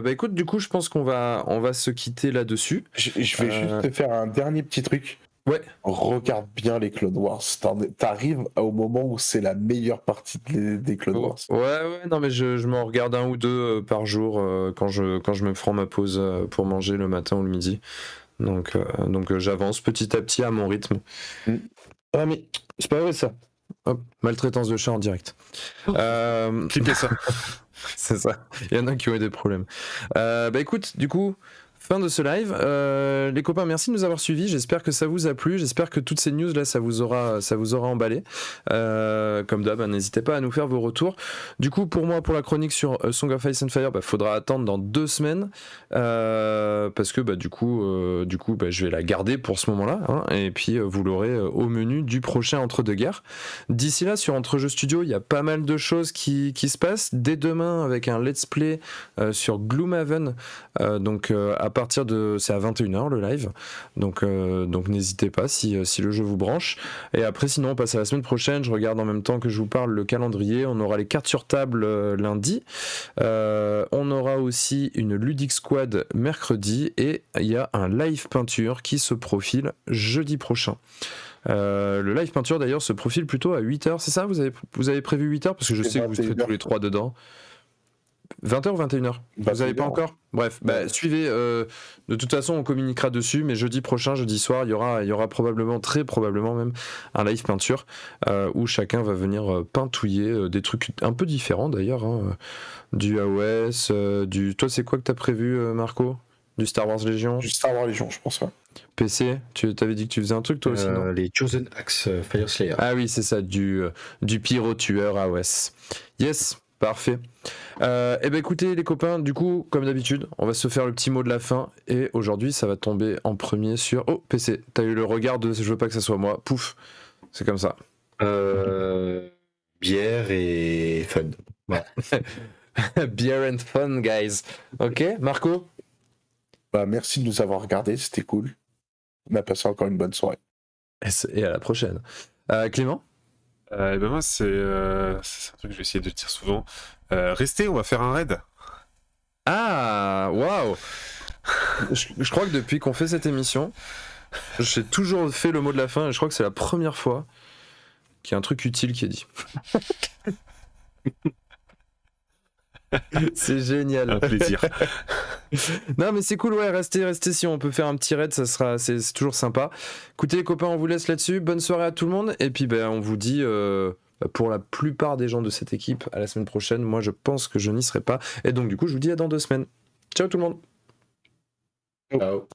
Écoute, du coup je pense qu'on va se quitter là-dessus. Je vais juste te faire un dernier petit truc. Ouais. Regarde bien les Clone Wars. T'arrives au moment où c'est la meilleure partie des Clone Wars. Ouais, non mais je m'en regarde 1 ou 2 par jour quand je me prends ma pause pour manger le matin ou le midi. Donc j'avance petit à petit à mon rythme. Ah mais c'est pas vrai ça. Hop, maltraitance de chat en direct. Clippez ça. C'est ça. Il y en a qui ont eu des problèmes. Bah écoute, du coup, fin de ce live. Les copains, merci de nous avoir suivis. J'espère que ça vous a plu. J'espère que toutes ces news là, ça vous aura emballé. Comme d'hab, n'hésitez pas à nous faire vos retours. Du coup, pour moi, pour la chronique sur Song of Ice and Fire, faudra attendre dans 2 semaines parce que du coup, je vais la garder pour ce moment-là. Hein, et puis vous l'aurez au menu du prochain Entre-deux guerres. D'ici là, sur Entre-jeux Studio, il y a pas mal de choses qui se passent. Dès demain, avec un let's play sur Gloomhaven. Donc à partir de... C'est à 21h le live. Donc n'hésitez pas si le jeu vous branche. Et après, sinon, on passe à la semaine prochaine. Je regarde en même temps que je vous parle le calendrier. On aura les cartes sur table lundi. On aura aussi une Ludic Squad mercredi. Et il y a un live peinture qui se profile jeudi prochain. Le live peinture d'ailleurs se profile plutôt à 8h, c'est ça? Vous avez prévu 8h? Parce que je sais que vous serez tous les 3 dedans. 20h ou 21h? Vous n'avez pas encore? Bref, suivez. De toute façon, on communiquera dessus, mais jeudi prochain, jeudi soir, il y aura probablement, très probablement même, un live peinture où chacun va venir peintouiller des trucs un peu différents d'ailleurs. Hein, du AOS, Toi, c'est quoi que t'as prévu, Marco? Du Star Wars Légion? Du Star Wars Légion, je pense, ouais. PC, tu t'avais dit que tu faisais un truc toi aussi, non? Les Chosen Axe Fire Slayer. Ah oui, c'est ça, du pyro tueur AOS. Yes, parfait. Écoutez les copains, du coup, comme d'habitude, on va se faire le petit mot de la fin. Et aujourd'hui, ça va tomber en premier sur... Oh, PC, t'as eu le regard de je veux pas que ça soit moi. Pouf, c'est comme ça. Bière et fun. Ouais. Beer and fun, guys. Ok, Marco? Merci de nous avoir regardés, c'était cool. On a passé encore une bonne soirée. Et à la prochaine. Clément? Moi, c'est un truc que je vais essayer de dire souvent. Restez, on va faire un raid. Ah, waouh! Je crois que depuis qu'on fait cette émission, j'ai toujours fait le mot de la fin et je crois que c'est la première fois qu'il y a un truc utile qui est dit. C'est génial. Un plaisir. Non mais c'est cool, ouais, restez si on peut faire un petit raid, c'est toujours sympa. Écoutez les copains, on vous laisse là-dessus, bonne soirée à tout le monde, et puis on vous dit pour la plupart des gens de cette équipe à la semaine prochaine. Moi je pense que je n'y serai pas, et donc du coup je vous dis à dans 2 semaines. Ciao tout le monde. Ciao.